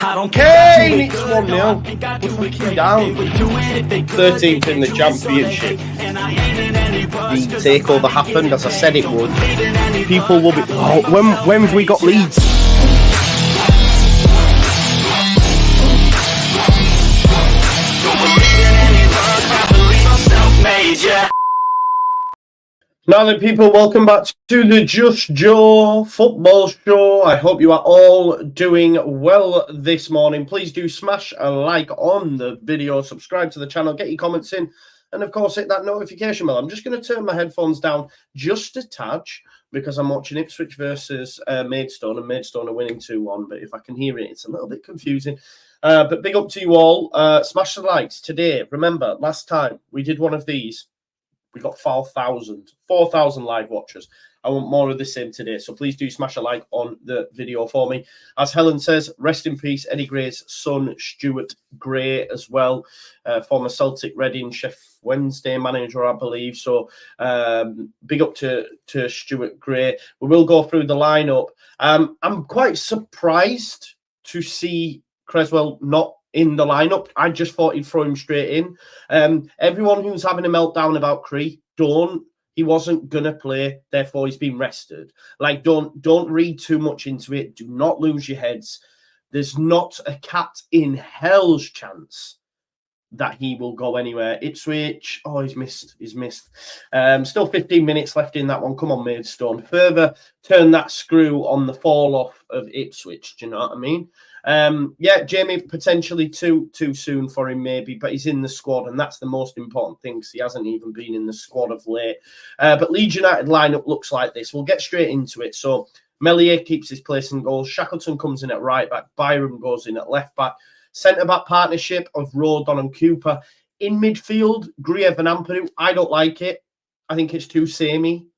Kane, it's 1-0. We're fucking down. 13th in the championship. The takeover happened, as I said it would. People will be... Oh, when have we got Leeds? Now then, people, welcome back to the Just Joe Football Show. I hope you are all doing well this morning. Please do smash a like on the video, subscribe to the channel, get your comments in, and of course hit that notification bell. I'm just going to turn my headphones down just a touch because I'm watching Ipswich versus Maidstone, and Maidstone are winning 2-1, but if I can hear it, it's a little bit confusing. But big up to you all. Smash the likes today. Remember, last time we did one of these, we got 4,000 live watchers. I want more of the same today, so please do smash a like on the video for me. As Helen says, rest in peace, Eddie Gray's son, Stuart Gray, as well. Former Celtic, Reading, Chef Wednesday manager, I believe. So big up to Stuart Gray. We will go through the lineup. I'm quite surprised to see Creswell not in the lineup. I just thought he'd throw him straight in. Everyone who's having a meltdown about Cree, he wasn't gonna play, therefore he's been rested. Like, don't read too much into it. Do not lose your heads. There's not a cat in hell's chance that he will go anywhere. Ipswich, oh, he's missed. Still 15 minutes left in that one. Come on, Maidstone. Further turn that screw on the fall off of Ipswich. Do you know what I mean? Yeah, Jamie, potentially too soon for him, maybe, but he's in the squad, and that's the most important thing, because he hasn't even been in the squad of late. But Leeds United lineup looks like this. We'll get straight into it. So Melier keeps his place in goals. Shackleton comes in at right back. Byram goes in at left back. Centre-back partnership of Rodon and Cooper. In midfield, Griev and Ampadu. I don't like it. I think it's too samey.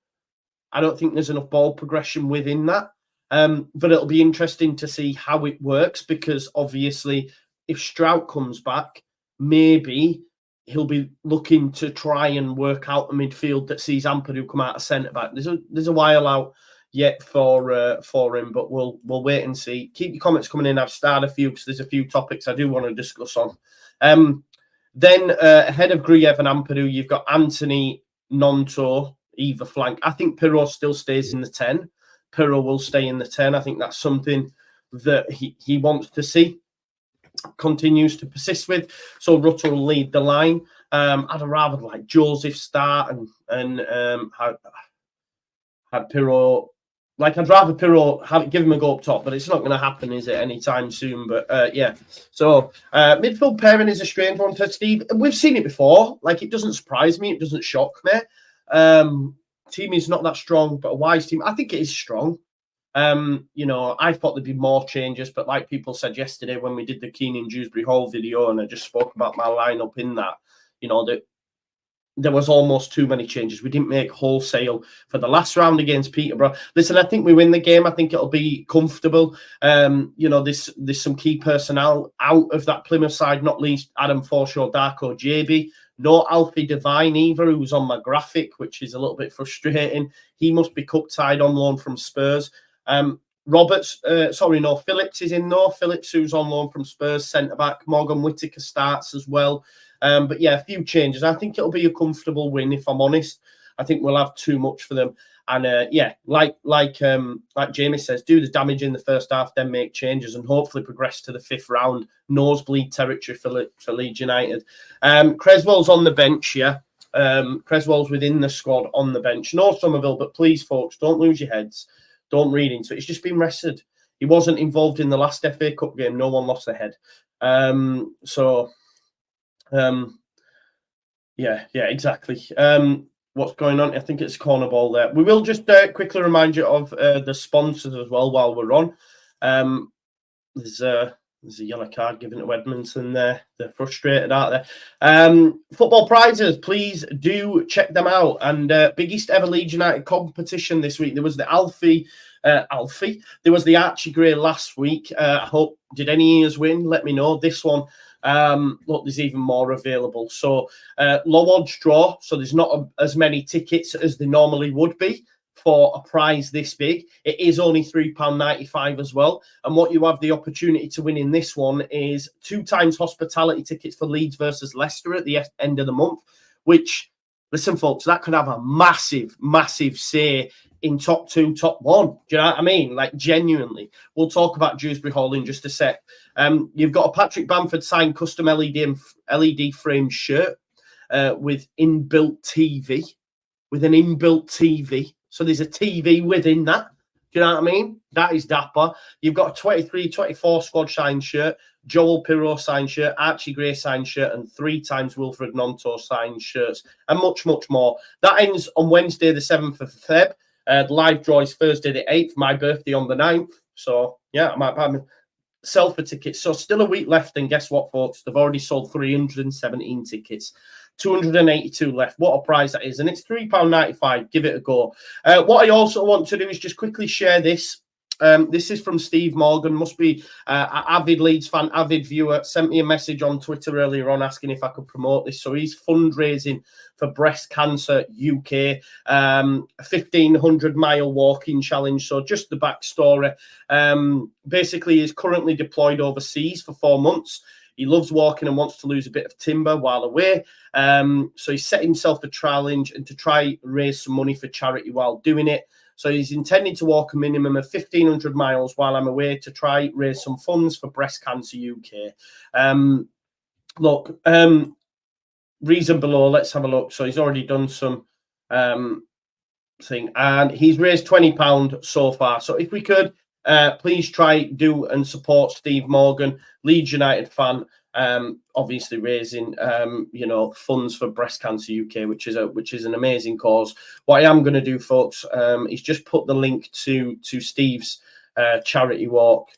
I don't think there's enough ball progression within that. But it'll be interesting to see how it works, because obviously if Strout comes back, maybe he'll be looking to try and work out a midfield that sees Ampadu come out of centre-back. There's a while out yet for him, but we'll wait and see. Keep your comments coming in. I've started a few because there's a few topics I do want to discuss on. Then ahead of Griev and Ampadu, you've got Anthony, Nonto, either flank. I think Pirro still stays in the 10. Pirro will stay in the 10. I think that's something that he wants to see, continues to persist with. So Rutter will lead the line. I'd rather like Joseph start and had Pirro. Like, I'd rather Pirro give him a go up top, but it's not going to happen, is it, anytime soon? But yeah. So midfield pairing is a strange one to Steve. We've seen it before. Like, it doesn't surprise me. It doesn't shock me. Team is not that strong, but a wise team. I think it is strong. You know, I thought there'd be more changes, but like people said yesterday when we did the Keenan Dewsbury Hall video, and I just spoke about my lineup in that, you know, that there was almost too many changes. We didn't make wholesale for the last round against Peterborough. Listen, I think we win the game. I think it'll be comfortable. You know, there's some key personnel out of that Plymouth side, not least Adam Forshaw, Darko, JB. No Alfie Devine either, who's on my graphic, which is a little bit frustrating. He must be cup-tied on loan from Spurs. Phillips is in though. Phillips, who's on loan from Spurs, centre-back. Morgan Whittaker starts as well. But yeah, a few changes. I think it'll be a comfortable win, if I'm honest. I think we'll have too much for them. And yeah, like Jamie says, do the damage in the first half, then make changes, and hopefully progress to the 5th round, nosebleed territory for Leeds United. Creswell's on the bench, yeah. Creswell's within the squad on the bench. No Somerville, but please, folks, don't lose your heads. Don't read into it. He's just been rested. He wasn't involved in the last FA Cup game. No one lost their head. Yeah, exactly. What's going on? I think it's corner ball there. We will just quickly remind you of the sponsors as well while we're on. There's a yellow card given to Edmondson there. They're frustrated, aren't they? Football prizes, please do check them out. And biggest ever Leeds United competition this week. There was the Alfie. There was the Archie Gray last week. I hope, did any of us win? Let me know. This one, look, there's even more available. So low odds draw. So there's not as many tickets as there normally would be for a prize this big. It is only £3.95 as well. And what you have the opportunity to win in this one is 2 times hospitality tickets for Leeds versus Leicester at the end of the month, which, listen, folks, that could have a massive, massive say in top 2, top 1. Do you know what I mean? Like, genuinely. We'll talk about Dewsbury Hall in just a sec. You've got a Patrick Bamford signed custom LED framed shirt with inbuilt TV, with an inbuilt TV. So there's a TV within that. Do you know what I mean? That is dapper. You've got a 23-24 squad signed shirt, Joel Pirro signed shirt, Archie Gray signed shirt, and 3 times Wilfred Nonto signed shirts, and much, much more. That ends on Wednesday, the 7th of Feb. The live draw is Thursday, the 8th. My birthday on the 9th. So, yeah, I might buy myself a ticket. So, still a week left. And guess what, folks? They've already sold 317 tickets. 282 left. What a prize that is. And it's £3.95. Give it a go. What I also want to do is just quickly share this. This is from Steve Morgan. Must be an avid Leeds fan, avid viewer. Sent me a message on Twitter earlier on asking if I could promote this. So he's fundraising for Breast Cancer UK, 1,500-mile walking challenge. So just the backstory. Basically, he's currently deployed overseas for 4 months. He loves walking and wants to lose a bit of timber while away. So he set himself a challenge and to try raise some money for charity while doing it. So he's intending to walk a minimum of 1,500 miles while I'm away to try raise some funds for Breast Cancer UK. Look, reason below, let's have a look. So he's already done some thing, and he's raised £20 so far. So if we could, please try, do, and support Steve Morgan, Leeds United fan, obviously raising funds for Breast Cancer UK, which is an amazing cause. What I am going to do, folks, is just put the link to Steve's charity walk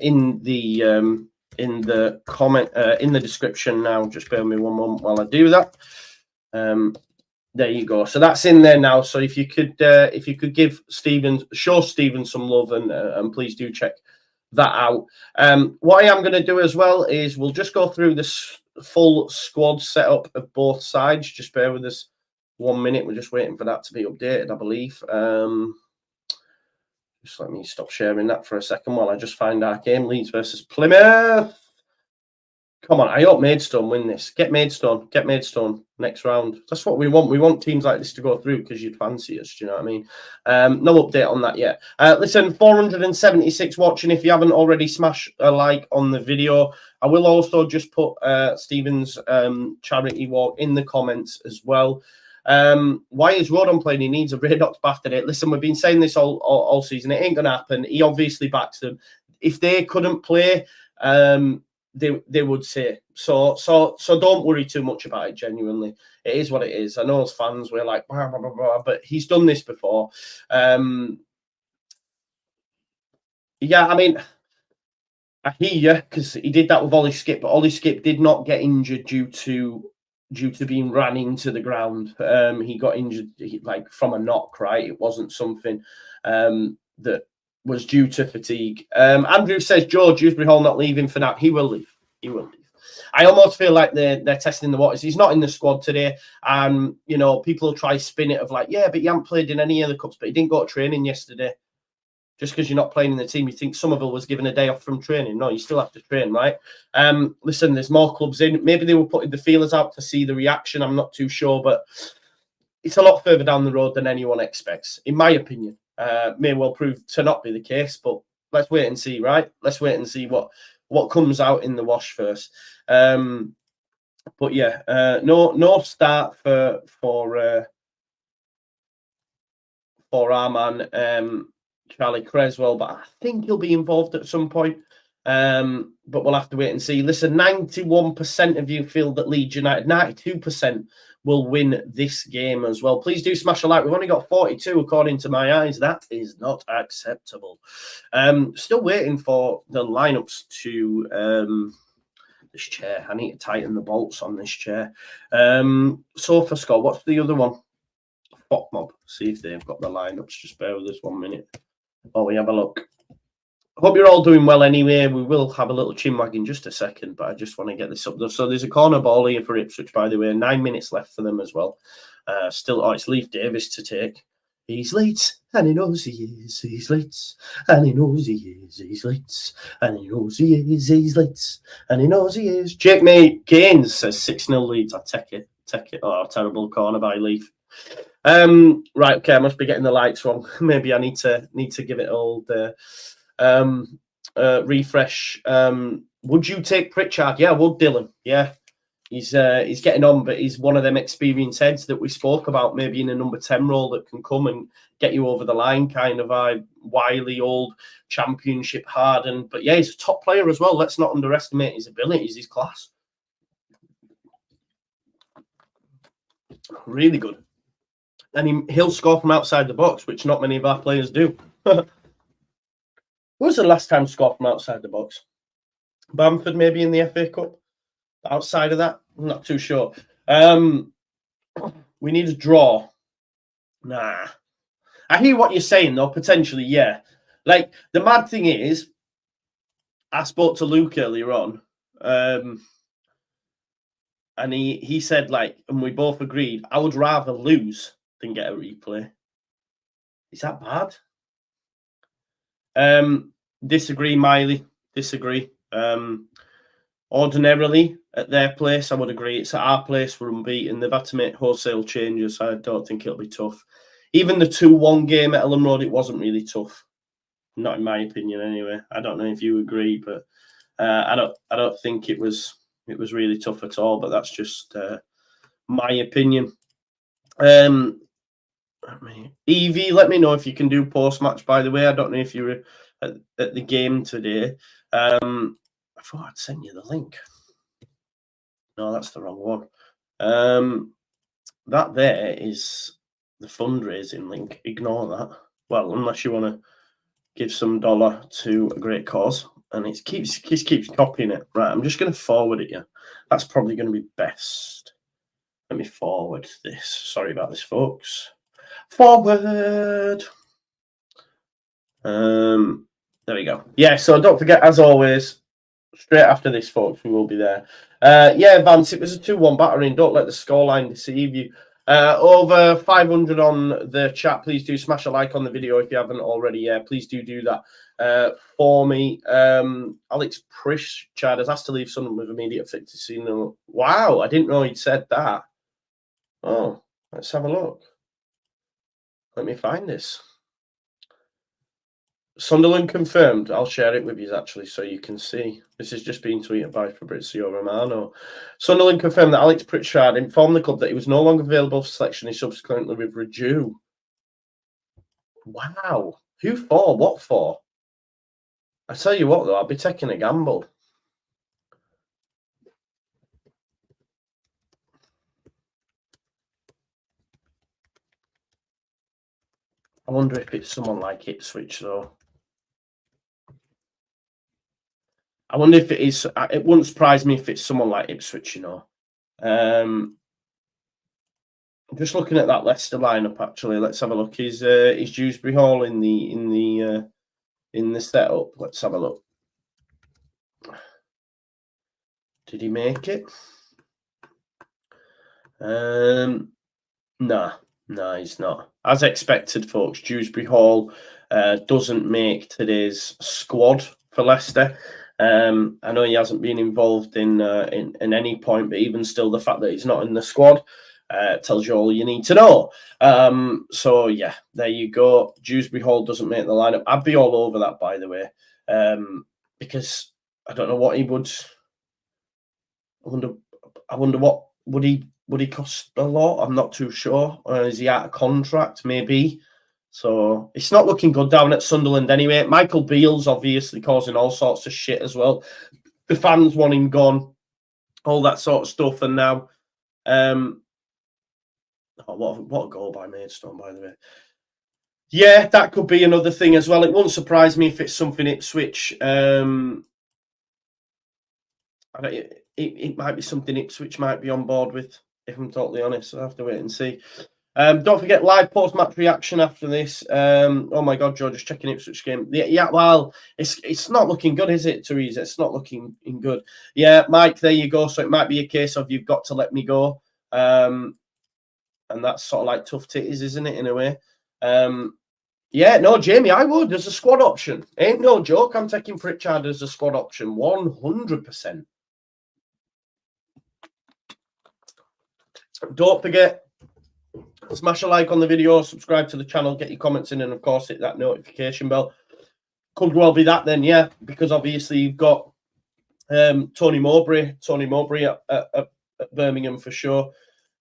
in the comment in the description now. Just bear with me one moment while I do that. There you go. So that's in there now. So if you could show Stephen some love, and please do check that out. What I am going to do as well is we'll just go through this full squad setup of both sides. Just bear with us 1 minute. We're just waiting for that to be updated, I believe. Just let me stop sharing that for a second while I just find our game. Leeds versus Plymouth. Come on, I hope Maidstone win this. Get Maidstone next round. That's what we want. We want teams like this to go through because you'd fancy us. Do you know what I mean? No update on that yet. Listen, 476 watching. If you haven't already, smash a like on the video. I will also just put Stephen's charity walk in the comments as well. Why is Rodon playing? He needs a Radox bath today. Listen, we've been saying this all season. It ain't going to happen. He obviously backs them. If they couldn't play, they would say so don't worry too much about it. Genuinely, it is what it is. I know as fans we're like blah, blah, blah, blah, but he's done this before. Yeah, I mean, I hear you because he did that with Ollie Skip, but Ollie Skip did not get injured due to being ran into the ground. He got injured like from a knock, right? It wasn't something that was due to fatigue. Andrew says, George, Dewsbury Hall not leaving for that. He will leave. He will leave. I almost feel like they're testing the waters. He's not in the squad today. And, people will try spin it of like, yeah, but you haven't played in any of the cups, but he didn't go to training yesterday. Just because you're not playing in the team, you think Somerville was given a day off from training. No, you still have to train, right? Listen, there's more clubs in. Maybe they were putting the feelers out to see the reaction. I'm not too sure, but it's a lot further down the road than anyone expects, in my opinion. May well prove to not be the case, but let's wait and see, right? Let's wait and see what comes out in the wash first. But yeah, no start for our man Charlie Creswell, but I think he'll be involved at some point. But we'll have to wait and see. Listen, 91% of you feel that Leeds United, 92% will win this game as well. Please do smash a like. We've only got 42 according to my eyes. That is not acceptable. Still waiting for the lineups to this chair. I need to tighten the bolts on this chair. Sofa Score. What's the other one? Fop Mob. See if they've got the lineups. Just bear with us 1 minute while we have a look. Hope you're all doing well anyway. We will have a little chinwag in just a second, but I just want to get this up there. So there's a corner ball here for Ipswich, by the way. 9 minutes left for them as well. It's Leif Davis to take. He's late, and he knows he is. He's late, and he knows he is. He's late, and he knows he is. He's late, and he knows he is. Jake May Gaines says 6-0 Leeds. I take it. Take it. Oh, terrible corner by Leaf. Right, okay, I must be getting the lights wrong. Maybe I need to give it all the refresh. Would you take Pritchard? Yeah, I would, Dylan. Yeah. He's getting on, but he's one of them experienced heads that we spoke about, maybe in a number 10 role that can come and get you over the line, kind of a wily old championship hardened. But yeah, he's a top player as well. Let's not underestimate his abilities, his class. Really good. And he'll score from outside the box, which not many of our players do. When was the last time scored from outside the box? Bamford, maybe in the FA Cup. Outside of that, I'm not too sure. We need a draw. Nah. I hear what you're saying, though, potentially, yeah. Like, the mad thing is, I spoke to Luke earlier on, and he said, like, and we both agreed, I would rather lose than get a replay. Is that bad? Disagree, Miley. Disagree. Ordinarily, at their place, I would agree. It's at our place, we're unbeaten. They've had to make wholesale changes. I don't think it'll be tough. Even the 2-1 game at Ellen Road, it wasn't really tough. Not in my opinion, anyway. I don't know if you agree, but I don't think it was really tough at all. But that's just my opinion. Evie, let me know if you can do post-match, by the way. I don't know if you were at the game today. I thought I'd send you the link. No, that's the wrong one. That there is the fundraising link. Ignore that. Well, unless you want to give some dollar to a great cause. And it keeps copying it. Right, I'm just going to forward it, yeah. That's probably going to be best. Let me forward this. Sorry about this, folks. Forward. There we go. Yeah, so don't forget, as always, straight after this, folks, we will be there. Yeah, Vance, it was a 2-1 battering. Don't let the scoreline deceive you. Over 500 on the chat. Please do smash a like on the video if you haven't already. Yeah, please do that for me. Alex Pritchard has asked to leave Sunderland with immediate effect to see no. Wow, I didn't know he'd said that. Oh, let's have a look. Let me find this. Sunderland confirmed. I'll share it with you, actually, so you can see. This is just being tweeted by Fabrizio Romano. Sunderland confirmed that Alex Pritchard informed the club that he was no longer available for selection. He subsequently withdrew. Wow. Who for? What for? I tell you what, though, I'll be taking a gamble. I wonder if it's someone like Ipswich, though. I wonder if it is. It wouldn't surprise me if it's someone like Ipswich, you know. I'm just looking at that Leicester lineup. Actually, let's have a look. Is Dewsbury Hall in the setup? Let's have a look. Did he make it? Nah, he's not. As expected, folks. Dewsbury Hall doesn't make today's squad for Leicester. I know he hasn't been involved in any point, but even still, the fact that he's not in the squad tells you all you need to know. So yeah, there you go. Dewsbury Hall doesn't make the lineup. I'd be all over that, by the way, because I don't know what he would. I wonder what would he cost a lot? I'm not too sure. Is he out of contract? Maybe. So it's not looking good down at Sunderland anyway. Michael Beale's obviously causing all sorts of shit as well. The fans want him gone, all that sort of stuff. And now, what a goal by Maidstone, by the way. Yeah, that could be another thing as well. It wouldn't surprise me if it's something Ipswich. It might be something Ipswich might be on board with, if I'm totally honest. I'll have to wait and see. Don't forget live post-match reaction after this. Oh my God, Joe, just checking Ipswich game. Yeah, well, it's not looking good, is it, Teresa? It's not looking good. Yeah, Mike, there you go. So it might be a case of you've got to let me go. And that's sort of like tough titties, isn't it, in a way? Yeah, no, Jamie, I would as a squad option. Ain't no joke. I'm taking Pritchard as a squad option, 100%. Don't forget, smash a like on the video, subscribe to the channel, get your comments in, and of course hit that notification bell. Could well be that then, yeah, because obviously you've got Tony Mowbray at Birmingham for sure.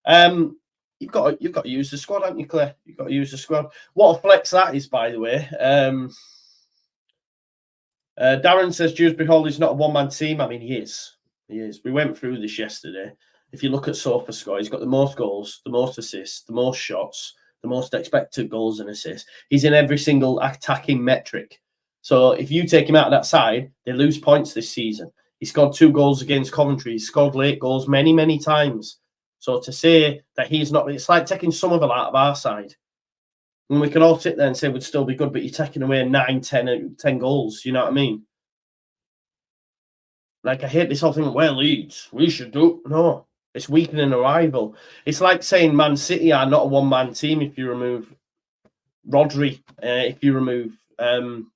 You've got to use the squad, haven't you, Claire? You've got to use the squad. What a flex that is, by the way. Darren says Dewsbury Hall is not a one-man team. I mean, he is. He is. We went through this yesterday. If you look at SofaScore, he's got the most goals, the most assists, the most shots, the most expected goals and assists. He's in every single attacking metric. So if you take him out of that side, they lose points this season. He scored 2 goals against Coventry. He scored late goals many, many times. So to say that he's not, it's like taking Somerville out of our side. And we can all sit there and say we'd still be good, but you're taking away 9, 10 goals. You know what I mean? Like, I hate this whole thing, well, Leeds, we should do. No, it's weakening a rival. It's like saying Man City are not a one-man team if you remove Rodri, if you remove Kevin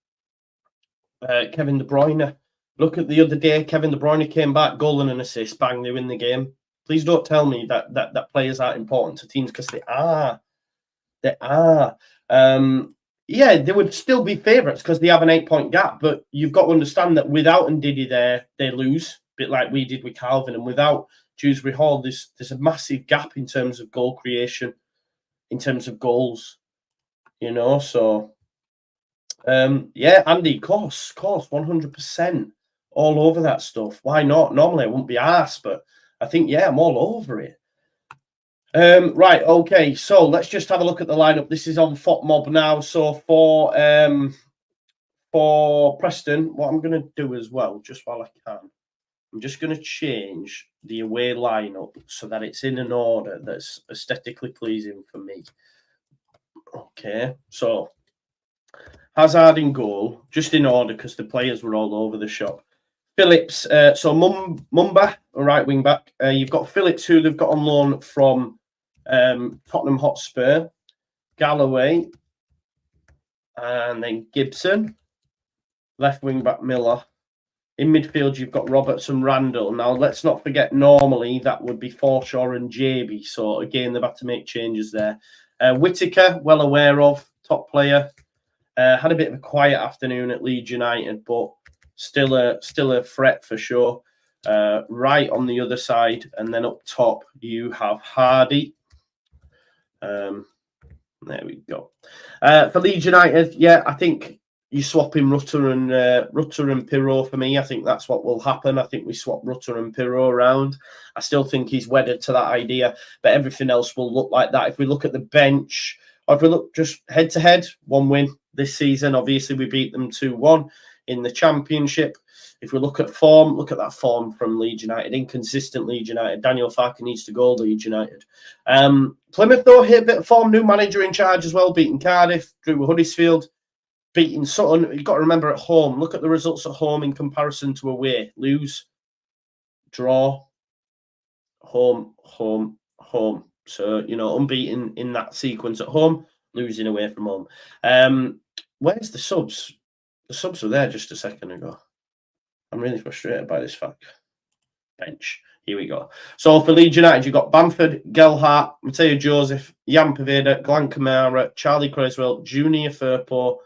De Bruyne. Look at the other day, Kevin De Bruyne came back, goal and an assist, bang, they win the game. Please don't tell me that players aren't important to teams, because they are. They are. Yeah, they would still be favourites because they have an 8-point gap, but you've got to understand that without Ndidi there, they lose, a bit like we did with Calvin, and without Dewsbury Hall, there's a massive gap in terms of goal creation, in terms of goals, you know, so... yeah, Andy, of course, 100%. All over that stuff. Why not? Normally I wouldn't be asked, but I think, yeah, I'm all over it. Right, okay, so let's just have a look at the lineup. This is on FOTMob now. So for Preston, what I'm going to do as well, just while I can, I'm just going to change the away lineup so that it's in an order that's aesthetically pleasing for me. Okay, so Hazard in goal, just in order because the players were all over the shop. Phillips, so Mumba, a right wing back. You've got Phillips, who they've got on loan from Tottenham Hotspur, Galloway, and then Gibson. Left wing back Miller. In midfield, you've got Roberts and Randall. Now, let's not forget, normally that would be Forshaw and JB. So again, they've had to make changes there. Whittaker, well aware of, top player. Had a bit of a quiet afternoon at Leeds United, but still a threat for sure. Right on the other side, and then up top you have Hardy. There we go. For Leeds United, yeah, I think you swap in Rutter and Pirro for me. I think that's what will happen. I think we swap Rutter and Pirro around. I still think he's wedded to that idea, but everything else will look like that. If we look at the bench, or if we look just head to head, 1 win this season. Obviously, we beat them 2-1 in the Championship. If we look at form, look at that form from Leeds United. Inconsistent Leeds United. Daniel Farke needs to go, Leeds United. Plymouth, though, hit a bit of form. New manager in charge as well. Beating Cardiff, drew Huddersfield, beating Sutton. You've got to remember at home. Look at the results at home in comparison to away. Lose, draw, home, home, home. So, you know, unbeaten in that sequence at home, losing away from home. Where's the subs? The subs were there just a second ago. I'm really frustrated by this fact. Bench. Here we go. So for Leeds United, you've got Bamford, Gelhardt, Mateo Joseph, Jan Poveda, Glenn Kamara, Charlie Creswell, Junior Firpo,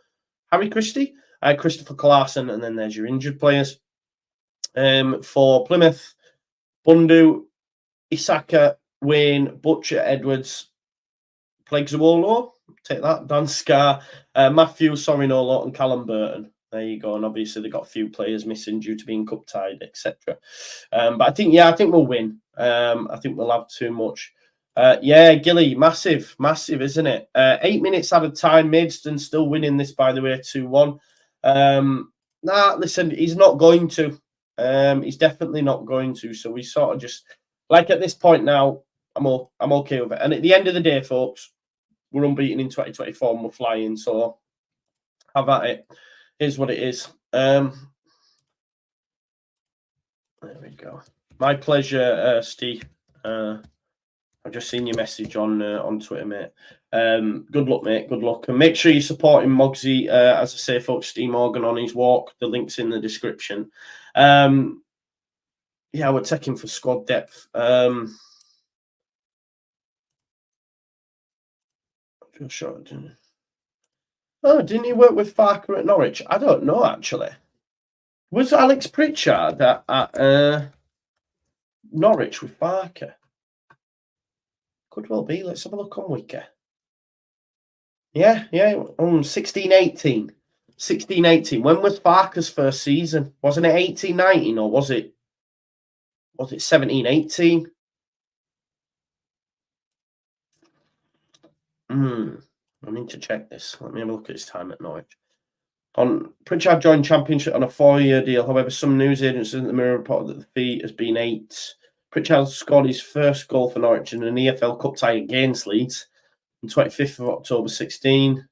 Harry Christie, Christopher Clarkson, and then there's your injured players. For Plymouth, Bundu, Isaka, Wayne, Butcher, Edwards, Plegzuolo, take that, Dan Scar, Matthew, Sorinolo, and Callum Burton. There you go. And obviously they've got a few players missing due to being cup tied, etc. But I think we'll win. I think we'll have too much. Yeah, Gilly, massive, isn't it? 8 minutes out of time, Maidstone still winning this, by the way, 2-1. Nah, listen, he's not going to. He's definitely not going to. So we sort of just, like at this point now, I'm okay with it. And at the end of the day, folks, we're unbeaten in 2024 and we're flying. So have at it. Here's what it is. There we go. My pleasure, Steve. I've just seen your message on Twitter, mate. Good luck, mate. Good luck. And make sure you're supporting Mogsy. As I say, folks, Steve Morgan on his walk. The link's in the description. Yeah, we're taking for squad depth. Sure, didn't he work with Farker at Norwich? I don't know, actually. Was Alex Pritchard at Norwich with Farker? Could well be. Let's have a look on Wiki. Yeah. 16-18. 16-18. When was Farker's first season? Wasn't it 18-19 or was it 17-18? I need to check this. Let me have a look at his time at Norwich. Pritchard joined Championship on a 4-year deal. However, some news agents in the Mirror reported that the fee has been 8. Pritchard scored his first goal for Norwich in an EFL Cup tie against Leeds on 25th of October 16.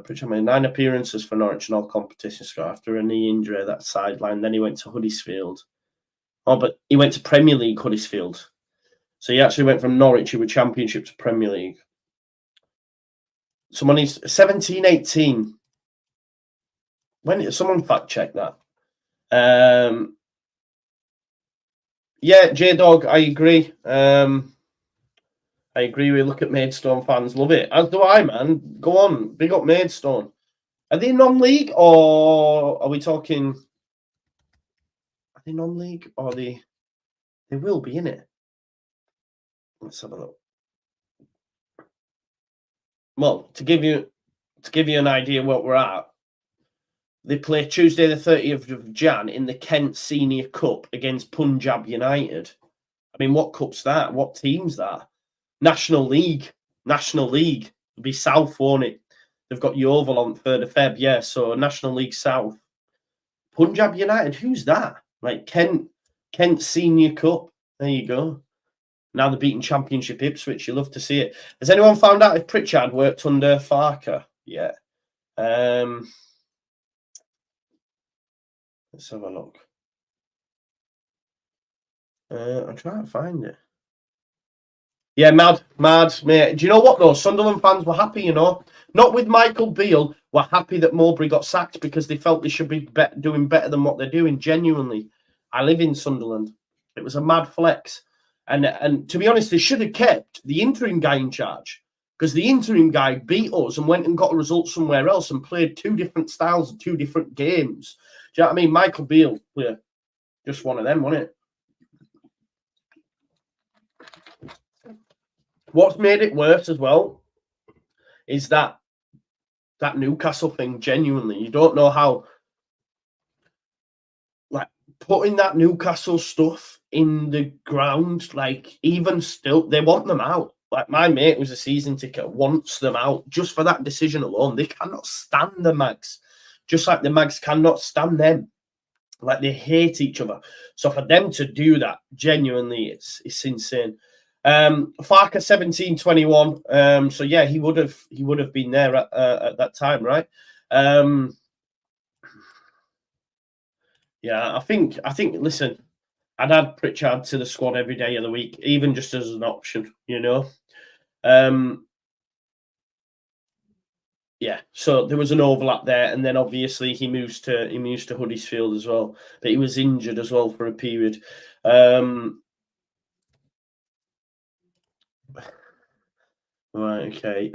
Pritchard made 9 appearances for Norwich in all competitions after a knee injury that sideline. Then he went to Huddersfield. Oh, but he went to Premier League Huddersfield. So he actually went from Norwich with Championship to Premier League. Someone is 17-18. When did someone fact check that? Yeah, J-Dog, I agree. I agree. We look at Maidstone fans, love it. As do I, man. Go on, big up Maidstone. Are they non-league or are we talking? Are they non-league or they will be, innit? Let's have a look. Well, to give you an idea what we're at, they play Tuesday the 30th of Jan in the Kent Senior Cup against Punjab United. I mean, what cup's that? What team's that? National League. It'll be South, won't it? They've got Yeovil on 3rd of Feb, yeah. So National League South. Punjab United, who's that? Like Kent Senior Cup. There you go. Now they're beating Championship Ipswich. You love to see it. Has anyone found out if Pritchard worked under Farker? Yeah. Let's have a look. I'm trying to find it. Yeah, mad, mate. Do you know what, though? Sunderland fans were happy, you know. Not with Michael Beale. Were happy that Mowbray got sacked because they felt they should be doing better than what they're doing. Genuinely. I live in Sunderland. It was a mad flex. And to be honest, they should have kept the interim guy in charge because the interim guy beat us and went and got a result somewhere else and played 2 different styles of 2 different games. Do you know what I mean? Michael Beale, yeah, just one of them, wasn't it? What's made it worse as well is that Newcastle thing, genuinely. You don't know how, like, putting that Newcastle stuff in the ground, like, even still, they want them out. Like, my mate was a season ticket, wants them out just for that decision alone. They cannot stand the Mags, just like the Mags cannot stand them. Like, they hate each other. So for them to do that, genuinely, it's insane. Farker 17-21. So yeah, he would have been there at that time, right? Yeah, I think. Listen, I'd add Pritchard to the squad every day of the week, even just as an option, you know. Yeah, so there was an overlap there, and then obviously he moves to Huddersfield as well, but he was injured as well for a period. Right, okay.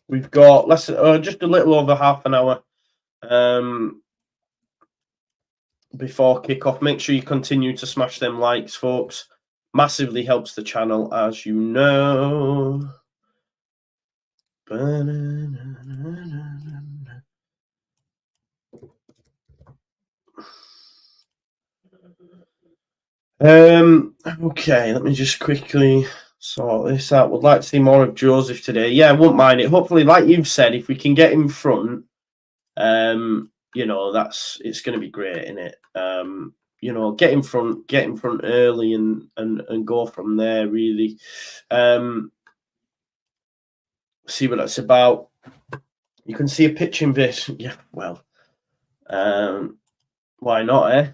We've got just a little over half an hour before kickoff. Make sure you continue to smash them likes, folks. Massively helps the channel, as you know. Okay, let me just quickly sort this out. Would like to see more of Joseph today. Yeah, I wouldn't mind it. Hopefully, like you've said, if we can get in front, you know, it's going to be great, isn't it? You know, get in front early and go from there. Really, see what that's about. You can see a pitch invasion. Yeah, well, why not, eh?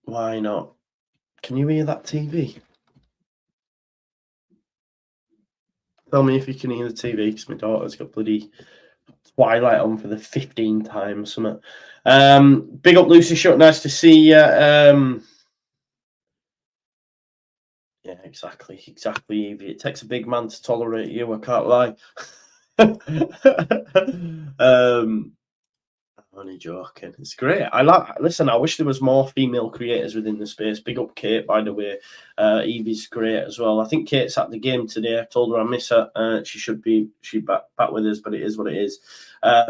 Why not? Can you hear that TV? Tell me if you can hear the TV, because my daughter's got bloody Twilight on for the 15th time or something. Big up, Lucy Shut. Nice to see you. Yeah, exactly, Evie. It takes a big man to tolerate you. I can't lie. I'm only joking. It's great. Listen, I wish there was more female creators within the space. Big up Kate, by the way. Evie's great as well. I think Kate's at the game today. I told her I miss her. She back with us, but it is what it is. I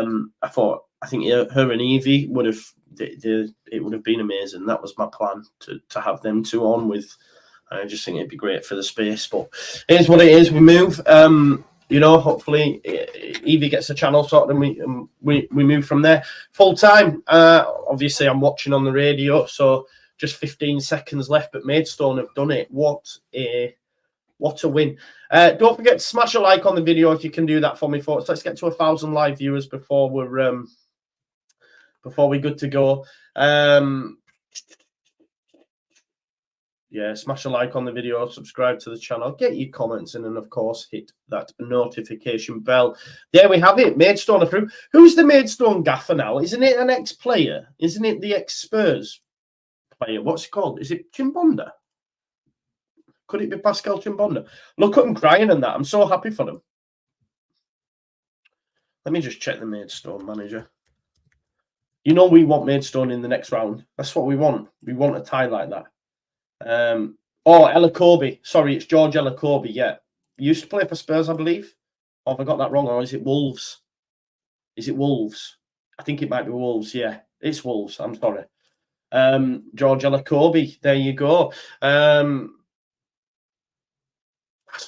think her and Evie would have it would have been amazing. That was my plan to have them two on with. I just think it'd be great for the space, but it is what it is. We move. Hopefully Evie gets a channel sorted and we move from there. Full time. Obviously, I'm watching on the radio, so just 15 seconds left. But Maidstone have done it. What a win! Don't forget to smash a like on the video if you can do that for me, folks. Let's get to 1,000 live viewers before we're good to go. Yeah, smash a like on the video, subscribe to the channel, get your comments in, and of course, hit that notification bell. There we have it. Maidstone approved. Who's the Maidstone gaffer now? Isn't it an ex-player? Isn't it the ex-Spurs player? What's it called? Is it Chimbonda? Could it be Pascal Chimbonda? Look at him crying and that. I'm so happy for them. Let me just check the Maidstone manager. You know we want Maidstone in the next round. That's what we want. We want a tie like that. Elacobi. Sorry, it's George Elacobi. Yeah, he used to play for Spurs, I believe. Or have I got that wrong? Or is it Wolves? Is it Wolves? I think it might be Wolves. Yeah, it's Wolves. I'm sorry. George Elacobi. There you go. That's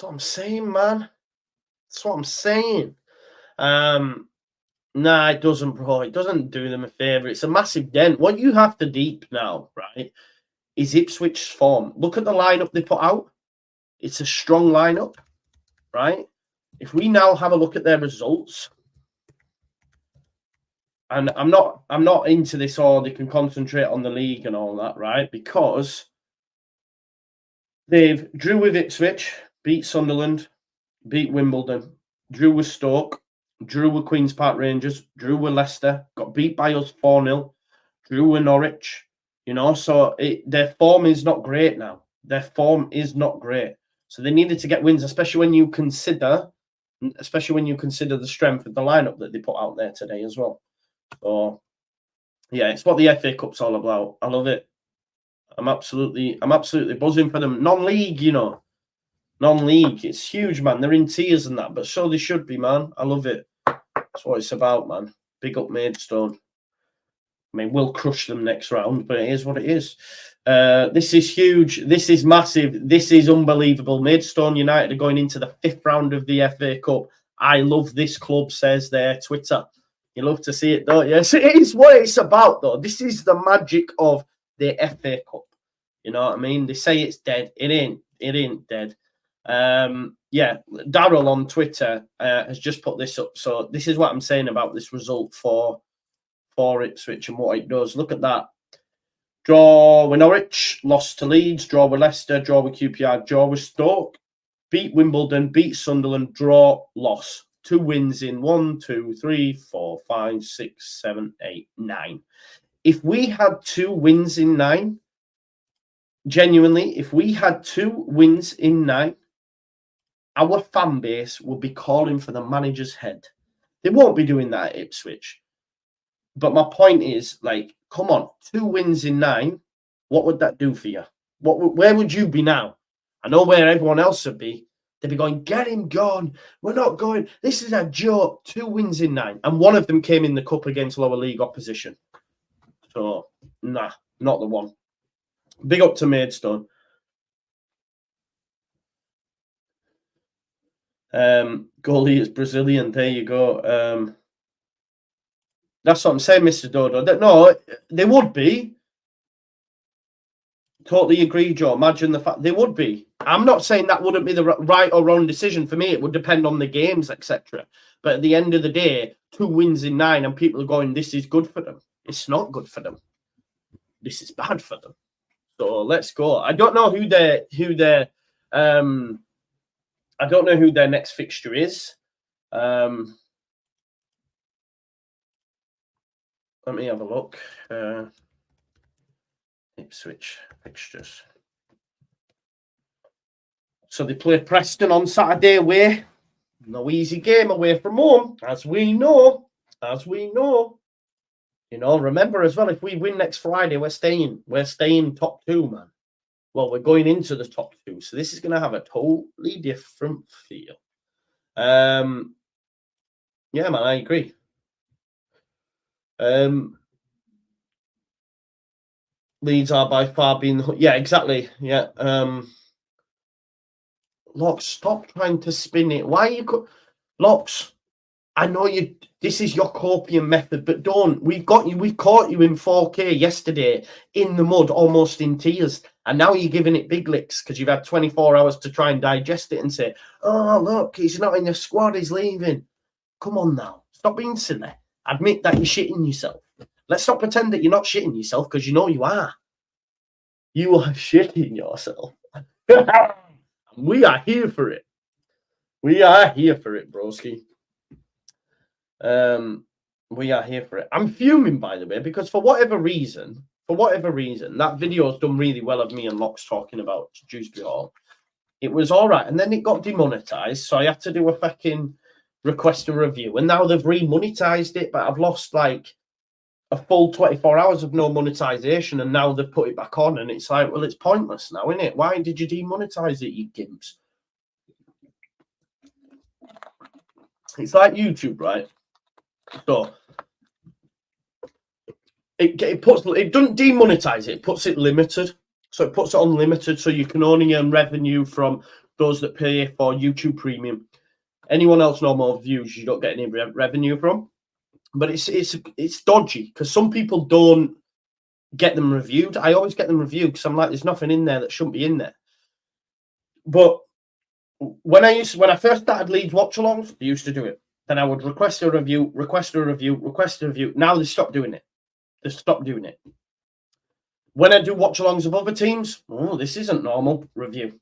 what I'm saying, man. That's what I'm saying. Nah, it doesn't, bro. It doesn't do them a favour. It's a massive dent. What you have to deep now, right, is Ipswich's form. Look at the lineup they put out. It's a strong lineup, right? If we now have a look at their results, and I'm not into this, or they can concentrate on the league and all that, right? Because they've drew with Ipswich, beat Sunderland, beat Wimbledon, drew with Stoke, drew with Queen's Park Rangers, drew with Leicester, got beat by us 4-0, drew with Norwich. So their form is not great now. Their form is not great. So they needed to get wins, especially when you consider the strength of the lineup that they put out there today as well. So yeah, it's what the FA Cup's all about. I love it. I'm absolutely buzzing for them. Non-league, non-league. It's huge, man. They're in tears and that, but so they should be, man. I love it. That's what it's about, man. Big up Maidstone. I mean, we'll crush them next round, but it is what it is. This is huge. This is massive. This is unbelievable. Maidstone United are going into the 5th round of the FA Cup. I love this club, says their Twitter. You love to see it, don't you? Yes, it is what it's about, though. This is the magic of the FA Cup. You know what I mean? They say it's dead. It ain't. It ain't dead. Yeah, Daryl on Twitter has just put this up. So this is what I'm saying about this result for Ipswich and what it does. Look at that. Draw with Norwich, lost to Leeds, draw with Leicester, draw with QPR, draw with Stoke, beat Wimbledon, beat Sunderland, draw, loss. 2 wins in 1, 2, 3, 4, 5, 6, 7, 8, 9. If we had 2 wins in 9, genuinely, if we had 2 wins in 9, our fan base would be calling for the manager's head. They won't be doing that at Ipswich. But my point is, like, come on, 2 wins in 9. What would that do for you? Where would you be now? I know where everyone else would be. They'd be going, get him gone. We're not going. This is a joke. 2 wins in 9. And one of them came in the cup against lower league opposition. So, nah, not the one. Big up to Maidstone. Goalie is Brazilian. There you go. That's what I'm saying, Mr. Dodo. No, they would be. Totally agree, Joe. Imagine the fact they would be. I'm not saying that wouldn't be the right or wrong decision for me. It would depend on the games, etc. But at the end of the day, 2 wins in 9, and people are going, "This is good for them." It's not good for them. This is bad for them. So let's go. I don't know who their I don't know who their next fixture is. Let me have a look. Ipswich fixtures. So they play Preston on Saturday away. No easy game away from home, as we know. As we know. You know, remember as well, if we win next Friday, we're staying top 2, man. Well, we're going into the top 2. So this is going to have a totally different feel. Yeah, man, I agree. Leeds are by far being... Yeah, exactly. Yeah. Locks, stop trying to spin it. Why are you... Locks, I know you... This is your copium method, but don't. We've caught you in 4K yesterday in the mud, almost in tears. And now you're giving it big licks because you've had 24 hours to try and digest it and say, "Oh, look, he's not in the squad, he's leaving." Come on now. Stop being silly. Admit that you're shitting yourself. Let's not pretend that you're not shitting yourself, because you know you are. You are shitting yourself. We are here for it. We are here for it, broski. We are here for it. I'm fuming, by the way, because for whatever reason, that video has done really well of me and Locks talking about Dewsbury Hall. It was all right, and then it got demonetized, so I had to do a fucking request a review, and now they've remonetized it, but I've lost like a full 24 hours of no monetization, and now they've put it back on, and it's like, well, it's pointless now, isn't it? Why did you demonetize it, you gimps? It's like YouTube, right? So it doesn't demonetize it, it puts it limited. So it puts it on limited, so you can only earn revenue from those that pay for YouTube Premium. Anyone else no more views, you don't get any revenue from. But it's dodgy, because some people don't get them reviewed. I always get them reviewed because I'm like, there's nothing in there that shouldn't be in there. But when I first started Leeds Watchalongs, they used to do it. Then I would request a review. Now they stopped doing it. When I do watch-alongs of other teams, oh, this isn't normal. Review.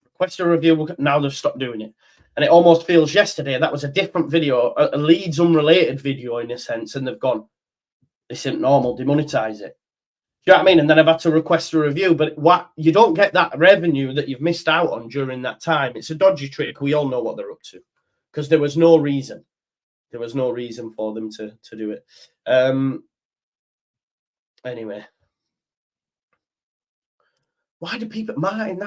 Request a review. Now they've stopped doing it. And it almost feels yesterday that was a different video, a Leeds unrelated video in a sense, and they've gone, this isn't normal, demonetize it. Do you know what I mean? And then I've had to request a review, but you don't get that revenue that you've missed out on during that time. It's a dodgy trick. We all know what they're up to, because there was no reason. There was no reason for them to do it. Anyway. Why do people... Martin,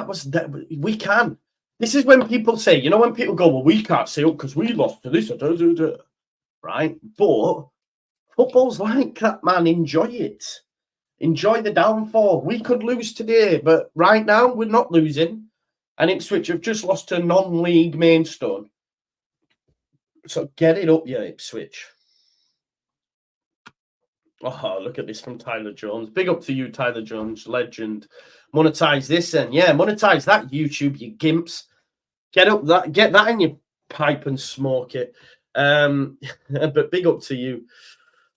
we can. This is when people say, you know, when people go, well, we can't say, oh, because we lost to this. Right? But football's like that, man. Enjoy it. Enjoy the downfall. We could lose today, but right now we're not losing. And Ipswich have just lost to non-league Maidstone. So get it up, yeah, Ipswich. Oh, look at this from Tyler Jones. Big up to you, Tyler Jones, legend. Monetize this, and yeah, monetize that, YouTube, you gimps. Get that in your pipe and smoke it. But big up to you.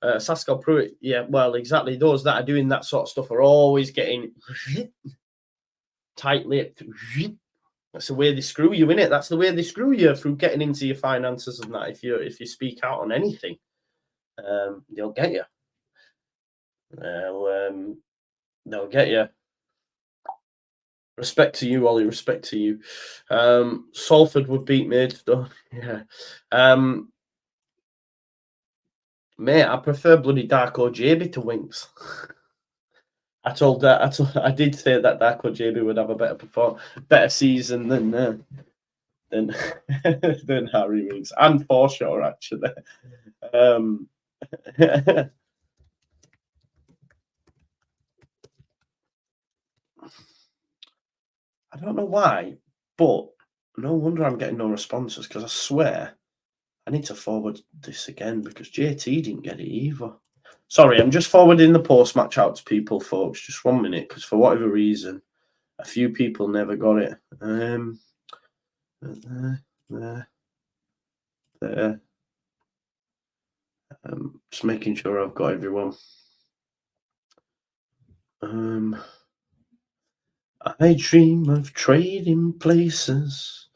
Sascal Pruitt, yeah, well, exactly. Those that are doing that sort of stuff are always getting tight-lipped. That's the way they screw you, innit? That's the way they screw you through getting into your finances and that. If you speak out on anything, they'll get you. They'll get you. Respect to you, Ollie. Respect to you. Salford would beat Maidstone. Yeah. Mate, I prefer bloody Darko JB to Winks. I did say that Darko JB would have a better season than Harry Winks, and Forshaw actually. I don't know why, but no wonder I'm getting no responses, because I swear I need to forward this again, because JT didn't get it either. Sorry, I'm just forwarding the post-match out to people, folks. Just 1 minute, because for whatever reason, a few people never got it. There. Just making sure I've got everyone. I dream of trading places.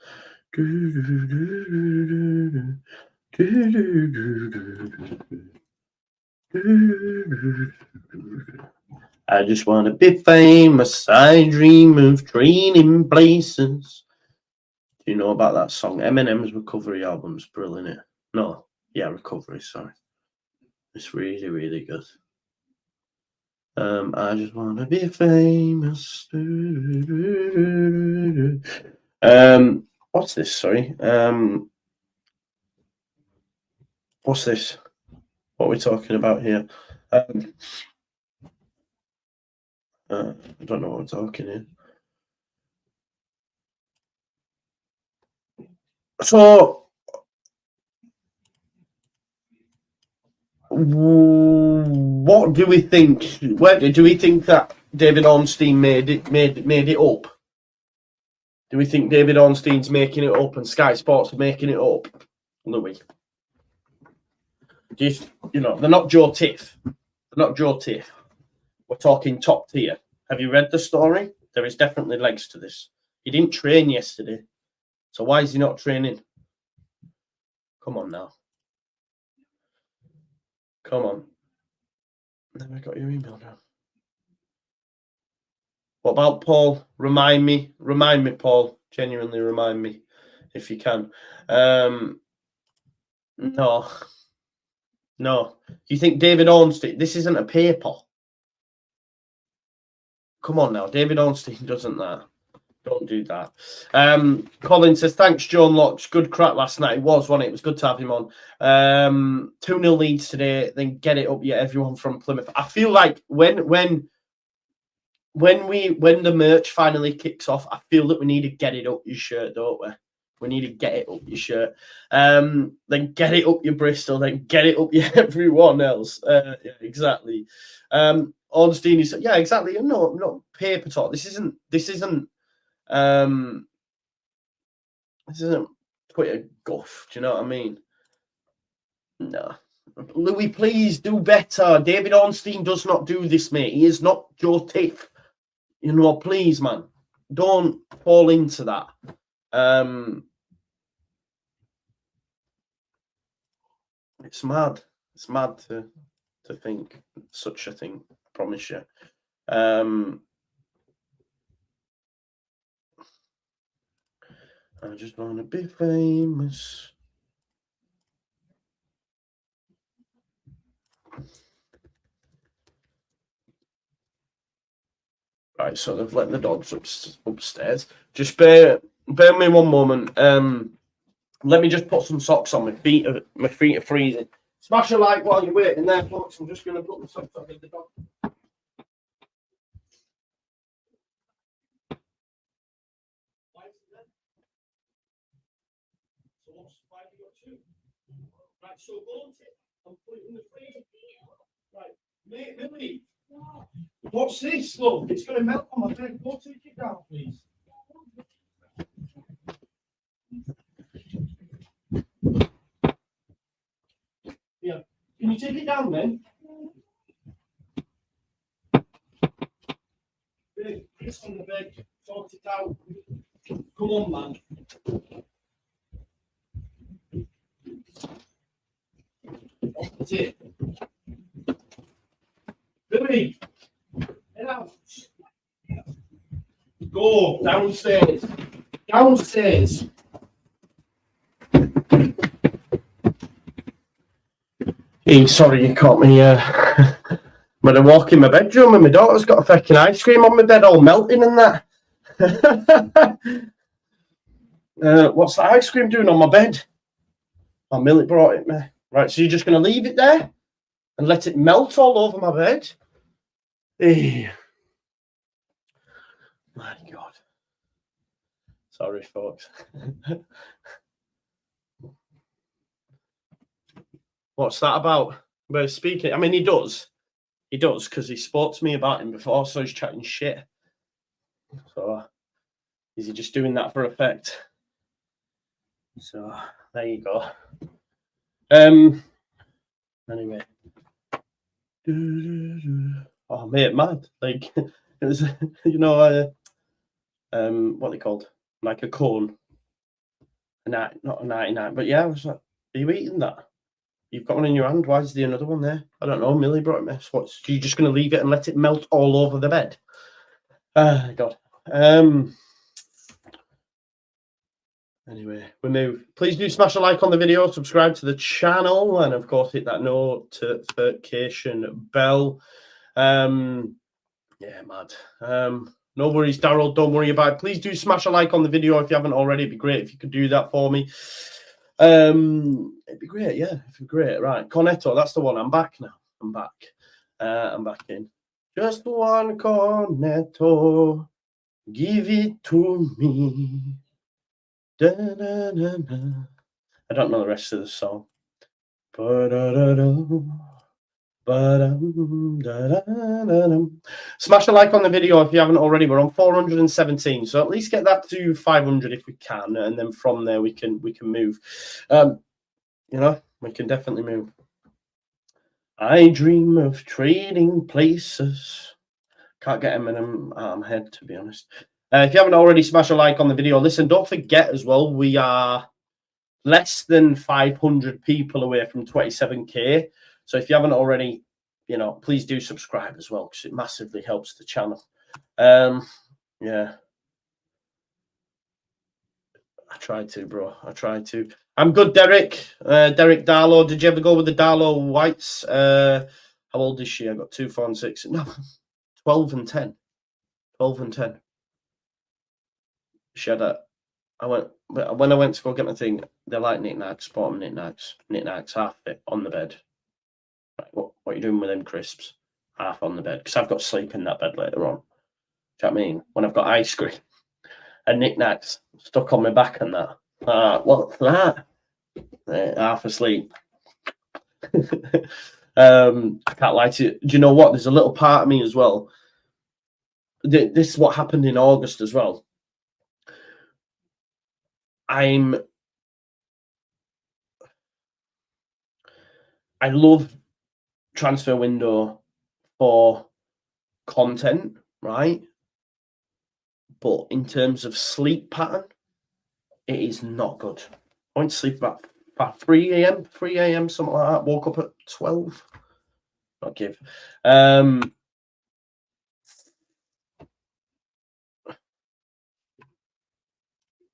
I just want to be famous. I dream of trading places. Do you know about that song? Eminem's Recovery album's brilliant. It? No, yeah, Recovery. Sorry, it's really, really good. I just want to be famous. What's this? Sorry. What's this? What are we talking about here? I don't know what we're talking here. So, what do we think? Where do we think that David Ornstein made it up? Do we think David Ornstein's making it up and Sky Sports are making it up, Louis? You know, they're not Joe Tiff. They're not Joe Tiff. We're talking top tier. Have you read the story? There is definitely legs to this. He didn't train yesterday. So why is he not training? Come on now. Come on. Never got your email now. What about Paul? Remind me, Paul. Genuinely remind me if you can. No. You think David Ornstein? This isn't a paper. Come on now, David Ornstein doesn't that. Don't do that. Colin says, thanks, John Locks. Good crack last night. It was, wasn't it? It was good to have him on. 2-0 leads today. Then get it up, everyone from Plymouth. I feel like when the merch finally kicks off, I feel that we need to get it up your shirt, don't we? We need to get it up your shirt. Then get it up your Bristol. Then get it up your everyone else. Yeah, exactly. Ornstein is exactly. No paper talk. This isn't Twitter guff. Do you know what I mean? No. Louis, please do better. David Ornstein does not do this, mate. He is not Joe Tiff. You know, please, man. Don't fall into that. It's mad. It's mad to think such a thing. I promise you. I just want to be famous. Right, so they've let the dogs upstairs. Just bear me 1 moment. Let me just put some socks on. My feet are freezing. Smash a like while you're waiting there, folks. I'm just going to put the socks on with the dog. Why have you got 2? Right, so go and take and put it in the freezer. Right, mate, Billy. What's this? Look, it's going to melt on my bed. Go take it down, please. Yeah. Can you take it down then? It's on the bed. Sort it out. Come on, man. That's it. Billy, get out. Go downstairs. Downstairs. Hey, sorry you caught me when I walk in my bedroom and my daughter's got a fucking ice cream on my bed all melting and that. What's the ice cream doing on my bed? Oh, Millie brought it me. Right, so you're just going to leave it there and let it melt all over my bed? Hey. My God. Sorry, folks. What's that about? But speaking, I mean, he does, because he spoke to me about him before, so he's chatting shit. So is he just doing that for effect? So there you go. Anyway. Oh mate, mad. Like it was, you know, what they called? Like a cone. Not a 99, but yeah, I was like, are you eating that? You've got one in your hand. Why is there another one there? I don't know. Millie brought it me. So what's you just gonna leave it and let it melt all over the bed? God. Anyway, we move. Please do smash a like on the video, subscribe to the channel, and of course hit that notification bell. Yeah, mad. No worries, Daryl. Don't worry about it. Please do smash a like on the video if you haven't already. It'd be great if you could do that for me. It'd be great, yeah. It'd be great. Right, Cornetto, that's the one. I'm back now. I'm back. I'm back in. Just one cornetto, give it to me. Da, da, da, da. I don't know the rest of the song. Smash a like on the video if you haven't already. We're on 417, so at least get that to 500 if we can, and then from there we can move. You know, we can definitely move. I dream of trading places. Can't get him in my head, to be honest. If you haven't already, smash a like on the video. Listen, don't forget as well, we are less than 500 people away from 27k. So if you haven't already, you know, please do subscribe as well, because it massively helps the channel. Yeah. I tried to, bro. I tried to. I'm good, Derek. Derek Darlow. Did you ever go with the Darlow Whites? How old is she? I got 2, 4, and 6. No, 12 and 10. 12 and 10. She had a. When I went to go get my thing, they like knickknacks, bought them knickknacks, half it on the bed. Right, what are you doing with them crisps? Half on the bed, because I've got to sleep in that bed later on. Do you know what I mean? When I've got ice cream and knickknacks stuck on my back and that. What's that? Half asleep. I can't lie to you. Do you know what? There's a little part of me as well. This is what happened in August as well. I love transfer window for content, right? But in terms of sleep pattern, it is not good. I went to sleep about 3 a.m., something like that. Woke up at 12. Not give.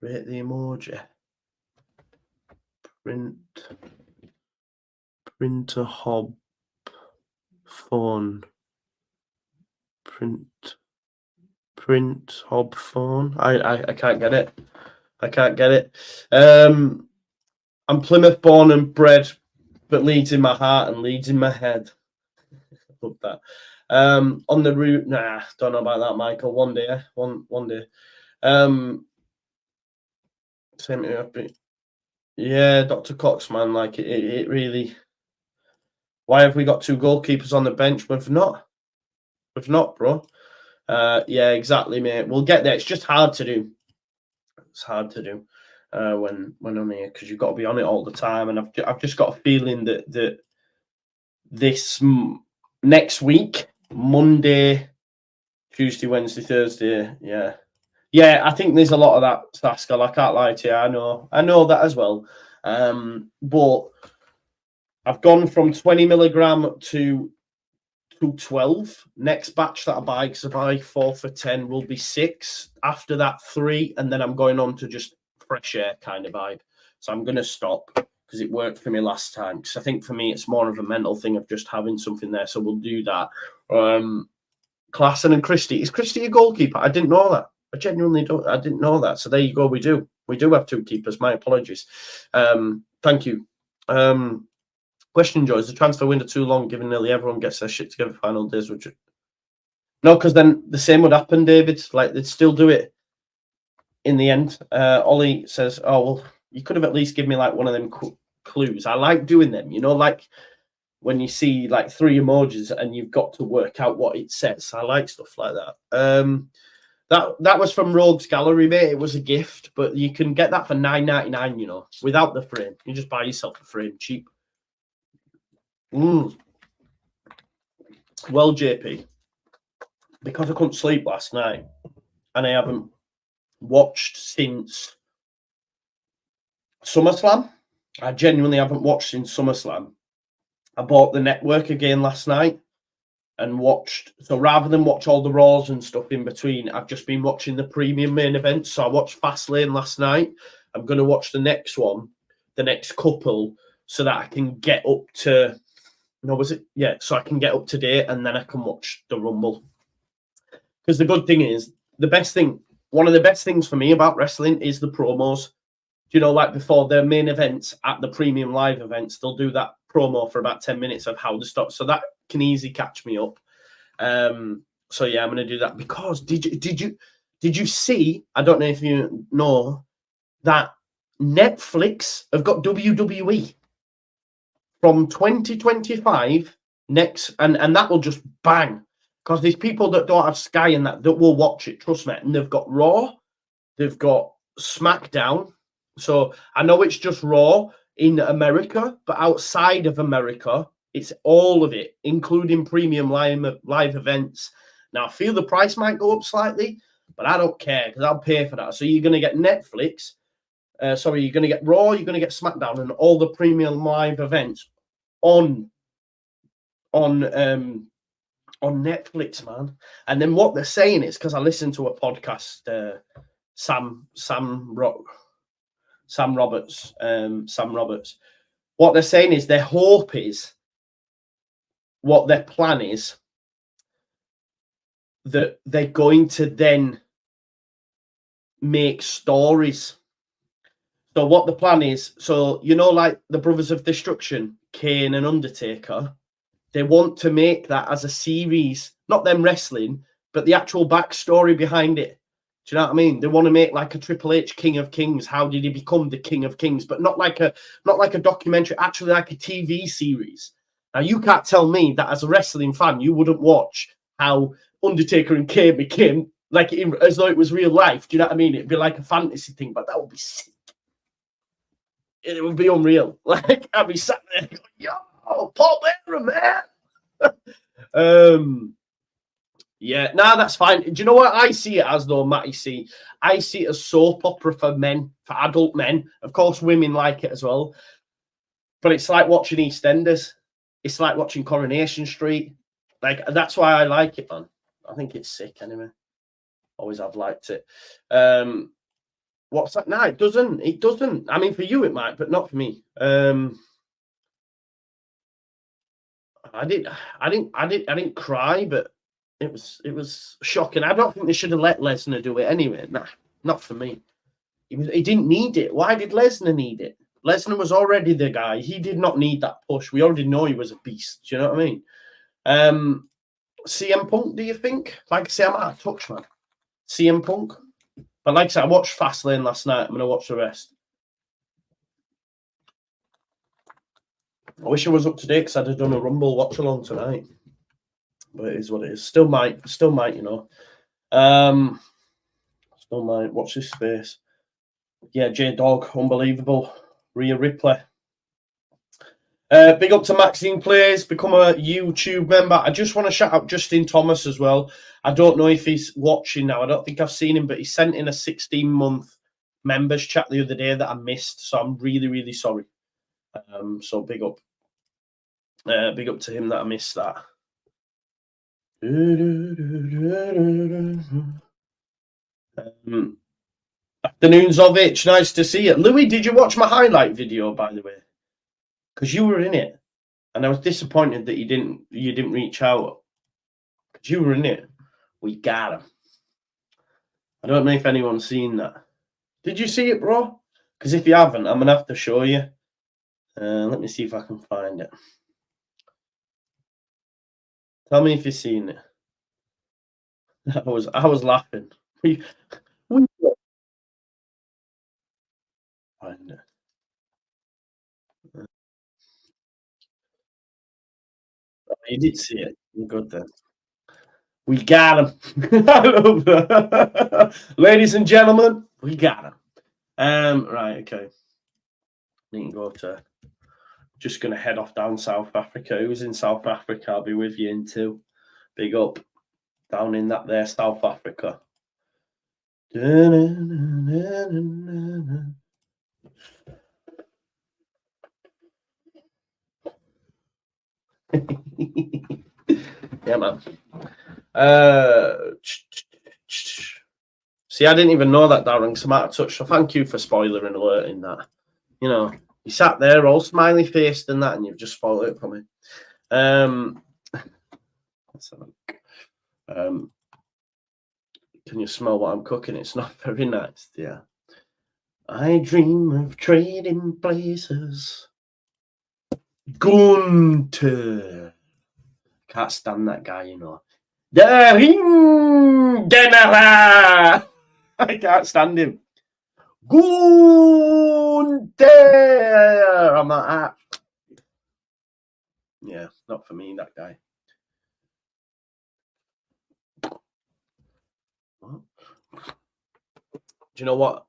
Rate the emoji. Printer hob phone. Print hob phone. I can't get it. I can't get it. I'm Plymouth born and bred, but Leeds in my heart and Leeds in my head. Love that. On the route, nah, don't know about that, Michael. One day, one day. Same to yeah, Dr. Cox, man. Like it really. Why have we got 2 goalkeepers on the bench? We've not, bro. Yeah, exactly, mate. We'll get there. It's just hard to do. It's hard to do when I'm here, because you've got to be on it all the time. And I've just got a feeling that this next week, Monday, Tuesday, Wednesday, Thursday, yeah, I think there's a lot of that, Pascal. I can't lie to you. I know that as well. But I've gone from 20 milligram to 12. Next batch that I buy, because I buy 4 for 10, will be 6. After that, 3, and then I'm going on to just fresh air kind of vibe. So I'm going to stop, because it worked for me last time. Because I think for me, it's more of a mental thing of just having something there. So we'll do that. Klassen and Christie. Is Christie a goalkeeper? I didn't know that. I genuinely don't. I didn't know that. So there you go. We do have 2 keepers. My apologies. Thank you. Question, Joe, is the transfer window too long, given nearly everyone gets their shit together final days? Would you? No, because then the same would happen, David. Like, they'd still do it in the end. Ollie says, oh, well, you could have at least given me like one of them clues. I like doing them, you know, like when you see like 3 emojis and you've got to work out what it says. I like stuff like that. That was from Rogue's Gallery, mate. It was a gift, but you can get that for $9.99, you know, without the frame. You just buy yourself a frame cheap. Well, JP, because I couldn't sleep last night and I haven't watched since SummerSlam, I genuinely haven't watched since SummerSlam. I bought the network again last night and watched. So rather than watch all the Raws and stuff in between, I've just been watching the premium main events. So I watched Fastlane last night. I'm going to watch the next one, the next couple, so that I can get up to. No, was it? Yeah, so I can get up to date and then I can watch the Rumble. Because the good thing is, one of the best things for me about wrestling is the promos. You know, like before the main events at the premium live events, they'll do that promo for about 10 minutes of how to stop. So that can easily catch me up. So yeah, I'm going to do that. Because did you see, I don't know if you know, that Netflix have got WWE from 2025 next, and that will just bang. Because there's people that don't have Sky and that will watch it, trust me. And they've got Raw, they've got SmackDown. So I know it's just Raw in America, but outside of America, it's all of it, including premium live events. Now, I feel the price might go up slightly, but I don't care because I'll pay for that. So you're going to get Netflix. You're going to get Raw, you're going to get SmackDown, and all the premium live events on Netflix, man. And then what they're saying is, because I listened to a podcast, Sam Roberts. What they're saying is their hope is, what their plan is, that they're going to then make stories. So what the plan is, so you know, like the Brothers of Destruction, Kane and Undertaker, they want to make that as a series, not them wrestling, but the actual backstory behind it. Do you know what I mean? They want to make like a Triple H King of Kings. How did he become the King of Kings? But not like a documentary, actually like a TV series. Now you can't tell me that as a wrestling fan you wouldn't watch how Undertaker and Kane became like as though it was real life. Do you know what I mean? It'd be like a fantasy thing, but that would be sick. It would be unreal. Like I'd be sat there going, yo, Paul Bearer, man. Yeah, that's fine. Do you know what I see it as, though, Matty? I see it as soap opera for men, for adult men. Of course, women like it as well. But it's like watching EastEnders. It's like watching Coronation Street. Like, that's why I like it, man. I think it's sick, anyway. Always have liked it. What's that? No, it doesn't. It doesn't. I mean, for you it might, but not for me. I didn't cry, but it was shocking. I don't think they should have let Lesnar do it anyway. Nah, not for me. He didn't need it. Why did Lesnar need it? Lesnar was already the guy. He did not need that push. We already know he was a beast. Do you know what I mean? CM Punk, do you think? Like I say, I'm out of touch, man. CM Punk. But like I said, I watched Fastlane last night. I'm going to watch the rest. I wish I was up to date because I'd have done a Rumble watch-along tonight. But it is what it is. Still might, you know. Still might. Watch this space. Yeah, J-Dog, unbelievable. Rhea Ripley. Big up to Maxine Plays, become a YouTube member. I just want to shout out Justin Thomas as well. I don't know if he's watching now. I don't think I've seen him, but he sent in a 16-month members chat the other day that I missed. So I'm really, really sorry. So big up. Big up to him that I missed that. Afternoons of Itch, nice to see you. Louis, did you watch my highlight video, by the way? Because you were in it, and I was disappointed that you didn't reach out. Because you were in it. We got him. I don't know if anyone's seen that. Did you see it, bro? Because if you haven't, I'm gonna have to show you. Let me see if I can find it. Tell me if you've seen it. I was laughing. We find it. You did see it. You're good then. We got him. I love that. Ladies and gentlemen, we got him. Right, okay. You can go to. Just going to head off down South Africa. Who's in South Africa? I'll be with you in two. Big up down in that there South Africa. Yeah, man. See, I didn't even know that, Darren, because I'm out of touch. So thank you for spoiler and alerting that. You know, you sat there all smiley faced and that, and you've just spoiled it for me. Let's have a look. Can you smell what I'm cooking? It's not very nice. Yeah. I dream of trading places. Gunter. Can't stand that guy, you know. The Ring General. I can't stand him. Gunter. I'm like, ah. Yeah, not for me, that guy. What? Do you know what?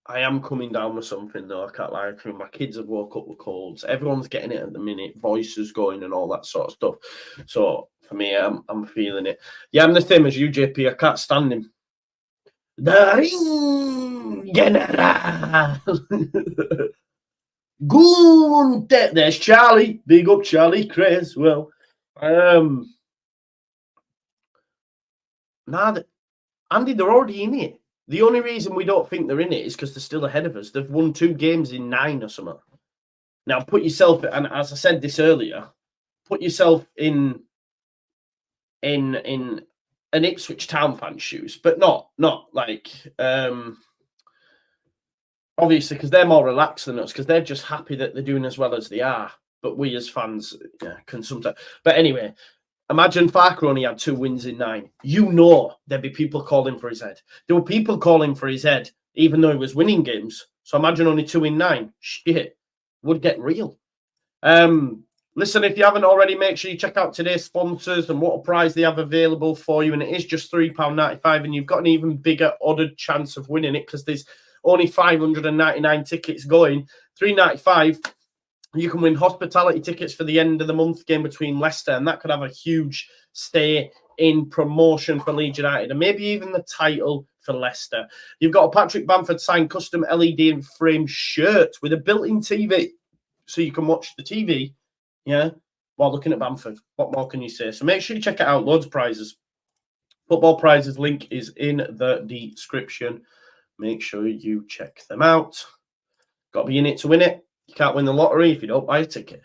I am coming down with something, though. I can't lie to you. My kids have woke up with colds. Everyone's getting it at the minute. Voices going and all that sort of stuff. So for me, I'm feeling it. Yeah, I'm the same as you, JP. I can't stand him. The Ring General. Gunter. There's Charlie. Big up Charlie Creswell. Andy, they're already in it. The only reason we don't think they're in it is because they're still ahead of us. They've won 2 games in 9 or something. Now, put yourself, and as I said this earlier, put yourself in an Ipswich Town fan's shoes, but not like obviously because they're more relaxed than us because they're just happy that they're doing as well as they are. But we as fans can sometimes. But anyway. Imagine Farker only had 2 wins in 9. You know there'd be people calling for his head. There were people calling for his head, even though he was winning games. So imagine only 2 in 9. Shit, would get real. Listen, if you haven't already, make sure you check out today's sponsors and what a prize they have available for you. And it is just £3.95, and you've got an even bigger odded chance of winning it because there's only 599 tickets going. £3.95. You can win hospitality tickets for the end of the month game between Leicester, and that could have a huge stay in promotion for Leeds United, and maybe even the title for Leicester. You've got a Patrick Bamford signed custom LED and frame shirt with a built-in TV, so you can watch the TV, while looking at Bamford. What more can you say? So make sure you check it out. Loads of prizes. Football prizes link is in the description. Make sure you check them out. Got to be in it to win it. You can't win the lottery if you don't buy a ticket.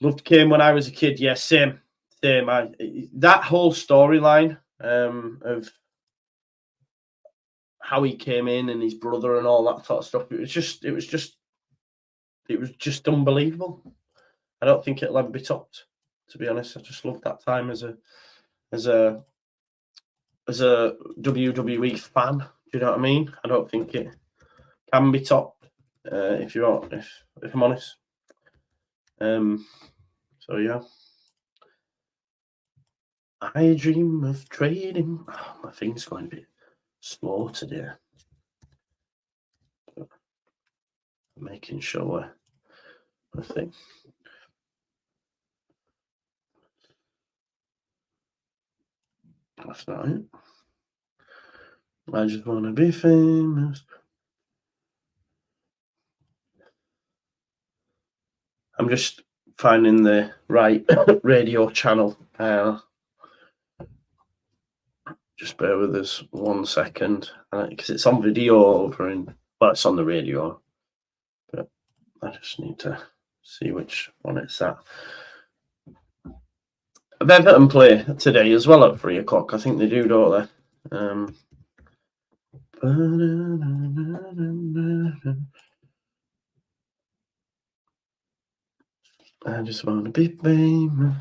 Loved Kane when I was a kid. Yeah, same. That whole storyline of how he came in and his brother and all that sort of stuff. It was just unbelievable. I don't think it'll ever be topped. To be honest, I just loved that time as a WWE fan. Do you know what I mean? I don't think it can be topped. If I'm honest. So yeah. I dream of trading. Oh, my thing's going a bit slow today. I'm making sure I think. That's not it. I just want to be famous. I'm just finding the right radio channel. Just bear with us 1 second, because it's on video over it's on the radio, but I just need to see which one it's at. Everton play today as well at 3 o'clock. I think they do, don't they? I just want to be famous.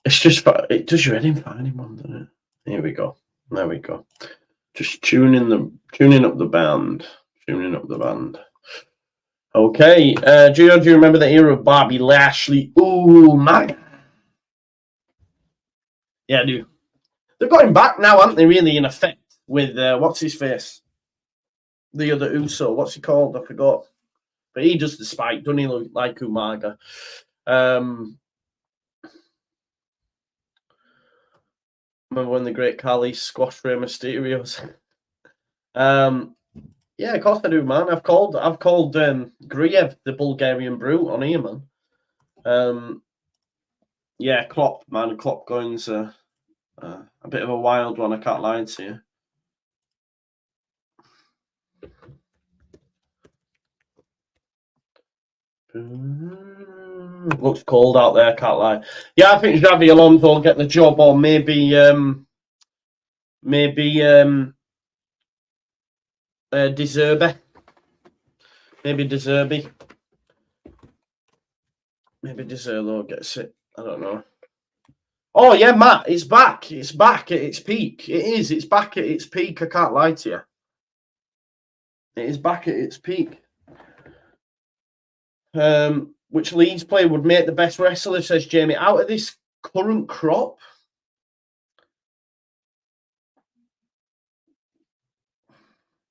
It's just, it does your head in finding one, doesn't it? Here we go. There we go. Just tuning up the band. Okay, Gio, do you remember the era of Bobby Lashley? Ooh, man. Yeah, I do. They're going back now, aren't they, really, in effect, with, what's his face? The other Uso. What's he called? I forgot. But he does the spike, doesn't he, look like Umaga? Remember when the Great Khali squashed Rey Mysterios? Yeah, of course I do, man. I've called Griev the Bulgarian brute on here, man. Yeah, Klopp, man. Klopp going's a bit of a wild one. I can't lie to you. Looks cold out there, can't lie. Yeah, I think Xavi Alonso will get the job, or maybe De Zerbi. Maybe De Zerbi. Maybe De Zerbi gets it. I don't know. Oh yeah, Matt, it's back. It's back at its peak. It is. It's back at its peak. I can't lie to you. It is back at its peak. Which Leeds player would make the best wrestler, says Jamie. Out of this current crop,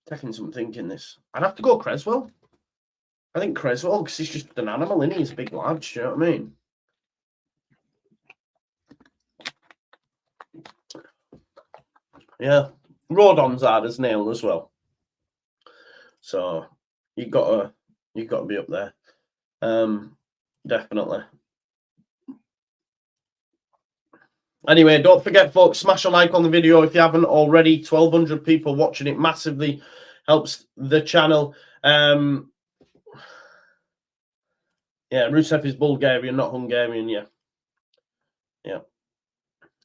taking some thinking this. I'd have to go Creswell. I think Creswell, because he's just an animal, isn't he? He's a big lad, do you know what I mean? Yeah. Rodon's hard as nail as well. So you gotta be up there. Definitely. Anyway, don't forget, folks, smash a like on the video if you haven't already. 1,200 people watching it massively helps the channel. Yeah, Rusev is Bulgarian, not Hungarian. Yeah.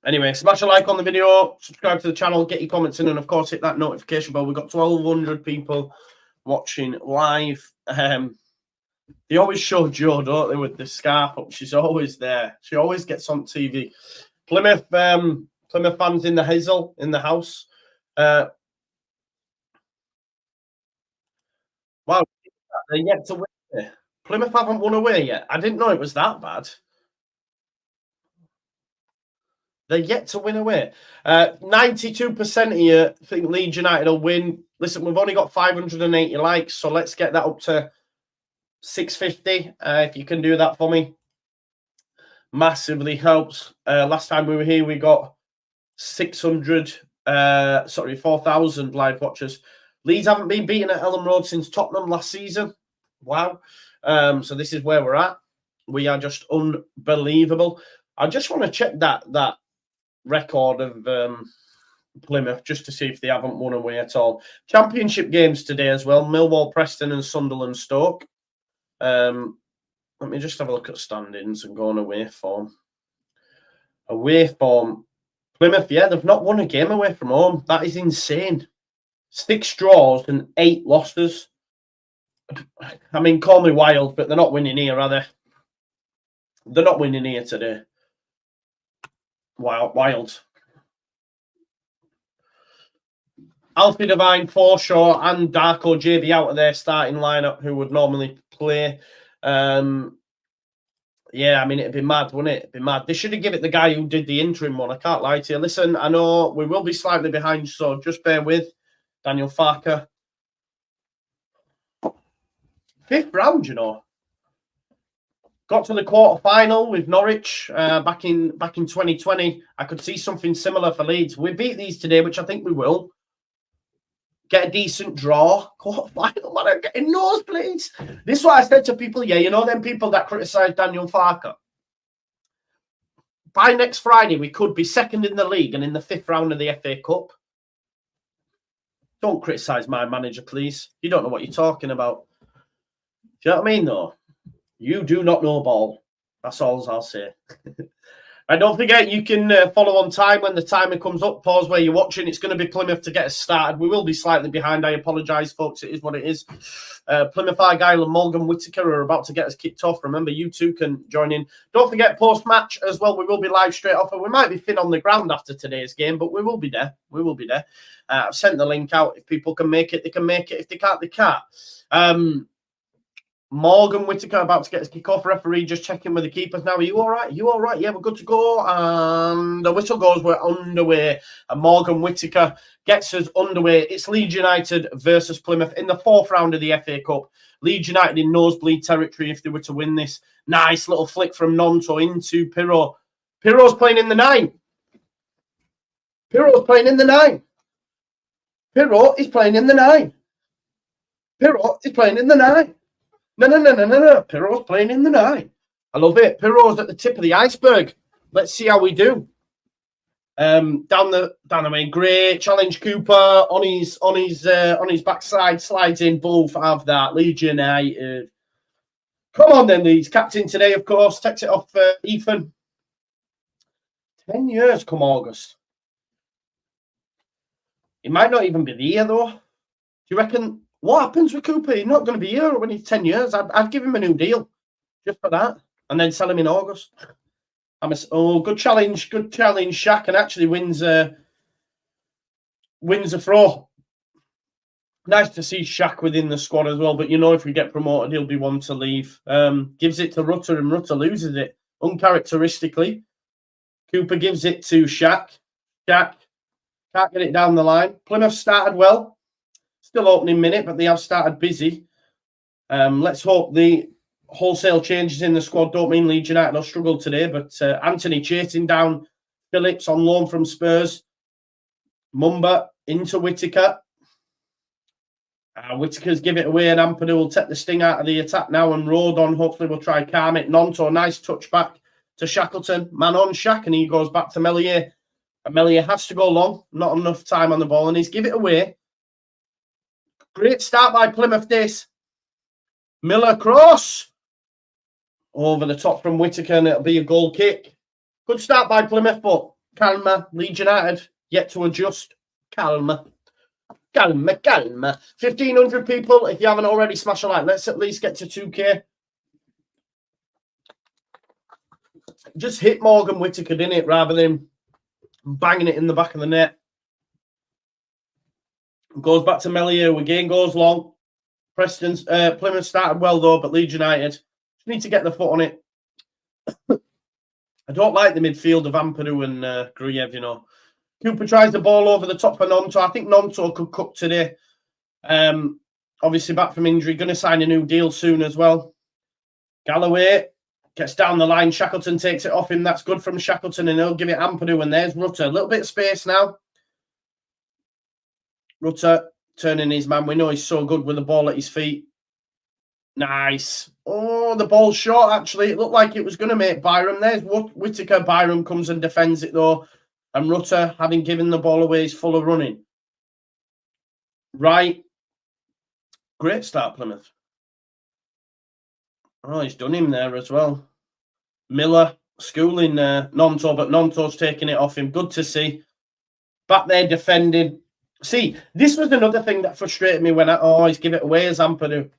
Anyway, smash a like on the video, subscribe to the channel, get your comments in, and of course hit that notification bell. We've got 1,200 people watching live. They always show Jo, don't they, with the scarf up? She's always there. She always gets on TV. Plymouth fans in the Hazel in the house. Wow, they're yet to win. Plymouth haven't won away yet. I didn't know it was that bad. They're yet to win away. 92% of you think Leeds United will win. Listen, we've only got 580 likes, so let's get that up to 650. If you can do that for me, massively helps. Last time we were here, we got 4,000 live watchers. Leeds haven't been beaten at Ellen Road since Tottenham last season. Wow. So this is where we're at. We are just unbelievable. I just want to check that record of Plymouth just to see if they haven't won away at all. Championship games today as well. Millwall, Preston and Sunderland, Stoke. Let me just have a look at standings and go on away form. Away form. Plymouth, yeah, they've not won a game away from home. That is insane. 6 draws and 8 losses. I mean, call me wild, but they're not winning here, are they? They're not winning here today. Wild. Alfie Devine, Forshaw, and Darko JB out of their starting lineup, who would normally play. Yeah, I mean, it'd be mad, wouldn't it? It'd be mad. They should have given it the guy who did the interim one. I can't lie to you. Listen, I know we will be slightly behind, so just bear with. Daniel Farker. 5th round, you know. Got to the quarter-final with Norwich back in 2020. I could see something similar for Leeds. We beat these today, which I think we will. Get a decent draw. Quarter-final, man, I'm getting nosebleeds. This is what I said to people. Yeah, you know them people that criticise Daniel Farker? By next Friday, we could be second in the league and in the 5th round of the FA Cup. Don't criticise my manager, please. You don't know what you're talking about. Do you know what I mean, though? You do not know ball. That's all I'll say. And don't forget, you can follow on time when the timer comes up. Pause where you're watching. It's going to be Plymouth to get us started. We will be slightly behind. I apologise, folks. It is what it is. Plymouth, Argyle and Morgan Whittaker are about to get us kicked off. Remember, you too can join in. Don't forget, post-match as well. We will be live straight off. And we might be thin on the ground after today's game, but we will be there. We will be there. I've sent the link out. If people can make it, they can make it. If they can't, they can't. Morgan Whittaker about to get his kick-off. Referee just checking with the keepers now. Are you all right? You all right? Yeah, we're good to go. And the whistle goes, we're underway. And Morgan Whittaker gets us underway. It's Leeds United versus Plymouth in the 4th round of the FA Cup. Leeds United in nosebleed territory if they were to win this. Nice little flick from Nonto into Pirro. Pirro's playing in the 9. Pirro's playing in the 9. Pirro is playing in the 9. Pirro is playing in the 9. No. Pirro's playing in the 9. I love it. Pirro's at the tip of the iceberg. Let's see how we do. Down the way. Great challenge. Cooper on his backside, slides in. Both have that. Leeds United. Come on then, Leeds. Captain today, of course. Takes it off Ethan. 10 years come August. He might not even be here though. Do you reckon? What happens with Cooper? He's not going to be here when he's 10 years. I'd give him a new deal just for that and then sell him in August. Good challenge, Shaq, and actually wins a throw. Nice to see Shaq within the squad as well, but you know if we get promoted, he'll be one to leave. Gives it to Rutter and Rutter loses it uncharacteristically. Cooper gives it to Shaq. Shaq can't get it down the line. Plymouth started well. Still opening minute, but they have started busy. Let's hope the wholesale changes in the squad don't mean Leeds United will struggle today. But Anthony chasing down Phillips on loan from Spurs. Mumba into Whittaker. Whittaker's give it away, and Ampadu will take the sting out of the attack now. And Rodon hopefully will try calm it. Nonto, nice touch back to Shackleton. Man on Shaq, and he goes back to Mellier. And Mellier has to go long. Not enough time on the ball, and he's give it away. Great start by Plymouth this. Miller cross. Over the top from Whittaker, and it'll be a goal kick. Good start by Plymouth, but calma. Leeds United yet to adjust. Calma. 1,500 people. If you haven't already, smash a like. Let's at least get to 2K. Just hit Morgan Whittaker, didn't it? Rather than banging it in the back of the net. Goes back to Mellier. Again goes long. Plymouth started well though, but Leeds United just need to get the foot on it. I don't like the midfield of Ampadu and Gruyev, you know. Cooper tries the ball over the top of Nonto. I think Nonto could cook today. Obviously back from injury. Going to sign a new deal soon as well. Galloway gets down the line. Shackleton takes it off him. That's good from Shackleton, and he'll give it Ampadu. And there's Rutter. A little bit of space now. Rutter turning his man. We know he's so good with the ball at his feet. Nice. Oh, the ball's short, actually. It looked like it was going to make Byram. There's Whittaker. Byram comes and defends it, though. And Rutter, having given the ball away, is full of running. Right. Great start, Plymouth. Oh, he's done him there as well. Miller schooling Nonto, but Nonto's taking it off him. Good to see. Back there defending. See, this was another thing that frustrated me when I always give it away as Ampadu.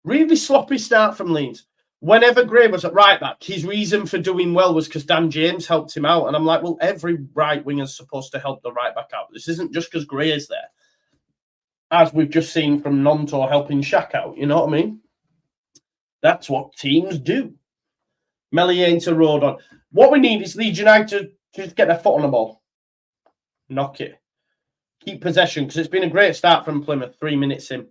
Really sloppy start from Leeds. Whenever Gray was at right back, his reason for doing well was because Dan James helped him out. And I'm like, well, every right winger is supposed to help the right back out. This isn't just because Gray is there. As we've just seen from Nonto helping Shaq out, you know what I mean? That's what teams do. Mellier into Rodon. What we need is Leeds United to just get their foot on the ball. Knock it. Keep possession, because it's been a great start from Plymouth, 3 minutes in.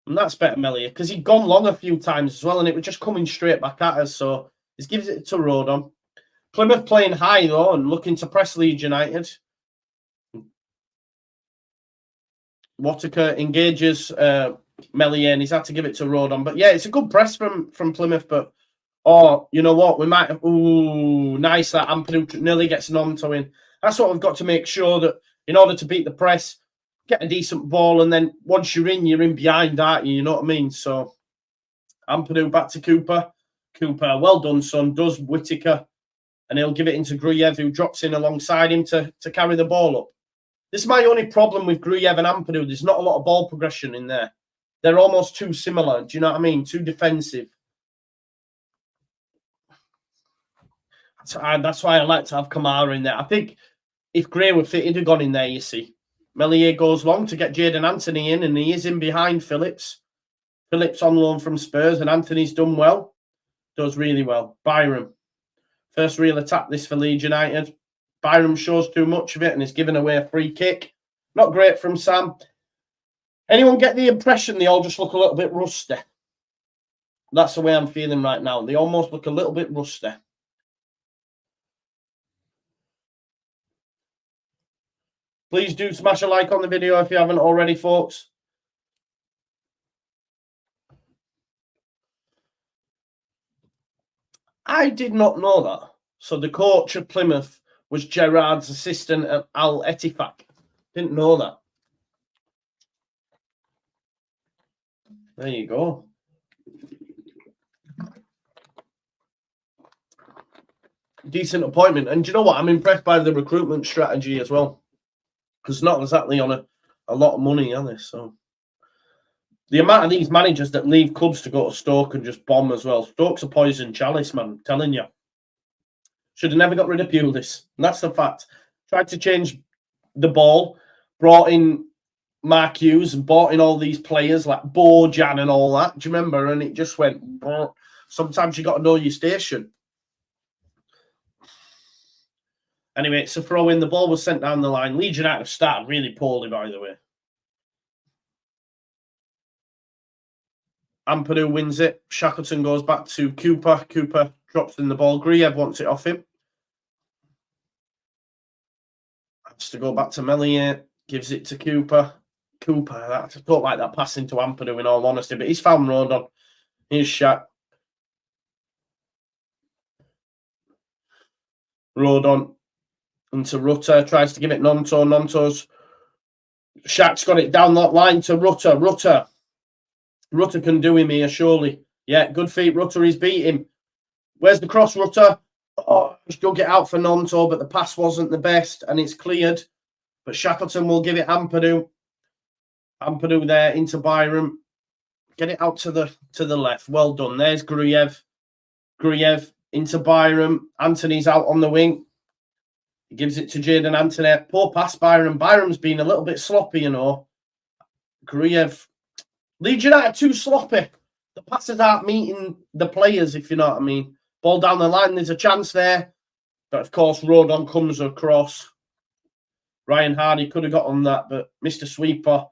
And that's better, Mellier, because he'd gone long a few times as well, and it was just coming straight back at us. So he gives it to Rodon. Plymouth playing high, though, and looking to press Leeds United. Whittaker engages Mellier, and he's had to give it to Rodon. But yeah, it's a good press from Plymouth, but you know what? We might have... Ooh, nice that Ampadu nearly gets Nonto in. That's what we've got to make sure that in order to beat the press, get a decent ball, and then once you're in behind, aren't you? You know what I mean? So Ampadu back to Cooper. Cooper, well done, son. Does Whittaker, and he'll give it into Gruyev, who drops in alongside him to carry the ball up. This is my only problem with Gruyev and Ampadu. There's not a lot of ball progression in there. They're almost too similar. Do you know what I mean? Too defensive. That's why I like to have Kamara in there. I think if Gray were fit, he'd have gone in there, you see. Melier goes long to get Jadon Anthony in, and he is in behind Phillips. Phillips on loan from Spurs, and Anthony's done well. Does really well. Byram. First real attack this for Leeds United. Byram shows too much of it and is giving away a free kick. Not great from Sam. Anyone get the impression they all just look a little bit rusty? That's the way I'm feeling right now. They almost look a little bit rusty. Please do smash a like on the video if you haven't already, folks. I did not know that. So the coach of Plymouth was Gerard's assistant at Al Ettifaq. Didn't know that. There you go. Decent appointment. And do you know what? I'm impressed by the recruitment strategy as well. Because not exactly on a lot of money, are they? So the amount of these managers that leave clubs to go to Stoke and just bomb as well. Stoke's a poison chalice, man. I'm telling you. Should have never got rid of Pulis. And that's the fact. Tried to change the ball. Brought in Mark Hughes and brought in all these players like Bojan and all that. Do you remember? And it just went... Sometimes you got to know your station. Anyway, it's a throw in. The ball was sent down the line. Leeds United have started really poorly, by the way. Ampadu wins it. Shackleton goes back to Cooper. Cooper drops in the ball. Griev wants it off him. Has to go back to Melier. Gives it to Cooper. Cooper, I don't like that passing to Ampadu in all honesty, but he's found Rodon. Here's Shaq. Rodon into Rutter. Tries to give it Nonto. Nonto's. Shaq's got it down that line to Rutter. Rutter can do him here, surely. Yeah, good feet. Rutter, he's beat him. Where's the cross, Rutter? Oh, still get out for Nonto, but the pass wasn't the best, and it's cleared. But Shackleton will give it Ampadu. Ampadu there into Byram. Get it out to the left. Well done. There's Griev. Griev into Byram. Anthony's out on the wing. He gives it to Jadon Anthony. Poor pass, Byram. Byram's been a little bit sloppy, you know. Griev. Leeds United too sloppy. The passes aren't meeting the players, if you know what I mean. Ball down the line. There's a chance there. But, of course, Rodon comes across. Ryan Hardy could have got on that, but Mr. Sweeper,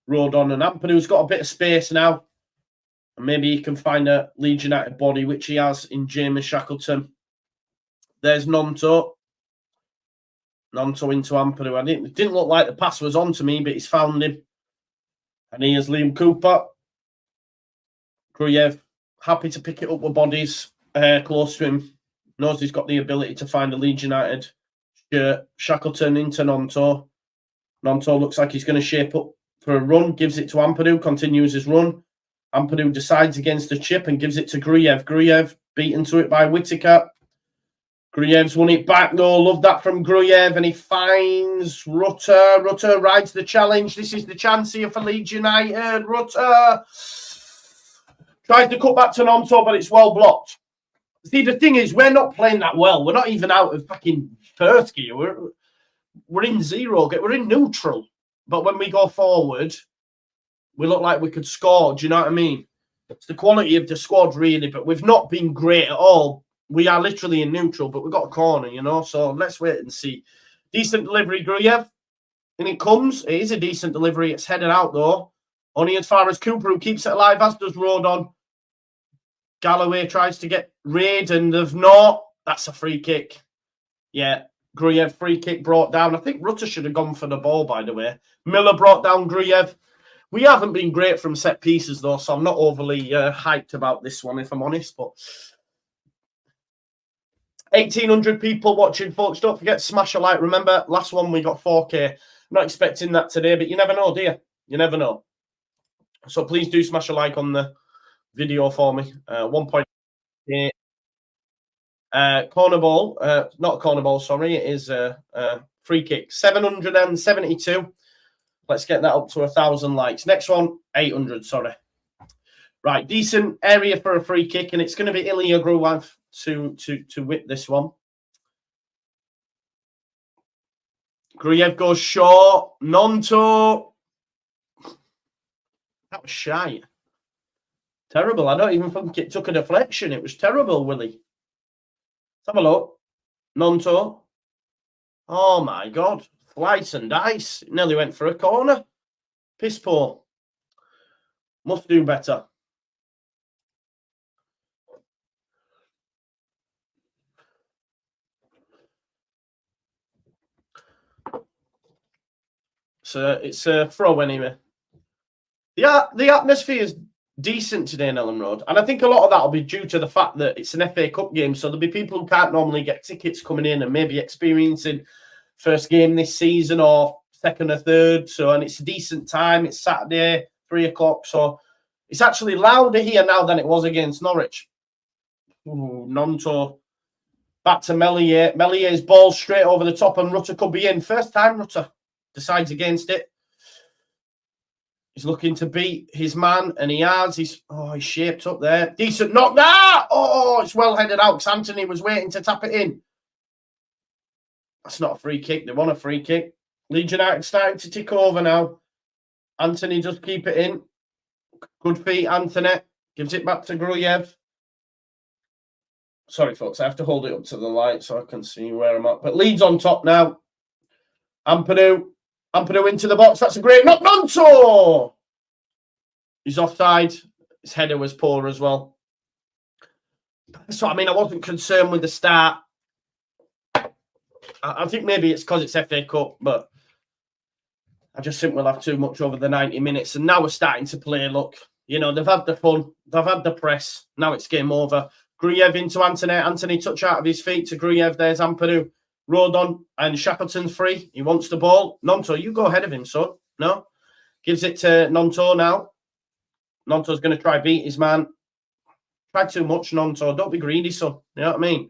Rodon, and Ampadu's got a bit of space now. And maybe he can find a Leeds United body, which he has in James Shackleton. There's Nonto. Nonto into Ampadu. It didn't look like the pass was on to me, but he's found him. And here's Liam Cooper. Griev, happy to pick it up with bodies close to him. Knows he's got the ability to find a Leeds United shirt. Shackleton into Nonto. Nonto looks like he's going to shape up for a run. Gives it to Ampadu. Continues his run. Ampadu decides against the chip and gives it to Griev. Griev beaten to it by Whittaker. Griev's won it back, though. Love that from Griev. And he finds Rutter. Rutter rides the challenge. This is the chance here for Leeds United. Rutter tries to cut back to Nonto, but it's well blocked. See, the thing is, we're not playing that well. We're not even out of fucking first gear. We're in zero. We're in neutral. But when we go forward, we look like we could score. Do you know what I mean? It's the quality of the squad, really. But we've not been great at all. We are literally in neutral, but we've got a corner, you know. So let's wait and see. Decent delivery, Griev. And it comes. It is a decent delivery. It's headed out, though. Only as far as Cooper, who keeps it alive, as does Rodon. Galloway tries to get Raid, and they've not. That's a free kick. Yeah, Griev, free kick brought down. I think Rutter should have gone for the ball, by the way. Miller brought down Griev. We haven't been great from set pieces, though, so I'm not overly hyped about this one, if I'm honest. But 1,800 people watching, folks. Don't forget to smash a like. Remember, last one we got 4K. I'm not expecting that today, but you never know, do you? You never know. So please do smash a like on the video for me. 1.8. Corner ball. Not corner ball, sorry. It is free kick. 772. Let's get that up to 1,000 likes. Next one, 800, sorry. Right, decent area for a free kick, and it's going to be Ilya Gruev to whip this one. Gruyev goes short. Nonto. That was shite. Terrible. I don't even think it took a deflection. It was terrible, Willie. Let's have a look. Nonto. Oh, my God. Slice and dice. It nearly went for a corner. Piss poor. Must do better. So it's a throw anyway. The atmosphere is decent today in Ellen Road, and I think a lot of that will be due to the fact that it's an FA Cup game, so there'll be people who can't normally get tickets coming in and maybe experiencing first game this season or second or third. So, and it's a decent time. It's Saturday, 3 o'clock, so it's actually louder here now than it was against Norwich. Ooh, Nonto. Back to Melier. Melier's ball straight over the top, and Rutter could be in. First time Rutter decides against it. He's looking to beat his man, and he has. He's shaped up there. Decent knock there. Oh, it's well headed out because Anthony was waiting to tap it in. That's not a free kick. They want a free kick. Leeds United starting to tick over now. Anthony does keep it in. Good feet, Anthony. Gives it back to Gruyev. Sorry, folks. I have to hold it up to the light so I can see where I'm at. But Leeds on top now. Ampadu into the box. That's a great knock. Nonto! He's offside. His header was poor as well. So, I mean, I wasn't concerned with the start. I think maybe it's because it's FA Cup, but I just think we'll have too much over the 90 minutes. And now we're starting to play. Look, you know, they've had the fun. They've had the press. Now it's game over. Gruyev into Anthony. Anthony touch out of his feet to Gruyev. There's Ampadu. Rodon and Shackleton's free. He wants the ball. Nonto, you go ahead of him, son. No? Gives it to Nonto now. Nonto's going to try beat his man. Try too much, Nonto. Don't be greedy, son. You know what I mean?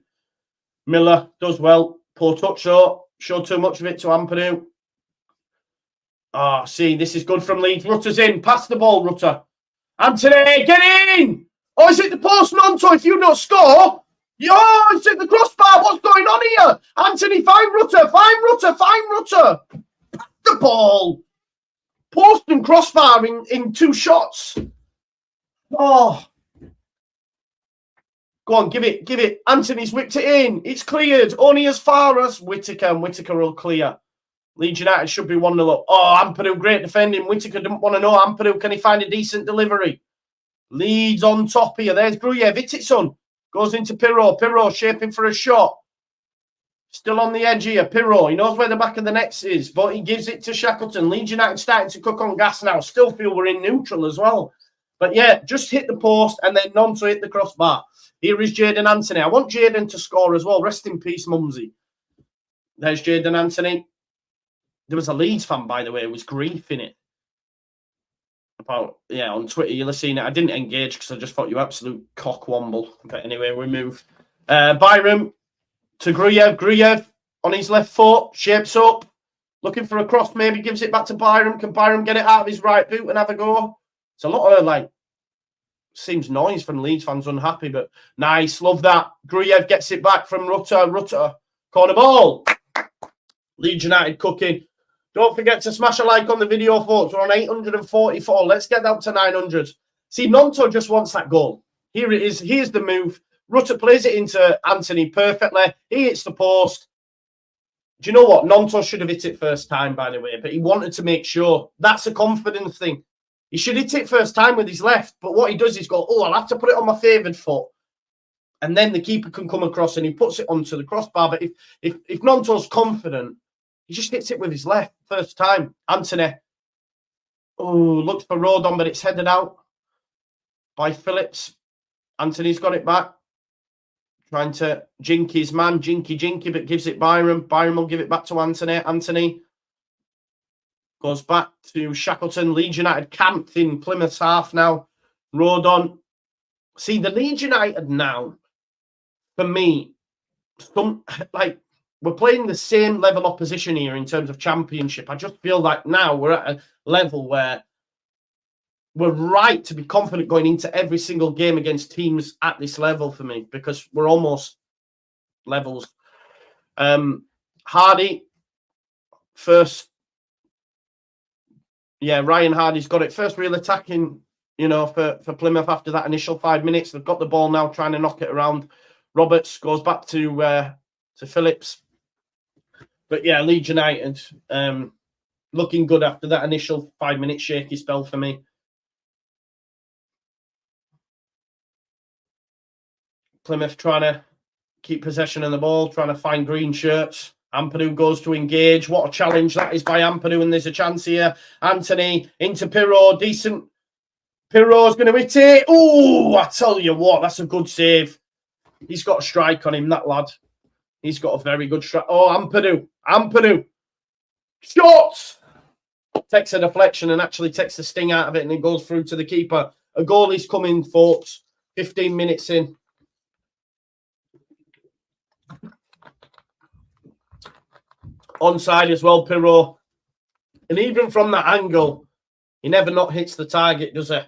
Miller does well. Poor touch, though. Showed too much of it to Ampadu. See, this is good from Leeds. Rutter's in. Pass the ball, Rutter. Anthony, get in! Oh, is it the post, Nonto? If you don't score... Yo, it's at the crossbar. What's going on here? Anthony, find Rutter. Find Rutter. Find Rutter. The ball. Post and crossbar in 2 shots. Oh. Go on, give it. Anthony's whipped it in. It's cleared. Only as far as Whittaker, and Whittaker will clear. Leeds United should be 1-0 up. Oh, Ampadu, great defending. Whittaker didn't want to know. Ampadu, can he find a decent delivery? Leeds on top here. There's Gruyev. Hit it, son. Goes into Pirro. Pirro shaping for a shot. Still on the edge here. Pirro. He knows where the back of the net is, but he gives it to Shackleton. Leeds United starting to cook on gas now. Still feel we're in neutral as well. But yeah, just hit the post and then Nonto hit the crossbar. Here is Jadon Anthony. I want Jadon to score as well. Rest in peace, Mumsy. There's Jadon Anthony. There was a Leeds fan, by the way, who was griefing it. On Twitter, you'll have seen it. I didn't engage because I just thought you absolute cockwomble. But anyway, we move. Byram to Gruyev. Gruyev on his left foot, shapes up, looking for a cross, maybe gives it back to Byram. Can Byram get it out of his right boot and have a go? It's a lot of, seems noise from Leeds fans, unhappy, but nice. Love that. Gruyev gets it back from Rutter. Rutter, corner ball. Leeds United cooking. Don't forget to smash a like on the video, folks. We're on 844. Let's get that up to 900. See, Nonto just wants that goal. Here it is. Here's the move. Rutter plays it into Anthony perfectly. He hits the post. Do you know what? Nonto should have hit it first time, by the way, but he wanted to make sure. That's a confidence thing. He should hit it first time with his left, but what he does is go, I'll have to put it on my favoured foot. And then the keeper can come across and he puts it onto the crossbar. But if Nonto's confident, he just hits it with his left first time. Anthony. Looks for Rodon, but it's headed out by Phillips. Anthony's got it back. Trying to jinky his man. Jinky, but gives it Byram. Byram will give it back to Anthony. Anthony goes back to Shackleton. Leeds United camped in Plymouth's half now. Rodon. See, the Leeds United now, for me, we're playing the same level opposition here in terms of championship. I just feel like now we're at a level where we're right to be confident going into every single game against teams at this level for me, because we're almost levels. Hardy first. Yeah, Ryan Hardy's got it. First real attacking, you know, for Plymouth after that initial 5 minutes. They've got the ball now, trying to knock it around. Roberts goes back to Phillips. But yeah, Leeds United looking good after that initial 5 minute shaky spell for me. Plymouth trying to keep possession of the ball, trying to find green shirts. Ampadu goes to engage. What a challenge that is by Ampadu, and there's a chance here. Anthony into Pirro. Decent. Pirro's going to hit it. Oh, I tell you what, that's a good save. He's got a strike on him, that lad. He's got a very good strike. Oh, Ampadu. Ampadu. Shot! Takes a deflection and actually takes the sting out of it, and it goes through to the keeper. A goal is coming, folks. 15 minutes in. Onside as well, Pirro. And even from that angle, he never not hits the target, does he?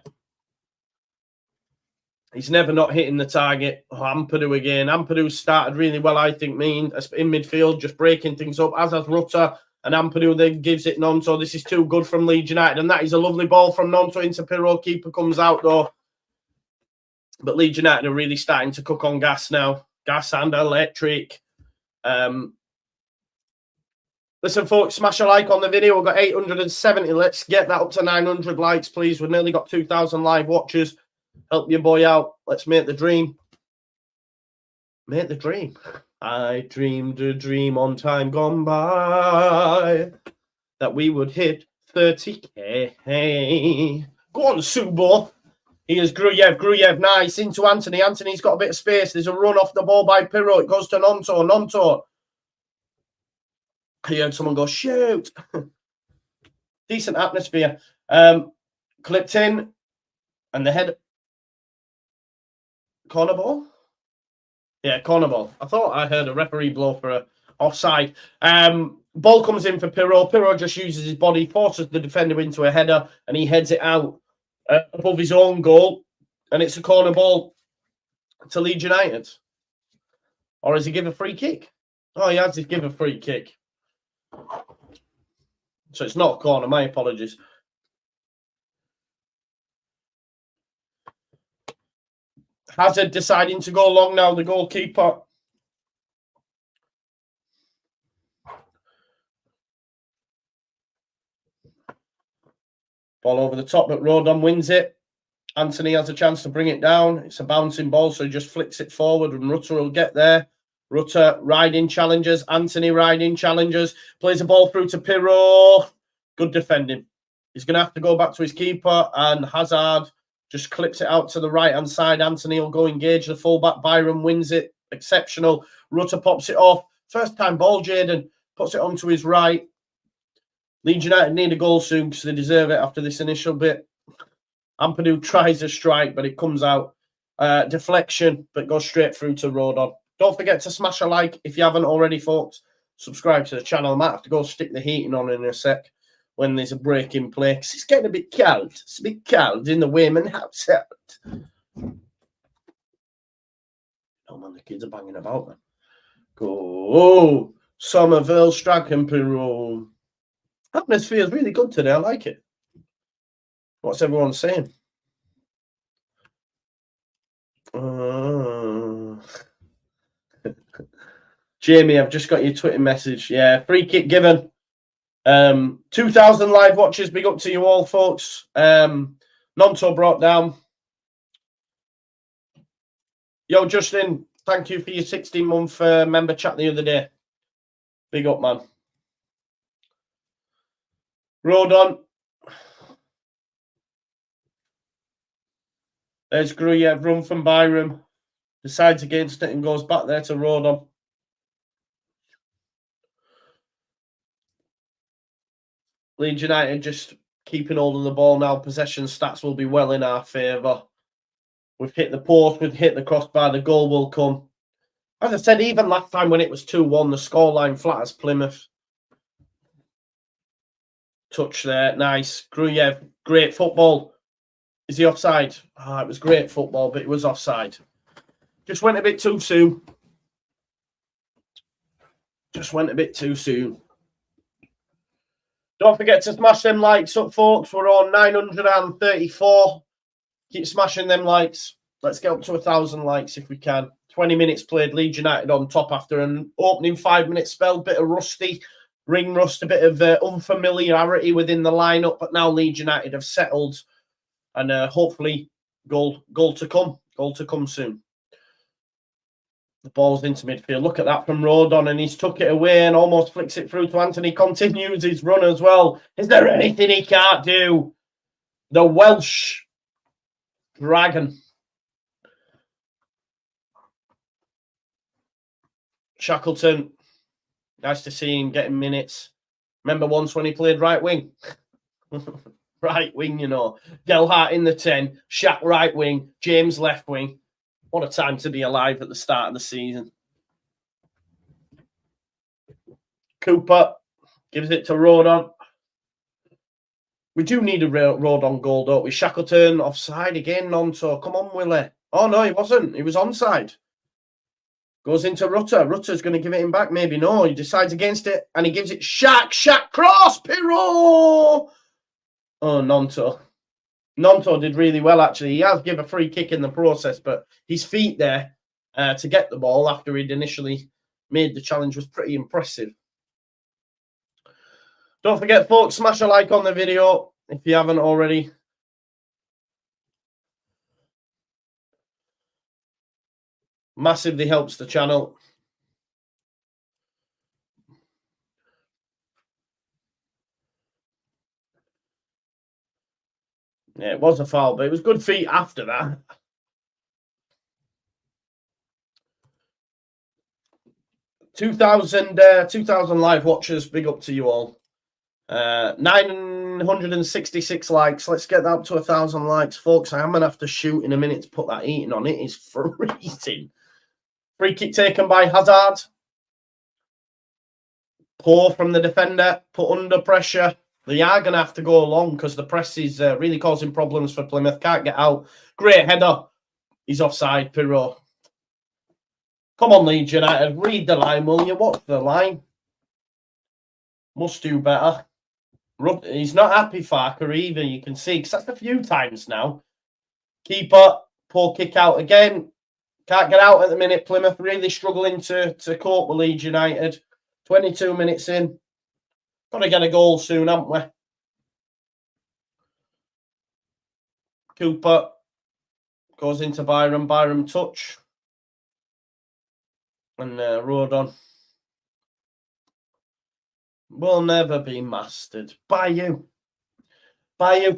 He's never not hitting the target. Oh, Ampadu again. Ampadu started really well, I think, in midfield, just breaking things up, as has Rutter. And Ampadu then gives it Nonto. This is too good from Leeds United. And that is a lovely ball from Nonto into Pirro. Keeper comes out, though. But Leeds United are really starting to cook on gas now. Gas and electric. Listen, folks, smash a like on the video. We've got 870. Let's get that up to 900 likes, please. We've nearly got 2,000 live watchers. Help your boy out. Let's make the dream. Make the dream. I dreamed a dream on time gone by that we would hit 30k. Go on, Subo. Here's Gruyev. Gruyev, nice. Into Anthony. Anthony's got a bit of space. There's a run off the ball by Pirro. It goes to Nonto. Nonto. I heard someone go, shoot. Decent atmosphere. Clipped in. And the head. Corner ball? Yeah, corner ball. I thought I heard a referee blow for a offside. Ball comes in for Pirro. Pirro just uses his body, forces the defender into a header, and he heads it out above his own goal. And it's a corner ball to Leeds United. Or has he given a free kick? Oh, he has to give a free kick. So it's not a corner. My apologies. Hazard deciding to go long now, the goalkeeper. Ball over the top, but Rodon wins it. Anthony has a chance to bring it down. It's a bouncing ball, so he just flicks it forward, and Rutter will get there. Rutter riding challenges. Anthony riding challenges. Plays the ball through to Pirro. Good defending. He's going to have to go back to his keeper, and Hazard just clips it out to the right-hand side. Anthony will go engage the fullback. Byron wins it. Exceptional. Rutter pops it off. First time ball, Jaden. Puts it onto his right. Leeds United need a goal soon because they deserve it after this initial bit. Ampadu tries a strike, but it comes out. Deflection, but goes straight through to Rodon. Don't forget to smash a like if you haven't already, folks. Subscribe to the channel. I might have to go stick the heating on in a sec when there's a break in play, because it's getting a bit cold. It's a bit cold in the women house. Oh, man, the kids are banging about then. Go. Somerville, Strakenpiro. Atmosphere is really good today. I like it. What's everyone saying? Jamie, I've just got your Twitter message. Yeah, free kick given. 2,000 live watchers. Big up to you all, folks. Nonto brought down. Yo, Justin, thank you for your 16-month member chat the other day. Big up, man. Rodon. There's Gruyev, run from Byram. Decides against it and goes back there to Rodon. Leeds United just keeping hold of the ball now. Possession stats will be well in our favour. We've hit the post, we've hit the crossbar, the goal will come. As I said, even last time when it was 2-1, the scoreline flat as Plymouth. Touch there, nice. Gruyev, great football. Is he offside? Ah, it was great football, but it was offside. Just went a bit too soon. Just went a bit too soon. Don't forget to smash them likes up, folks. We're on 934. Keep smashing them likes. Let's get up to 1,000 likes if we can. 20 minutes played. Leeds United on top after an opening 5-minute spell. Bit of rusty, ring rust, a bit of unfamiliarity within the lineup. But now Leeds United have settled, and hopefully goal to come. Goal to come soon. The ball's into midfield. Look at that from Rodon, and he's took it away and almost flicks it through to Anthony. Continues his run as well. Is there anything he can't do? The Welsh Dragon. Shackleton. Nice to see him getting minutes. Remember once when he played right wing? Right wing, you know. Gelhardt in the 10. Shaq right wing. James left wing. What a time to be alive at the start of the season. Cooper gives it to Rodon. We do need a Rodon goal, don't we? Shackleton offside again, Nonto. Come on, Willie. Oh, no, he wasn't. He was onside. Goes into Rutter. Rutter's going to give it him back. Maybe no. He decides against it, and he gives it Shaq. Shaq cross. Pirro. Oh, Nonto. Nonto did really well, actually. He has given a free kick in the process, but his feet there to get the ball after he'd initially made the challenge was pretty impressive. Don't forget, folks, smash a like on the video if you haven't already. Massively helps the channel. Yeah, it was a foul, but it was good feet after that. Two thousand live watchers. Big up to you all. 966 likes. Let's get that up to 1,000 likes, folks. I am going to have to shoot in a minute to put that heating on. It is freezing. Free kick taken by Hazard. Poor from the defender. Put under pressure. They are going to have to go along because the press is really causing problems for Plymouth. Can't get out. Great header. He's offside, Pirro. Come on, Leeds United. Read the line, will you? What's the line? Must do better. He's not happy, Farker, either. You can see, because that's a few times now. Keeper, poor kick out again. Can't get out at the minute. Plymouth really struggling to cope with Leeds United. 22 minutes in. Got to get a goal soon, haven't we? Cooper goes into Byram. Byram touch. And Rodon. Will never be mastered by you. By you.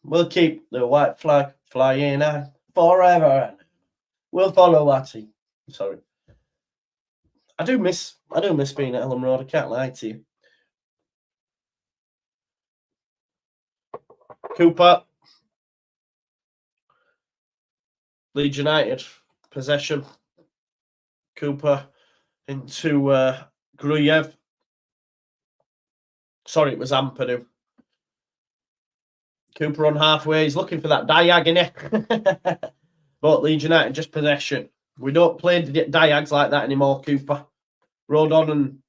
We'll keep the white flag flying out forever. We'll follow Watty. Sorry. I do miss being at Ellen Road. I can't lie to you. Cooper. Leeds United. Possession. Cooper into Gruyev. Sorry, it was Ampadu. Cooper on halfway. He's looking for that diag, innit? But Leeds United just possession. We don't play diags like that anymore, Cooper. Rodon and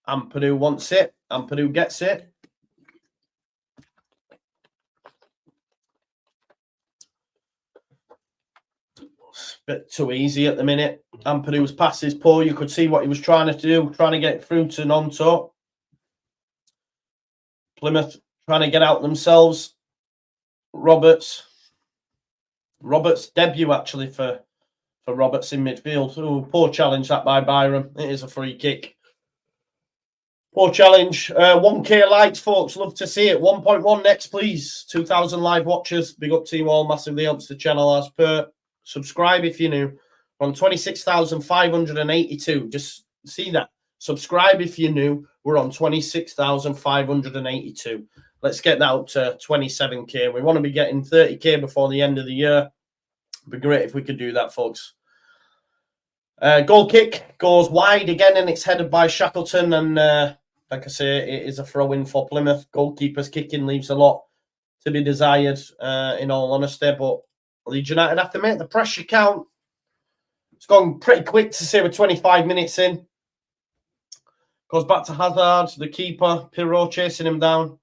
Ampadu wants it. Ampadu gets it. It's a bit too easy at the minute. Ampadu's pass is poor. You could see what he was trying to do, trying to get it through to Nonto. Plymouth trying to get out themselves. Roberts debut actually for Roberts in midfield. Ooh, poor challenge that by Byram. It is a free kick. Poor challenge. 1K likes, folks. Love to see it. 1.1 next, please. 2,000 live watchers. Big up to you all. Massively helps the channel as per. Subscribe if you're new. We're on 26,582. Just see that. Subscribe if you're new. We're on 26,582. Let's get that up to 27K. We want to be getting 30K before the end of the year. It'd be great if we could do that, folks. Goal kick goes wide again, and it's headed by Shackleton. And like I say, it is a throw-in for Plymouth. Goalkeeper's kicking leaves a lot to be desired, in all honesty. But Leeds United have to make the pressure count. It's gone pretty quick to say we're 25 minutes in. Goes back to Hazard, the keeper, Pirro chasing him down.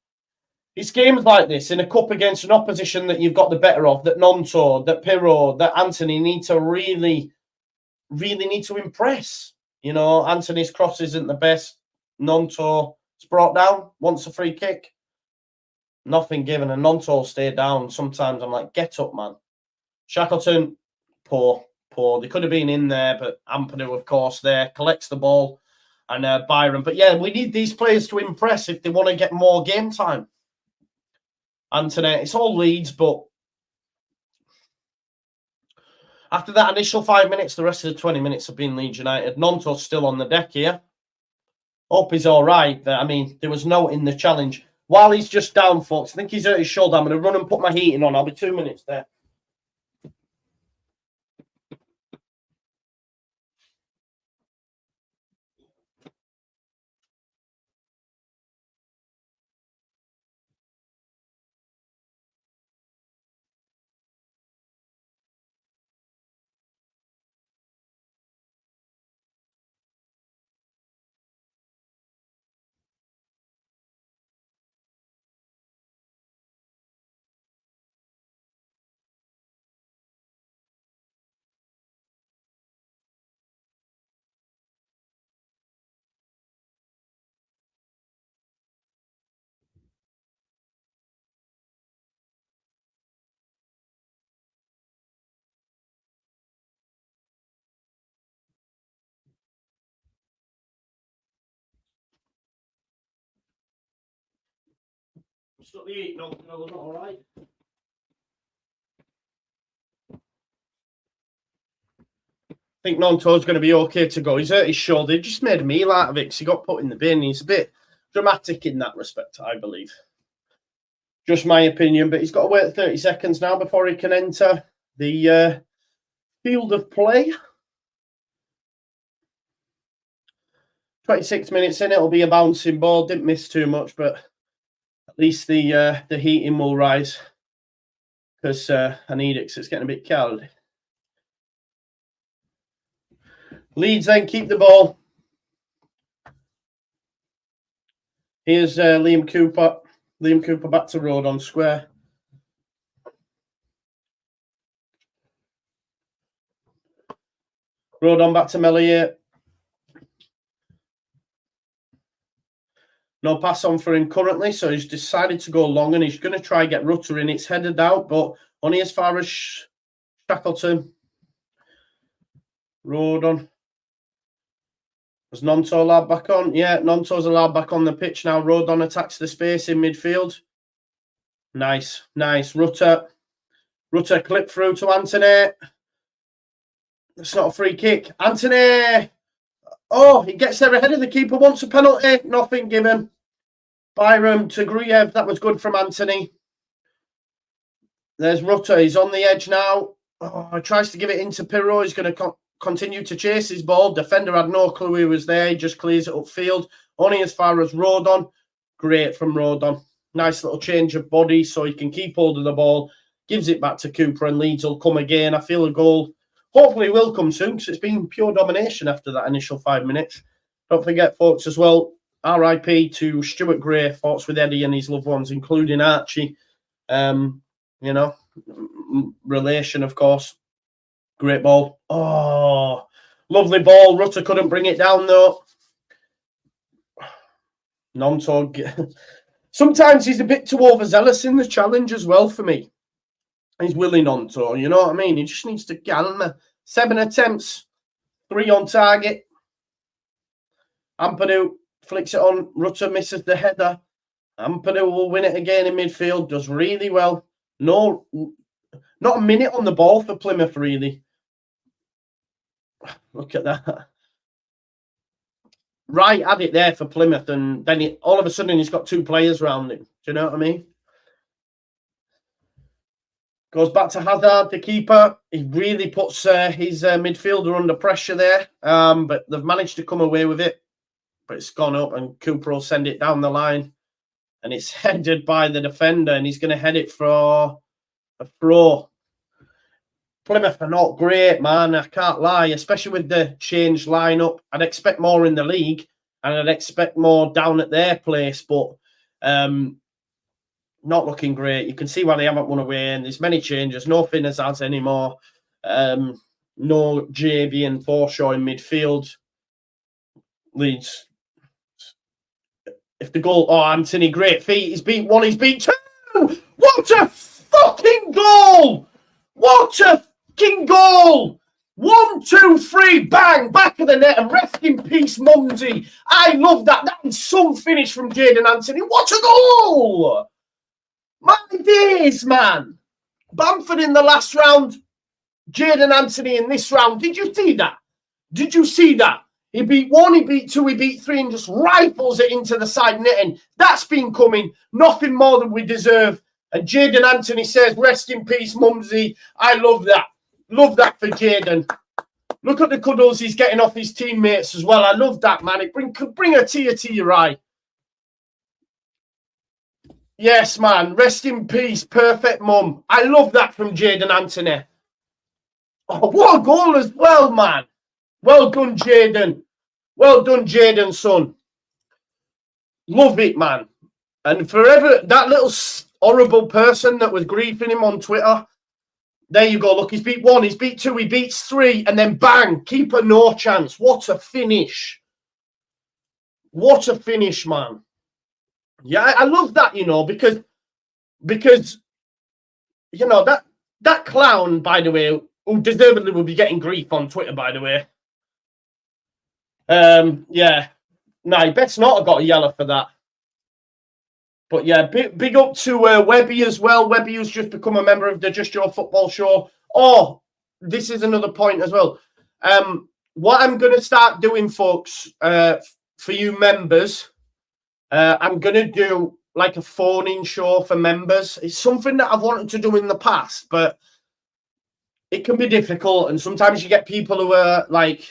It's games like this in a cup against an opposition that you've got the better of, that Nonto, that Pirro, that Anthony need to really need to impress. You know, Anthony's cross isn't the best. Nonto is brought down, wants a free kick. Nothing given, and Nonto stay down. Sometimes I'm like, get up, man. Shackleton, poor. They could have been in there, but Ampadu, of course, there, collects the ball, and Byron. But yeah, we need these players to impress if they want to get more game time. Anthony, it's all Leeds, but after that initial 5 minutes, the rest of the 20 minutes have been Leeds United. Nonto's still on the deck here. Hope he's all right. But, I mean, there was no in the challenge. While he's just down, folks, I think he's hurt his shoulder. I'm going to run and put my heating on. I'll be 2 minutes there. Stop the heating on. No, not all right. I think Nonto's going to be okay to go. He's hurt his shoulder. He just made a meal out of it because he got put in the bin. He's a bit dramatic in that respect, I believe. Just my opinion, but he's got to wait 30 seconds now before he can enter the field of play. 26 minutes in, it'll be a bouncing ball. Didn't miss too much, but at least the heating will rise because I need it because it's getting a bit cold. Leeds then keep the ball. Here's Liam Cooper. Liam Cooper back to Road on square. Road on back to Melier. No pass on for him currently, so he's decided to go long and he's going to try and get Rutter in. It's headed out, but only as far as Shackleton. Road on. Was Nonto allowed back on? Yeah, Nonto's allowed back on the pitch now. Rodon attacks the space in midfield. Nice. Rutter clip through to Anthony. It's not a free kick. Anthony! Oh, he gets there ahead of the keeper. Wants a penalty. Nothing given. Byram to Gruyev. That was good from Anthony. There's Rutter. He's on the edge now. Oh, he tries to give it into Pirro. He's going to continue to chase his ball. Defender had no clue he was there. He just clears it upfield. Only as far as Rodon. Great from Rodon. Nice little change of body so he can keep hold of the ball. Gives it back to Cooper and Leeds will come again. I feel a goal hopefully will come soon because it's been pure domination after that initial 5 minutes. Don't forget, folks, as well, RIP to Stuart Gray, thoughts with Eddie and his loved ones, including Archie. You know, relation, of course. Great ball. Oh, lovely ball. Rutter couldn't bring it down, though. Nonto. Sometimes he's a bit too overzealous in the challenge as well for me. He's willing Nonto, you know what I mean? He just needs to calm. 7 attempts, 3 on target. Ampadu flicks it on. Rutter misses the header. Ampadu will win it again in midfield. Does really well. No, not a minute on the ball for Plymouth, really. Look at that. Right had it there for Plymouth, and then all of a sudden he's got 2 players around him. Do you know what I mean? Goes back to Hazard, the keeper. He really puts his midfielder under pressure there, but they've managed to come away with it. But it's gone up, and Cooper will send it down the line, and it's headed by the defender, and he's going to head it for a throw. Plymouth are not great, man. I can't lie, especially with the changed lineup. I'd expect more in the league. And I'd expect more down at their place, but not looking great. You can see why they haven't won away, and there's many changes. No Finners anymore. No JV and Forshaw in midfield. Leeds. If the goal, Anthony, great feet. He's beat one, he's beat two. What a fucking goal! What a fucking goal! 1, 2, 3, bang, back of the net, and rest in peace, Mumsy. I love that. That's some finish from Jadon Anthony. What a goal! My days, man. Bamford in the last round, Jadon Anthony in this round. Did you see that? Did you see that? He beat one, he beat two, he beat three, and just rifles it into the side netting. That's been coming. Nothing more than we deserve. And Jadon Anthony says, rest in peace, Mumsy. I love that. Love that for Jadon. Look at the cuddles he's getting off his teammates as well. I love that, man. It could bring a tear to your eye. Yes, man. Rest in peace. Perfect mum. I love that from Jadon Anthony. Oh, what a goal as well, man. Well done, Jadon. Well done, Jadon, son. Love it, man. And forever, that little horrible person that was griefing him on Twitter, there you go. Look, he's beat one, he's beat two, he beats three, and then bang, keeper no chance. What a finish. What a finish, man. Yeah, I love that, you know, because you know, that clown, by the way, who deservedly will be getting grief on Twitter, by the way. Yeah. No, he best not have got a yellow for that. But yeah, big up to Webby as well. Webby, who's just become a member of the Just Your Football Show. Oh, this is another point as well. What I'm going to start doing, folks, for you members, I'm going to do like a phone-in show for members. It's something that I've wanted to do in the past, but it can be difficult. And sometimes you get people who are like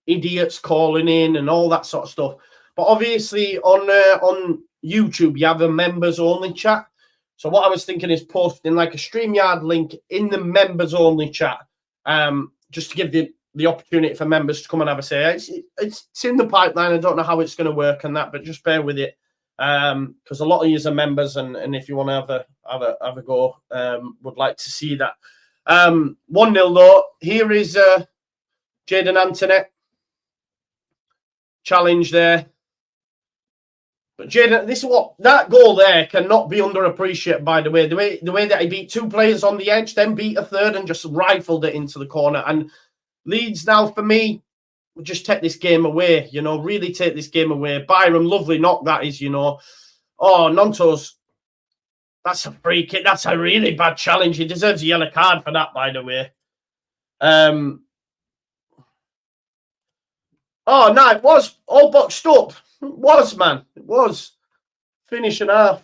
idiots calling in and all that sort of stuff. But obviously on YouTube, you have a members-only chat. So what I was thinking is posting like a StreamYard link in the members-only chat, just to give the opportunity for members to come and have a say. It's in the pipeline. I don't know how it's going to work and that, but just bear with it, because a lot of you are members, and if you want to have a go, would like to see that. 1-0 though. Here is Jadon Anthony. Challenge there. But Jadon, this is what that goal there cannot be underappreciated, by the way. The way that he beat two players on the edge, then beat a third and just rifled it into the corner. And Leeds now, for me, will just take this game away, you know, really take this game away. Byram, lovely knock that is, you know. Oh, Nontos, that's a free kick. That's a really bad challenge. He deserves a yellow card for that, by the way. Oh, no, it was all boxed up. It was, man. It was. Finish and half.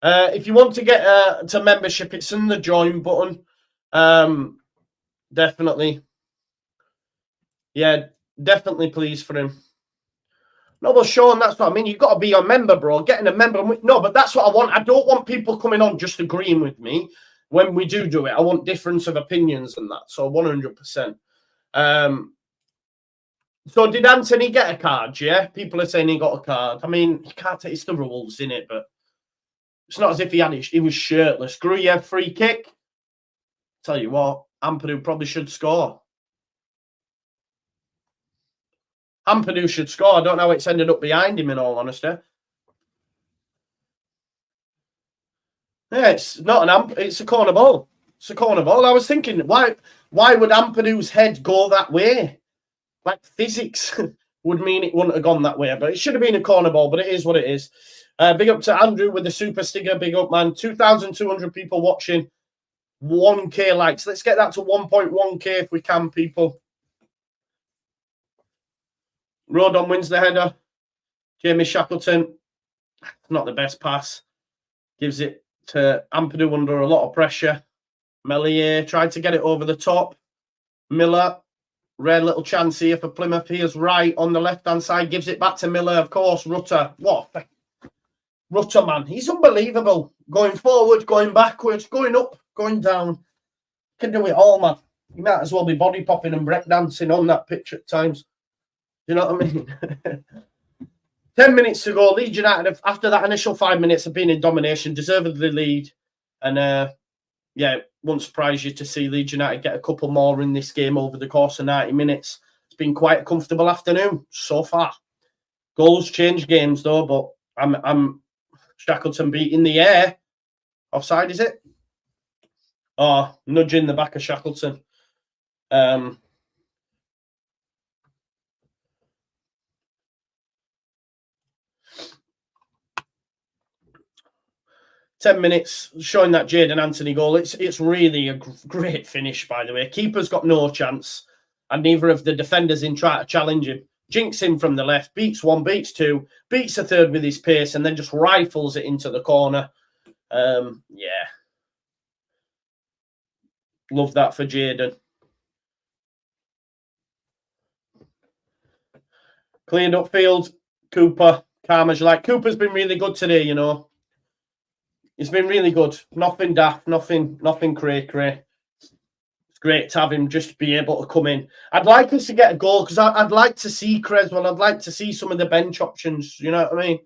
If you want to get to membership, it's in the join button. Definitely. Yeah, definitely please for him. No, but Sean, that's what I mean. You've got to be a member, bro. Getting a member. No, but that's what I want. I don't want people coming on just agreeing with me when we do it. I want difference of opinions and that. So 100%. So did Anthony get a card, yeah? People are saying he got a card. I mean, you can't take the rules in it, but it's not as if he was shirtless. Gruyev free kick. Tell you what, Ampadu probably should score. Ampadu should score. I don't know how it's ended up behind him, in all honesty. Yeah, it's not an it's a corner ball. It's a corner ball. I was thinking, why would Ampadu's head go that way? Like physics would mean it wouldn't have gone that way, but it should have been a corner ball, but it is what it is. Big up to Andrew with the super sticker. Big up, man. 2,200 people watching. 1K likes. Let's get that to 1.1K if we can, people. Rodon wins the header. Jamie Shackleton, not the best pass. Gives it to Ampadu under a lot of pressure. Melier tried to get it over the top. Miller. Rare little chance here for Plymouth. Here's Wright on the left-hand side. Gives it back to Miller, of course. Rutter. What? Rutter, man. He's unbelievable. Going forward, going backwards, going up, going down. Can do it all, man. He might as well be body popping and breakdancing on that pitch at times. You know what I mean? 10 minutes to go. Leeds United, after that initial 5 minutes of being in domination, deservedly lead. And yeah, it won't surprise you to see Leeds United get a couple more in this game over the course of 90 minutes. It's been quite a comfortable afternoon so far. Goals change games though, but I'm Shackleton beat in the air. Offside, is it? Oh, nudging the back of Shackleton. 10 minutes showing that Jadon Anthony goal. It's really a great finish, by the way. Keeper's got no chance, and neither of the defenders in try to challenge him. Jinks in from the left, beats one, beats two, beats a third with his pace, and then just rifles it into the corner. Yeah. Love that for Jadon. Cleaned up field. Cooper, calm as you like. Cooper's been really good today, you know. He's been really good. Nothing daft, nothing cray-cray. It's great to have him just be able to come in. I'd like us to get a goal because I'd like to see Creswell. I'd like to see some of the bench options. You know what I mean?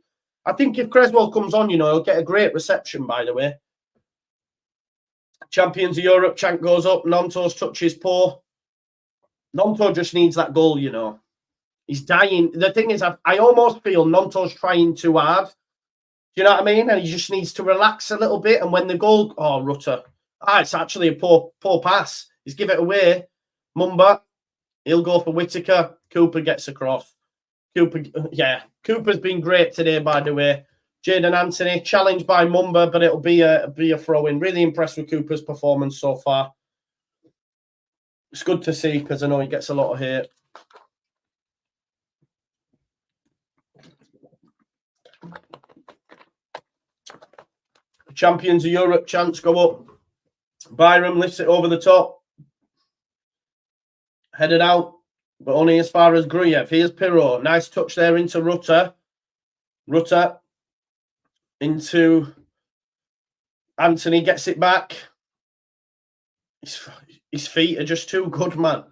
I think if Creswell comes on, you know, he'll get a great reception, by the way. Champions of Europe, chant goes up. Nonto's touches poor. Nonto just needs that goal, you know. He's dying. The thing is, I almost feel Nonto's trying too hard. Do you know what I mean? And he just needs to relax a little bit. And when the goal, oh, Rutter. It's actually a poor pass. He's give it away. Mumba, he'll go for Whittaker. Cooper gets across. Cooper's been great today, by the way. Jadon Anthony, challenged by Mumba, but it'll be a throw-in. Really impressed with Cooper's performance so far. It's good to see because I know he gets a lot of hate. Champions of Europe chants go up. Byram lifts it over the top. Headed out, but only as far as Gruyev. Here's Pirro. Nice touch there into Rutter. Rutter into Anthony, gets it back. His feet are just too good, man.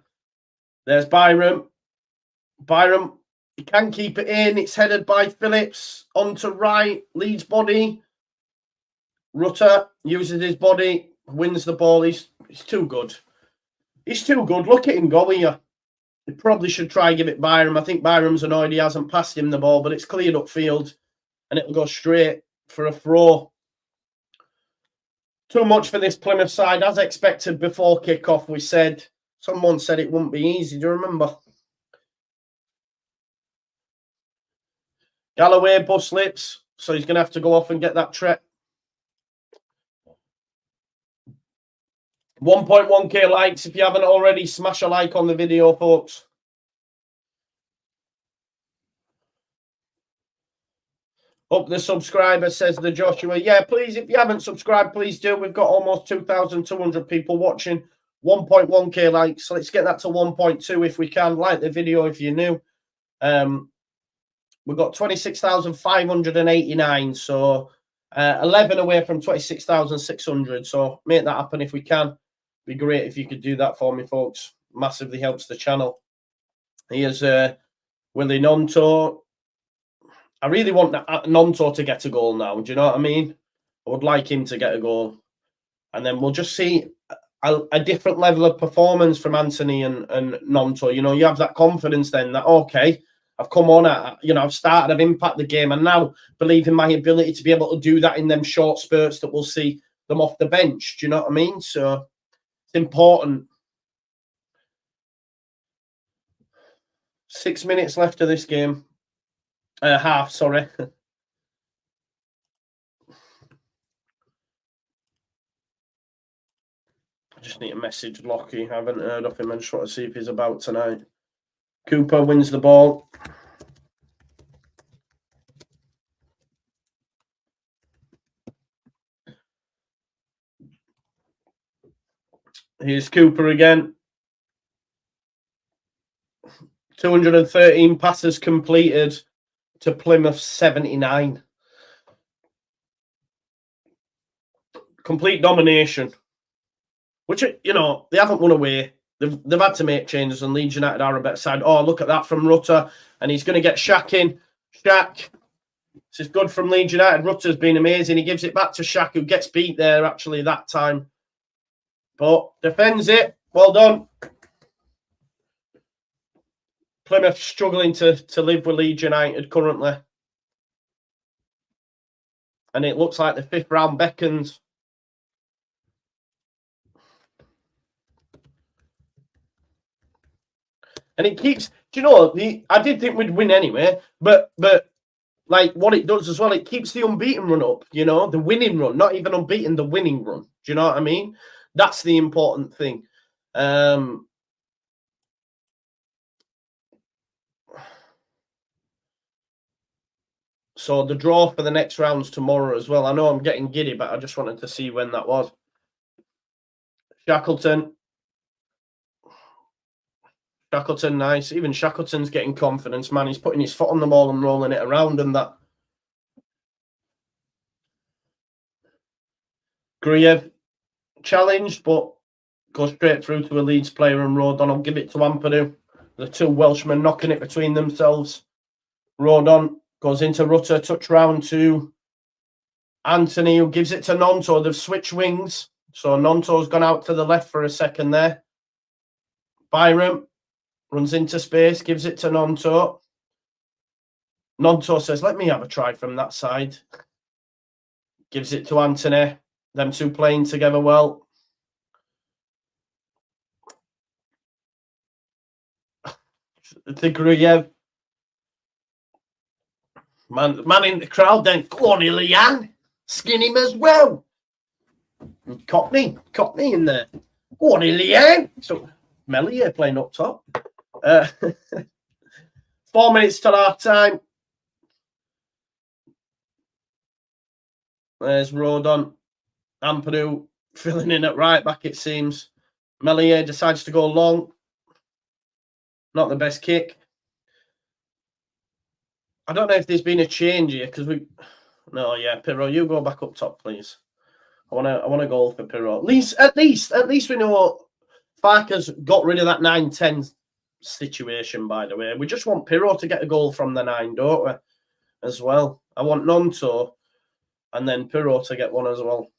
There's Byram. Byram, he can keep it in. It's headed by Phillips onto right. Leeds body. Rutter uses his body, wins the ball. He's too good. He's too good. Look at him go here. He probably should try and give it Byram. I think Byram's annoyed he hasn't passed him the ball, but it's cleared up field and it'll go straight for a throw. Too much for this Plymouth side. As expected before kickoff, someone said it wouldn't be easy. Do you remember? Galloway bust lips, so he's going to have to go off and get that trek. 1.1k likes. If you haven't already, smash a like on the video, folks. Up the subscriber, says the Joshua. Yeah, please, if you haven't subscribed, please do. We've got almost 2,200 people watching. 1.1k likes. Let's get that to 1.2 if we can. Like the video if you're new. We've got 26,589. So 11 away from 26,600. So make that happen if we can. Be great if you could do that for me, folks. Massively helps the channel. Here's Willie Nonto. I really want Nonto to get a goal now. Do you know what I mean? I would like him to get a goal. And then we'll just see a different level of performance from Anthony and Nonto. You know, you have that confidence then that, okay, I've come on, I've started, I've impacted the game, and now believe in my ability to be able to do that in them short spurts that we'll see them off the bench. Do you know what I mean? So it's important. 6 minutes left of this game. Half, sorry. I just need to message Lockie. I haven't heard of him. I just want to see if he's about tonight. Cooper wins the ball. Here's Cooper again. 213 passes completed to Plymouth 79. Complete domination. Which, you know, they haven't won away. They've had to make changes, and Leeds United are a better side. Oh, look at that from Rutter, and he's going to get Shaq in. Shaq. This is good from Leeds United. Rutter's been amazing. He gives it back to Shaq, who gets beat there, actually, that time. But defends it. Well done. Plymouth struggling to live with Leeds United currently. And it looks like the 5th round beckons. And it keeps, do you know, I did think we'd win anyway, but like what it does as well, it keeps the unbeaten run up, you know, the winning run, not even unbeaten, the winning run. Do you know what I mean? That's the important thing. So the draw for the next round's tomorrow as well. I know I'm getting giddy, but I just wanted to see when that was. Shackleton, nice. Even Shackleton's getting confidence, man. He's putting his foot on the ball and rolling it around and that. Gruyev challenged, but goes straight through to a Leeds player and Rodon. I'll give it to Ampadu. The 2 Welshmen knocking it between themselves. Rodon goes into Rutter, touch round to Anthony, who gives it to Nonto. They've switched wings. So Nonto's gone out to the left for a second there. Byram runs into space, gives it to Nonto. Nonto says, let me have a try from that side. Gives it to Anthony. Them 2 playing together well. To Gruyev. Man in the crowd then. Go on, Ilian. Skin him as well. Cockney in there. Go on, Ilian. So Melier playing up top. 4 minutes till half time. There's Rodon. Ampadu filling in at right back, it seems. Melier decides to go long. Not the best kick. I don't know if there's been a change here because we. No, yeah, Pirro, you go back up top, please. I want a goal for Pirro. At least we know Farker's got rid of that 9-10 situation. By the way, we just want Pirro to get a goal from the 9, don't we? As well, I want Nonto, and then Pirro to get one as well.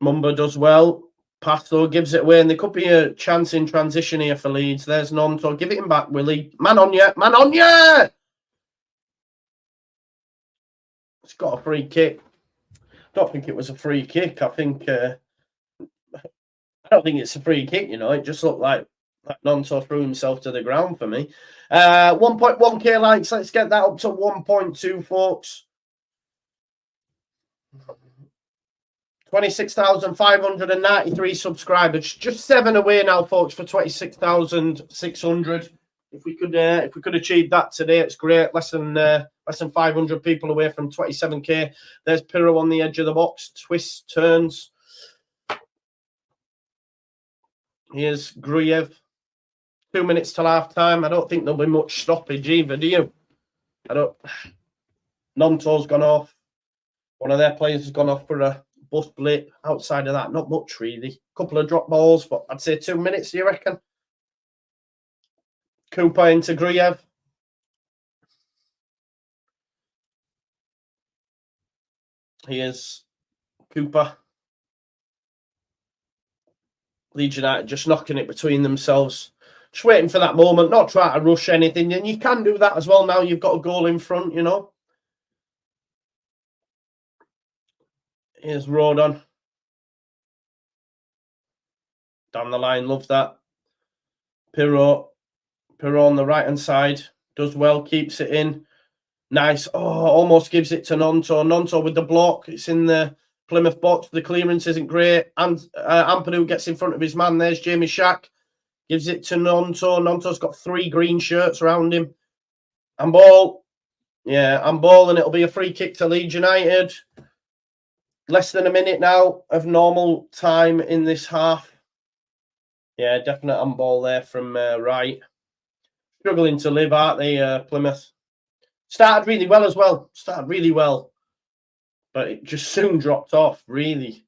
Mumba does well. Path, though, gives it away, and there could be a chance in transition here for Leeds. There's Nonto. Give it him back, Willie. Man on you! Man on you! It's got a free kick. Don't think it was a free kick. I don't think it's a free kick, you know. It just looked like Nonto threw himself to the ground for me. 1.1k likes. Let's get that up to 1.2, folks. 26,593 subscribers. Just 7 away now, folks, for 26,600. If we could achieve that today, it's great. Less than 500 people away from 27k. There's Pirro on the edge of the box. Twists, turns. Here's Gruyev. 2 minutes till half time. I don't think there'll be much stoppage either, do you? Nonto's gone off. One of their players has gone off for a bus blip. Outside of that, not much really. Couple of drop balls, but I'd say 2 minutes, do you reckon? Cooper into Gruyev. Here's Cooper. Leeds United just knocking it between themselves. Just waiting for that moment, not trying to rush anything. And you can do that as well now. You've got a goal in front, you know. Here's Rodon. Down the line, loves that. Pirro on the right-hand side. Does well, keeps it in. Nice. Oh, almost gives it to Nonto. Nonto with the block. It's in the Plymouth box. The clearance isn't great. And Ampadu gets in front of his man. There's Jamie Shack. Gives it to Nonto. Nonto's got 3 green shirts around him. And ball. Yeah, and ball. And it'll be a free kick to Leeds United. Less than a minute now of normal time in this half. Yeah, definite handball there from Wright. Struggling to live, aren't they, Plymouth? Started really well as well. But it just soon dropped off, really.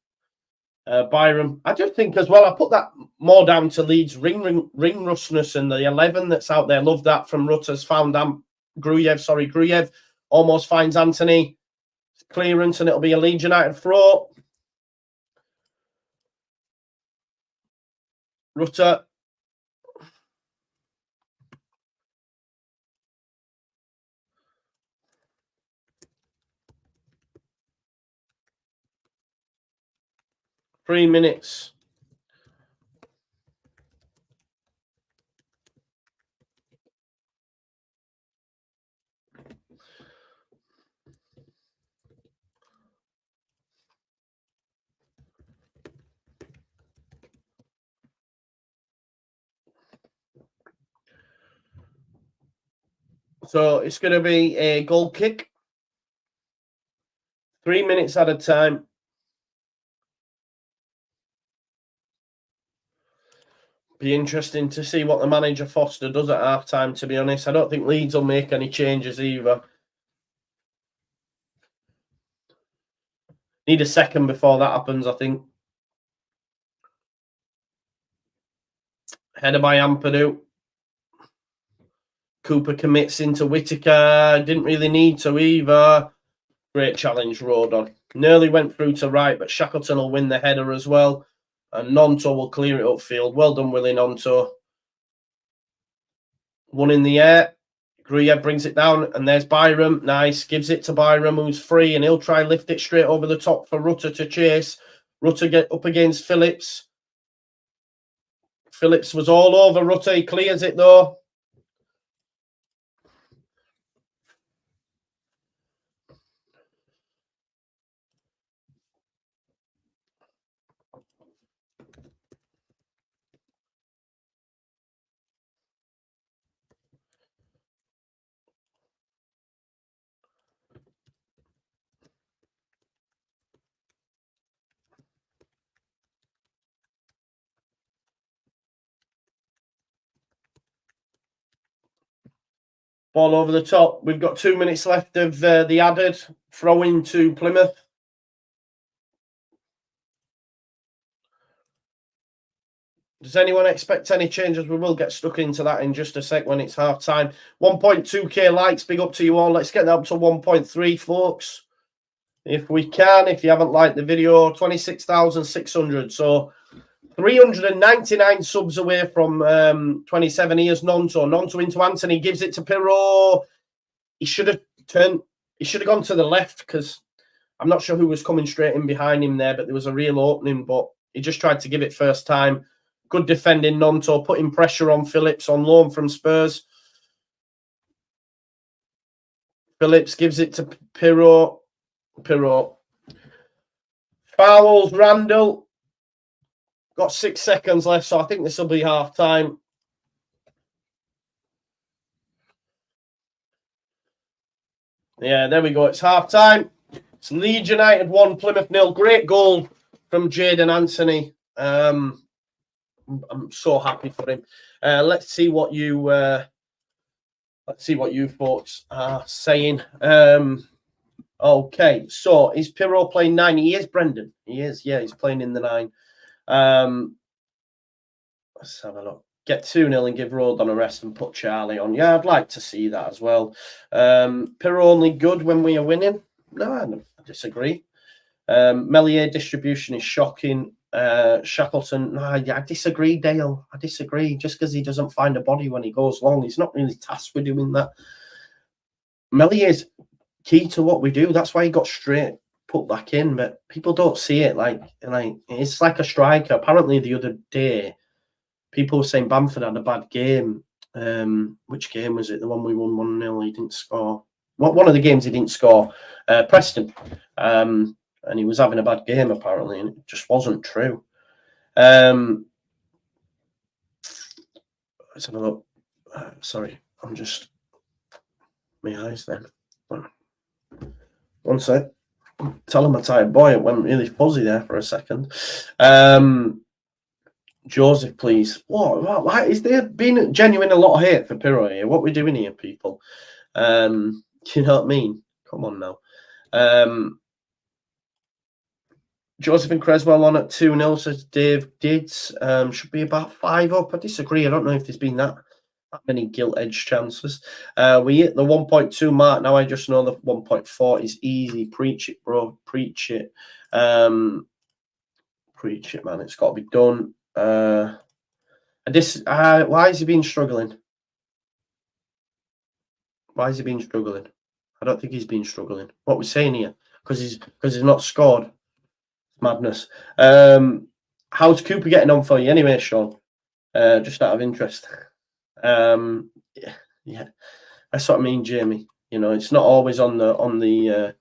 Byram. I just think as well, I put that more down to Leeds' ring rustness and the 11 that's out there. Love that from Rutter's. Found Gruyev almost finds Anthony. Clearance, and it'll be a Leeds United throw. Rutter. Three minutes. So it's going to be a goal kick. 3 minutes at a time. Be interesting to see what the manager Foster does at half-time, to be honest. I don't think Leeds will make any changes either. Need a second before that happens, I think. Header by Ampadu. Cooper commits into Whittaker. Didn't really need to either. Great challenge, Rodon. Nearly went through to right, but Shackleton will win the header as well. And Nonto will clear it upfield. Well done, Willie Nonto. One in the air. Gruyev brings it down, and there's Byram. Nice. Gives it to Byram, who's free, and he'll try lift it straight over the top for Rutter to chase. Rutter get up against Phillips. Phillips was all over Rutter. He clears it, though. Ball over the top. We've got 2 minutes left of the added. Throw into Plymouth. Does anyone expect any changes? We will get stuck into that in just a sec when it's half time. 1.2k likes. Big up to you all. Let's get that up to 1.3, folks. If we can, if you haven't liked the video, 26,600. So 399 subs away from 27. Here's Nonto. Nonto into Anthony. Gives it to Pirro. He should have gone to the left because I'm not sure who was coming straight in behind him there, but there was a real opening, but he just tried to give it first time. Good defending, Nonto, putting pressure on Phillips on loan from Spurs. Phillips gives it to Pirro. Fouls Randall. Got 6 seconds left, so I think this will be half time. Yeah, there we go. It's half time. It's Leeds United 1, Plymouth 0. Great goal from Jadon Anthony. I'm so happy for him. Let's see what you folks are saying. Okay, so is Pirro playing 9? He is, Brendan. He is. Yeah, he's playing in the 9. Let's have a look. Get 2-0 and give Rodon a rest and put Charlie on. Yeah, I'd like to see that as well. Pirro only good when we are winning. No, I disagree. Melier distribution is shocking. Shackleton, no, I disagree, Dale. I disagree. Just because he doesn't find a body when he goes long, he's not really tasked with doing that. Melier's key to what we do. That's why he got straight put back in, but people don't see it. Like it's like a striker. Apparently, the other day, people were saying Bamford had a bad game. Which game was it? The one we won 1-0. He didn't score. One of the games he didn't score. Preston. And he was having a bad game, apparently, and it just wasn't true. Let's have a look. Sorry, I'm just... My eyes then. One sec. Tell him a tired boy. It went really fuzzy there for a second. Joseph, please. Why is there been genuine a lot of hate for Pirro here? What are we doing here, people? Do you know what I mean? Come on now. Joseph and Creswell on at 2-0, says Dave Dids. Should be about 5 up. I disagree. I don't know if there's been that many gilt-edged chances. We hit the 1.2 mark. Now I just know the 1.4 is easy. Preach it, bro. Preach it. Preach it, man. It's got to be done. Why has he been struggling? Why has he been struggling? I don't think he's been struggling. What we're saying here, because he's not scored. Madness. How's Cooper getting on for you anyway, Sean? Just out of interest. Yeah, that's what I mean, Jamie. You know, it's not always on the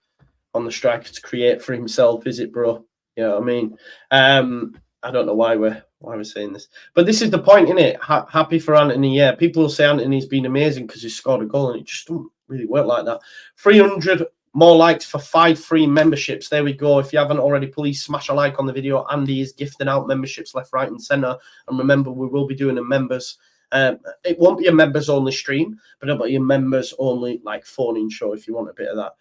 striker to create for himself, is it, bro? You know what I mean? I don't know why we're saying this, but this is the point, isn't it? Happy for Anthony. Yeah, people will say Anthony's been amazing because he scored a goal, and it just doesn't really work like that. 300 more likes for 5 free memberships. There we go. If you haven't already, please smash a like on the video. Andy is gifting out memberships left, right, and centre. And remember, we will be doing a members. It won't be a members only stream, but it'll be a members only like phone-in show if you want a bit of that.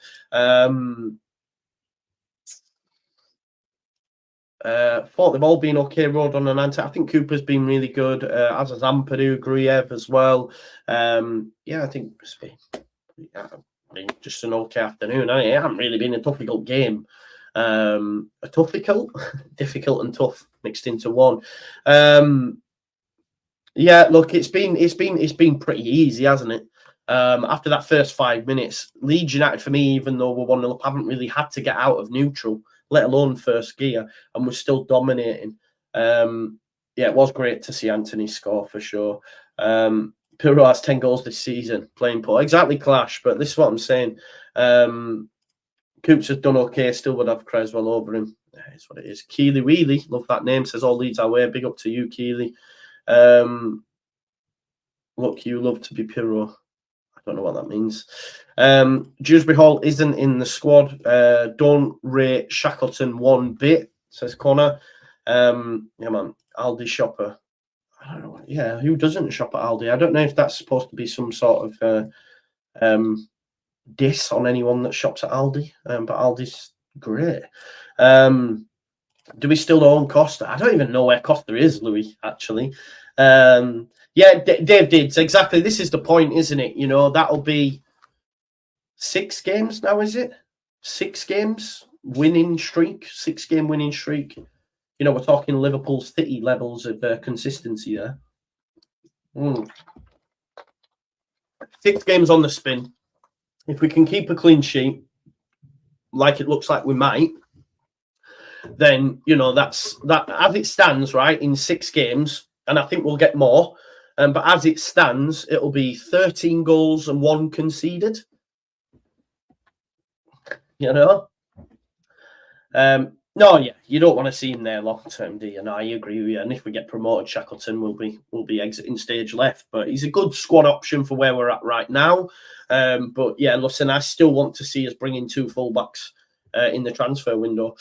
Thought they've all been okay. Road on an anti. I think Cooper's been really good. As has Ampadu, Griev as well. Yeah, I think it's been just an okay afternoon. It hasn't really been a difficult game. Difficult and tough mixed into one. Yeah, look, it's been pretty easy, hasn't it? After that first 5 minutes, Leeds United, for me, even though we're 1-0 up, haven't really had to get out of neutral, let alone first gear, and we're still dominating. Yeah, it was great to see Anthony score for sure. Pirro has 10 goals this season, playing poor. Exactly, Clash, but this is what I'm saying. Coops has done okay, still would have Creswell over him. It's what it is. Keely Wheely, love that name, says all Leeds our way. Big up to you, Keely. Look, you love to be Pirro. I don't know what that means. Dewsbury Hall isn't in the squad. Don't rate Shackleton one bit, says Connor. Yeah, man. Aldi shopper. I don't know. Yeah, who doesn't shop at Aldi? I don't know if that's supposed to be some sort of diss on anyone that shops at Aldi, but Aldi's great. Do we still own Costa? I don't even know where Costa is, Louis, actually. Yeah, Dave Dids, exactly. This is the point, isn't it? You know, that'll be 6 games now, is it? 6 games winning streak, 6-game winning streak. You know, we're talking Liverpool City levels of consistency there. 6 games on the spin. If we can keep a clean sheet, like it looks like we might, then, you know, that's that as it stands, right, in 6 games, and I think we'll get more. But as it stands, it'll be 13 goals and 1 conceded. You know? No, yeah, you don't want to see him there long term, do you? No, I agree with you. And if we get promoted, Shackleton will be exiting stage left. But he's a good squad option for where we're at right now. But yeah, listen, I still want to see us bring in 2 fullbacks in the transfer window.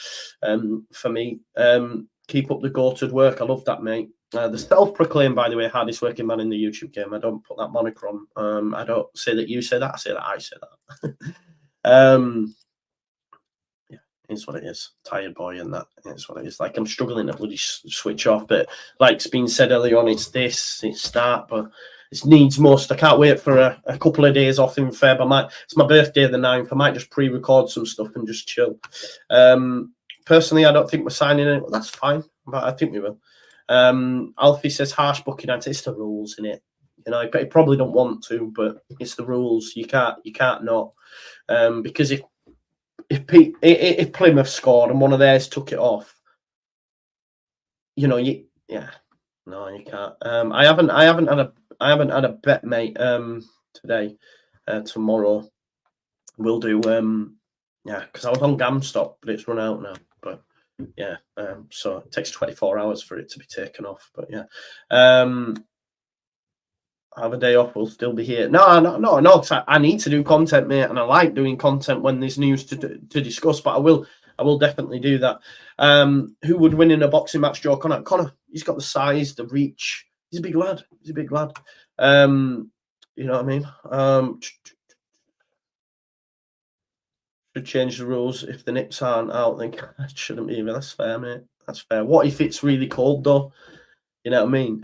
For me, keep up the goated work. I love that, mate. The self-proclaimed, by the way, hardest working man in the YouTube game. I don't put that moniker on. I don't say that you say that. I say that I say that. Yeah, it's what it is. Tired boy, and that it's what it is. Like, I'm struggling to bloody switch off, but like's been said earlier on, it's that, but it needs most. I can't wait for a couple of days off in Feb. It's my birthday the 9th. I might just pre-record some stuff and just chill. Personally, I don't think we're signing it. Well, that's fine, but I think we will. Alfie says harsh booking. It's the rules, in it. You know, you probably don't want to, but it's the rules. You can't not. Because if Plymouth scored and one of theirs took it off, you know, you can't. I haven't had a bet, mate. Today, tomorrow, we'll do. Yeah, because I was on GamStop, but it's run out now. But yeah, so it takes 24 hours for it to be taken off. But yeah, have a day off. We'll still be here. No. I need to do content, mate, and I like doing content when there's news to discuss. But I will definitely do that. Who would win in a boxing match, Joe? Connor. He's got the size, the reach. He's a big lad. You know what I mean? Should change the rules. If the nips aren't out, then it shouldn't be. That's fair, mate. That's fair. What if it's really cold, though? You know what I mean?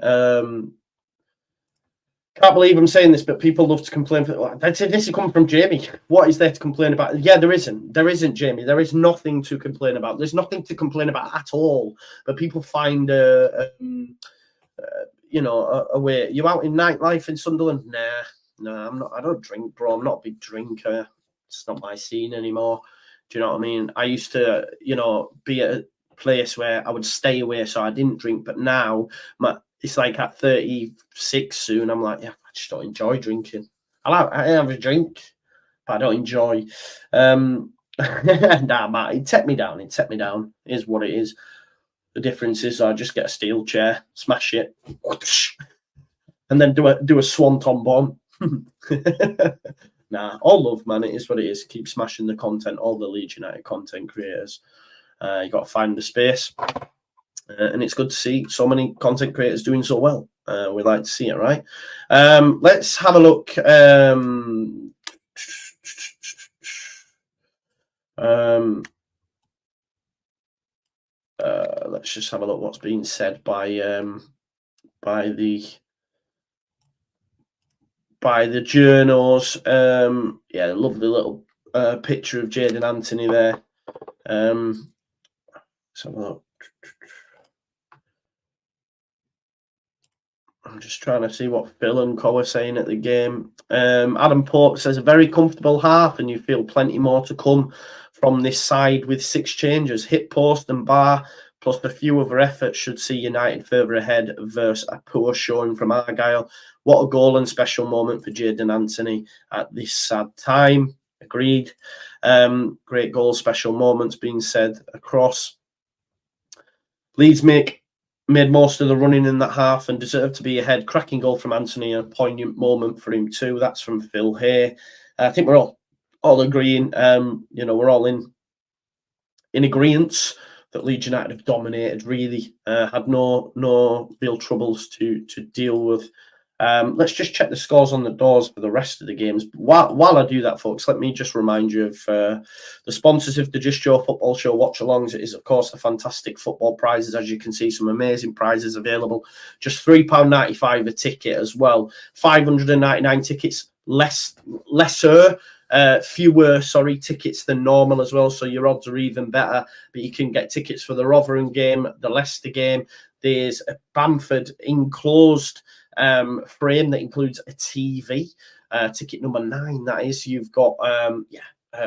Can't believe I'm saying this, but people love to complain. This is coming from Jamie. What is there to complain about? Yeah, there isn't. There isn't, Jamie. There is nothing to complain about. There's nothing to complain about at all. But people find you know, a way. You out in nightlife in Sunderland? Nah, I'm not. I don't drink, bro. I'm not a big drinker. It's not my scene anymore. Do you know what I mean? I used to, you know, be at a place where I would stay away so I didn't drink. But now, it's like at 36 soon, I'm like, yeah, I just don't enjoy drinking. I have a drink, but I don't enjoy. Nah, Matt, it'd take me down. It'd take me down. It is what it is. The difference is I just get a steel chair, smash it, and then do a swanton bomb. Nah, all love, man. It is what it is. Keep smashing the content. All the Leeds United content creators. You got to find the space. And it's good to see so many content creators doing so well. We like to see it, right? Let's have a look. Let's just have a look what's being said by the journos. Yeah, lovely little picture of Jadon Anthony there. Let's have a look. I'm just trying to see what Phil and Co are saying at the game. Adam Pope says a very comfortable half, and you feel plenty more to come from this side with 6 changes. Hit post and bar, plus a few other efforts should see United further ahead versus a poor showing from Argyle. What a goal and special moment for Jadon Anthony at this sad time. Agreed. Great goal, special moments being said across. Leeds made most of the running in that half and deserved to be ahead. Cracking goal from Anthony, a poignant moment for him too. That's from Phil here. I think we're all agreeing. You know, we're all in agreement that Leeds United have dominated. Really had no real troubles to deal with. Let's just check the scores on the doors for the rest of the games. While I do that, folks, let me just remind you of the sponsors of the Just Joe Football Show Watchalongs. It is, of course, the fantastic football prizes. As you can see, some amazing prizes available. Just £3.95 a ticket as well. 599 tickets, fewer tickets than normal as well. So your odds are even better. But you can get tickets for the Rotherham game, the Leicester game. There's a Bamford enclosed frame that includes a TV. Ticket number 9, that is. You've got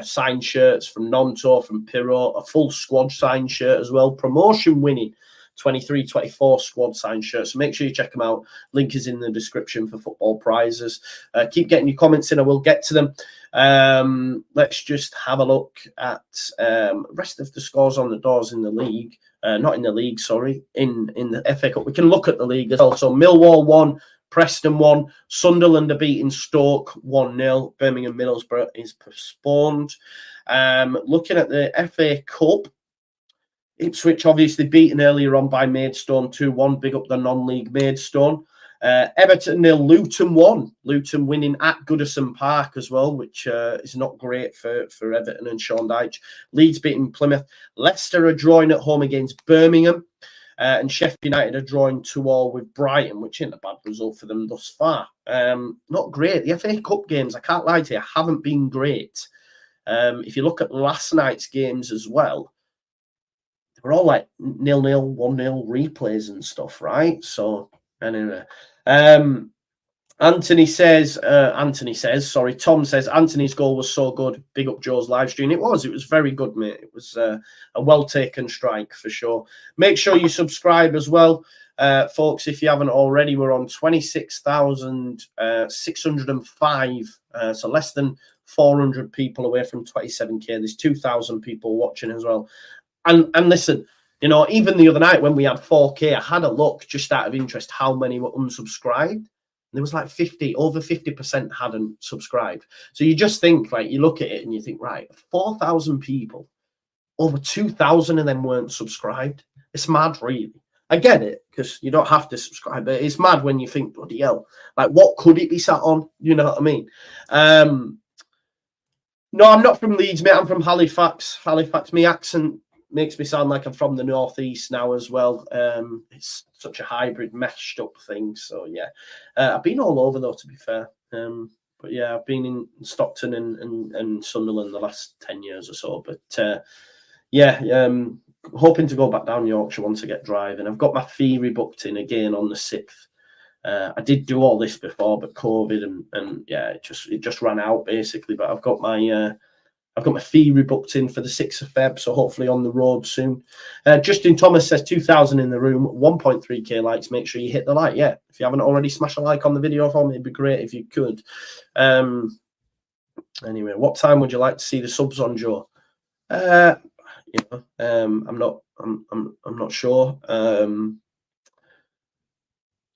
signed shirts from Nonto, from Pirro, a full squad signed shirt as well. Promotion winning 23-24 squad signed shirts. So make sure you check them out. Link is in the description for football prizes. Keep getting your comments in. I will get to them. Let's just have a look at rest of the scores on the doors in the league. Not in the league, sorry, in the FA Cup. We can look at the league as well. So Millwall 1, Preston 1, Sunderland are beating Stoke 1-0. Birmingham Middlesbrough is postponed. Looking at the FA Cup, Ipswich obviously beaten earlier on by Maidstone 2-1. Big up the non-league Maidstone. Everton 0, Luton 1. Luton winning at Goodison Park as well, which is not great for Everton and Sean Dyche. Leeds beating Plymouth. Leicester are drawing at home against Birmingham. And Sheffield United are drawing 2-2 with Brighton, which isn't a bad result for them thus far. Not great. The FA Cup games, I can't lie to you, haven't been great. If you look at last night's games as well, they were all like 0-0, 1-0 replays and stuff, right? So anyway, Tom says, Anthony's goal was so good. Big up Joe's live stream. It was very good, mate. It was a well-taken strike for sure. Make sure you subscribe as well, folks, if you haven't already. We're on 26,605, so less than 400 people away from 27k. There's 2,000 people watching as well. And listen, you know, even the other night when we had 4K, I had a look just out of interest how many were unsubscribed. There was like over 50% hadn't subscribed. So you just think, like, you look at it and you think, right, 4,000 people, over 2,000 of them weren't subscribed. It's mad, really. I get it, because you don't have to subscribe, but it's mad when you think, bloody hell, like, what could it be sat on? You know what I mean? No, I'm not from Leeds, mate. I'm from Halifax. Halifax. My accent makes me sound like I'm from the northeast now as well. It's such a hybrid, meshed up thing. So yeah, I've been all over though, to be fair. But yeah, I've been in Stockton and Sunderland the last 10 years or so. But yeah, hoping to go back down Yorkshire once I get driving. I've got my theory booked in again on the 6th. I did do all this before, but COVID and yeah, it just ran out basically. But I've got my theory booked in for the 6th of Feb, so hopefully on the road soon. Justin Thomas says 2,000 in the room, 1.3k likes. Make sure you hit the like. Yeah, if you haven't already, smash a like on the video for me. It'd be great if you could. Anyway, what time would you like to see the subs on, Joe? I'm not sure.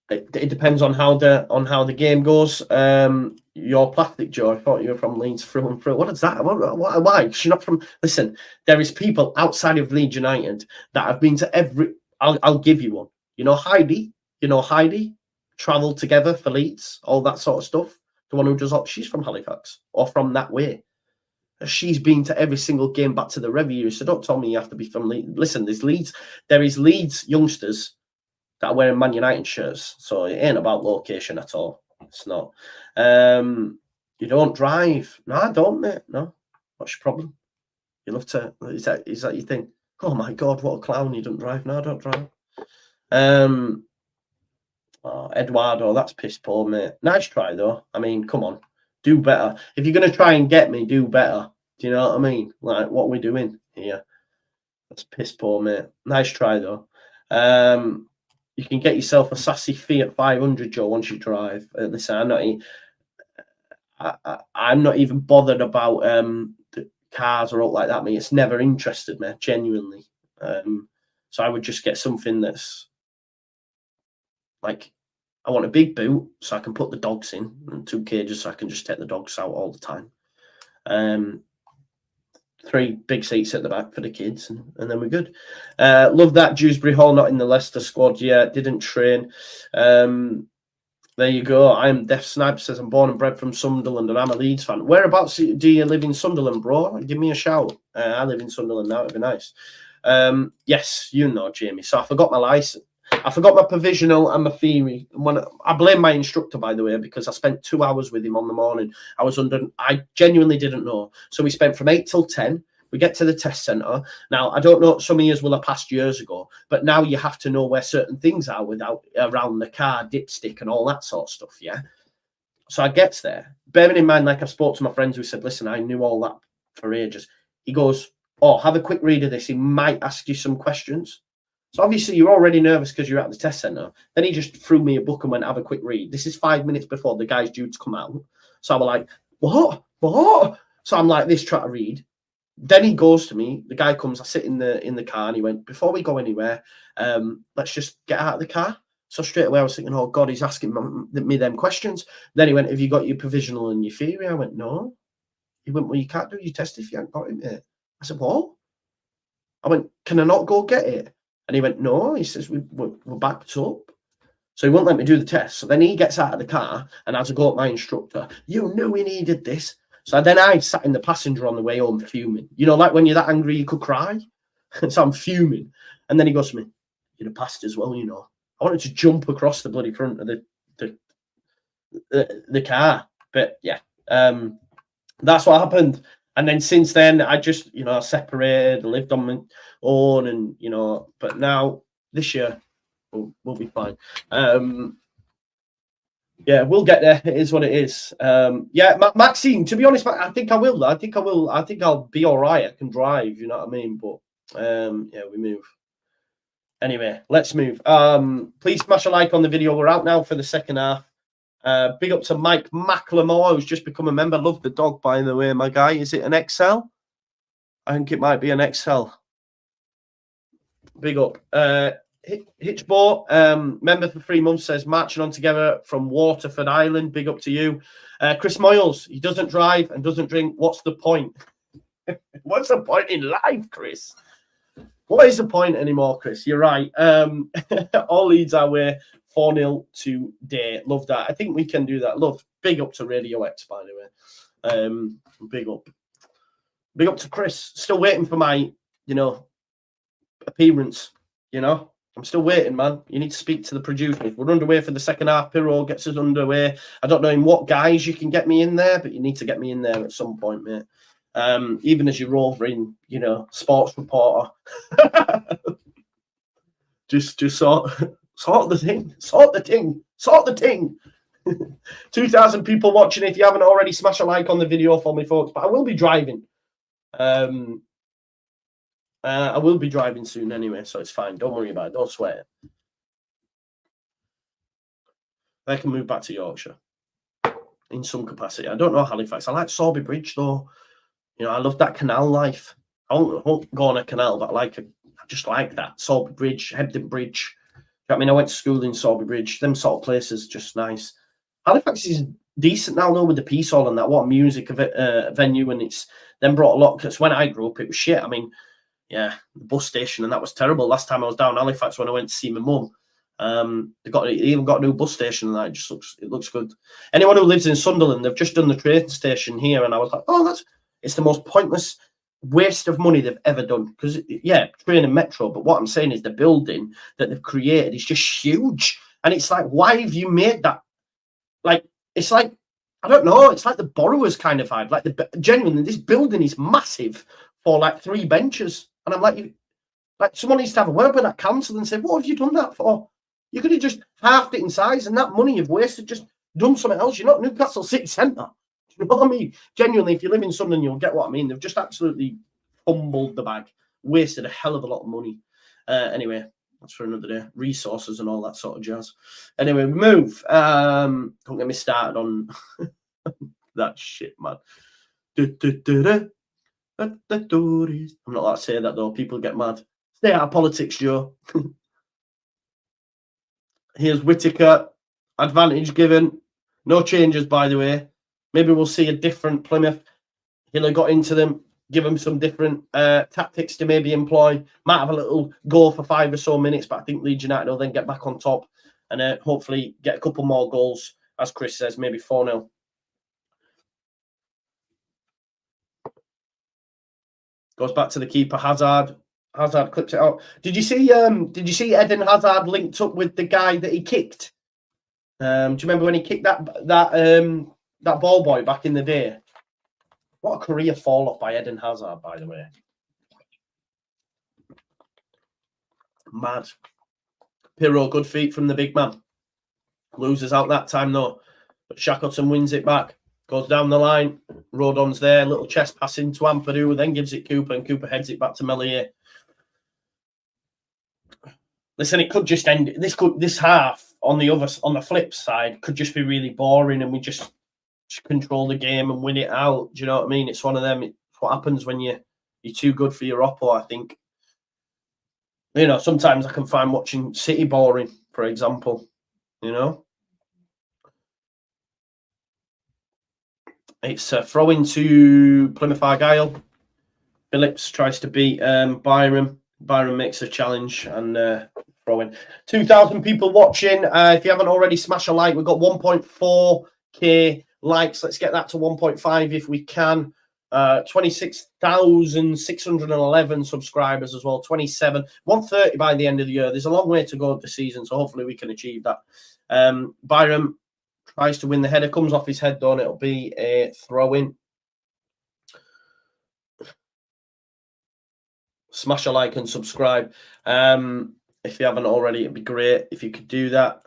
It depends on how the game goes. You're plastic, Joe. I thought you were from Leeds through and through. What is that? Why? You're not from. Listen, there is people outside of Leeds United that have been to every. I'll give you one. You know Heidi. Travelled together for Leeds, all that sort of stuff. The one who does all. She's from Halifax or from that way. She's been to every single game back to the review. So don't tell me you have to be from Leeds. Listen, there is Leeds youngsters that are wearing Man United shirts. So it ain't about location at all. It's not. You don't drive. No, I don't, mate. No. What's your problem? You love to... Is that your thing? Oh, my God, what a clown. You don't drive. No, I don't drive. Eduardo, that's piss poor, mate. Nice try, though. I mean, come on. Do better. If you're going to try and get me, do better. Do you know what I mean? Like, what we're doing here. That's piss poor, mate. Nice try, though. You can get yourself a sassy Fiat 500, Joe, once you drive. Listen, I'm not even bothered about the cars or all like that. Me, it's never interested me, genuinely. So I would just get something that's like, I want a big boot so I can put the dogs in, and 2 cages so I can just take the dogs out all the time. 3 big seats at the back for the kids, and then we're good. Love that. Dewsbury Hall not in the Leicester squad yet. Didn't train. There you go. I'm Def Snipe says I'm born and bred from Sunderland and I'm a Leeds fan. Whereabouts do you live in Sunderland, bro? Give me a shout. I live in Sunderland now. It'd be nice. Yes, you know, Jamie. So I forgot my license. I forgot my provisional and my theory. I blame my instructor, by the way, because I spent 2 hours with him on the morning. I genuinely didn't know. So we spent from 8 till 10. We get to the test centre. Now, I don't know, some years will have passed years ago, but now you have to know where certain things are around the car, dipstick and all that sort of stuff, yeah? So I get there. Bearing in mind, like I spoke to my friends who said, listen, I knew all that for ages. He goes, oh, have a quick read of this. He might ask you some questions. So obviously you're already nervous because you're at the test centre. Then he just threw me a book and went, have a quick read. This is 5 minutes before the guy's due to come out. So I was like, what? So I'm like this, trying to read. Then he goes to me. The guy comes. I sit in the car, and he went, before we go anywhere, let's just get out of the car. So straight away I was thinking, oh God, he's asking me them questions. Then he went, have you got your provisional and your theory? I went, no. He went, well, you can't do your test if you haven't got it, mate. I said, what? I went, can I not go get it? And he went, no. He says, we're backed up. So he won't let me do the test. So then he gets out of the car and has a go at my instructor. You knew we needed this. So then I sat in the passenger on the way home fuming. You know, like when you're that angry, you could cry. So I'm fuming. And then he goes to me, you'd have passed as well, you know. I wanted to jump across the bloody front of the car. But yeah, that's what happened. And then since then, I just, you know, separated, lived on my own, and, you know, but now this year we'll be fine. Yeah, we'll get there. It is what it is. Yeah, Maxine, to be honest, I think I will. I think I'll be all right. I can drive, you know what I mean? But yeah, we move. Anyway, let's move. Please smash a like on the video. We're out now for the second half. Big up to Mike Macklemore, who's just become a member. Love the dog, by the way, my guy. Is it an XL? I think it might be an XL. Big up. Hitchbo, member for 3 months, says marching on together from Waterford Island. Big up to you. Chris Moyles, he doesn't drive and doesn't drink. What's the point? What's the point in life, Chris? What is the point anymore, Chris? You're right. All leads our way. 4-0 today. Love that. I think we can do that. Love. Big up to Radio X, by the way. Big up. Big up to Chris. Still waiting for my, appearance. I'm still waiting, man. You need to speak to the producers. We're underway for the second half. Pirro gets us underway. I don't know in what guise you can get me in there, but you need to get me in there at some point, mate. Even as your rovering, sports reporter. just sort the thing. 2,000 people watching. If you haven't already, smash a like on the video for me, folks. But I will be driving. I will be driving soon anyway, so it's fine. Don't worry about it. Don't sweat it. I can move back to Yorkshire in some capacity. I don't know Halifax. I like Sorby Bridge, though. I love that canal life. I won't go on a canal, but I just like that. Sorby Bridge, Hebden Bridge. I went to school in Sorby Bridge. Them sort of places, just nice. Halifax is decent now, though, with the Peace Hall and that. What music venue, and it's then brought a lot. Because when I grew up, it was shit. I mean, yeah, the bus station, and that was terrible. Last time I was down Halifax when I went to see my mum, they even got a new bus station, and that it looks good. Anyone who lives in Sunderland, they've just done the train station here, and I was like, oh, it's the most pointless waste of money they've ever done. Because train and metro, but what I'm saying is the building that they've created is just huge, and it's like, why have you made that? Like, it's like, I don't know, it's like the borrowers kind of vibe. Genuinely, this building is massive for like 3 benches. And I'm like, someone needs to have a word with that council and say, what have you done that for? You could have just halved it in size, and that money you've wasted, just done something else. You're not Newcastle City Centre. Do you know what I mean? Genuinely, if you live in Sunderland, you'll get what I mean. They've just absolutely fumbled the bag, wasted a hell of a lot of money. Anyway, that's for another day. Resources and all that sort of jazz. Anyway, we move. Don't get me started on that shit, man. I'm not allowed to say that, though. People get mad. Stay out of politics, Joe. Here's Whittaker. Advantage given. No changes, by the way. Maybe we'll see a different Plymouth. He'll have got into them, give them some different tactics to maybe employ. Might have a little go for 5 or so minutes, but I think Leeds United will then get back on top and hopefully get a couple more goals, as Chris says, maybe 4-0. Goes back to the keeper, Hazard. Hazard clips it out. Did you see Eden Hazard linked up with the guy that he kicked? Do you remember when he kicked that ball boy back in the day? What a career fall off by Eden Hazard, by the way. Mad. Pirro, good feet from the big man. Loses out that time, though. But Shackleton wins it back. Goes down the line. Rodon's there. Little chest pass into Ampadu. Then gives it Cooper. And Cooper heads it back to Melier. Listen, it could just end. This half on the flip side could just be really boring, and we just control the game and win it out. Do you know what I mean? It's one of them. It's what happens when you're too good for your oppo, I think. Sometimes I can find watching City boring, for example. It's a throw into Plymouth Argyle. Phillips tries to beat Byram. Byram makes a challenge and throw in. 2,000 people watching. If you haven't already, smash a like. We've got 1.4k likes. Let's get that to 1.5 if we can. 26,611 subscribers as well. 130 by the end of the year. There's a long way to go of the season, so hopefully we can achieve that. Byram tries to win the header, comes off his head, though, and it'll be a throw-in. Smash a like and subscribe. If you haven't already, it'd be great if you could do that.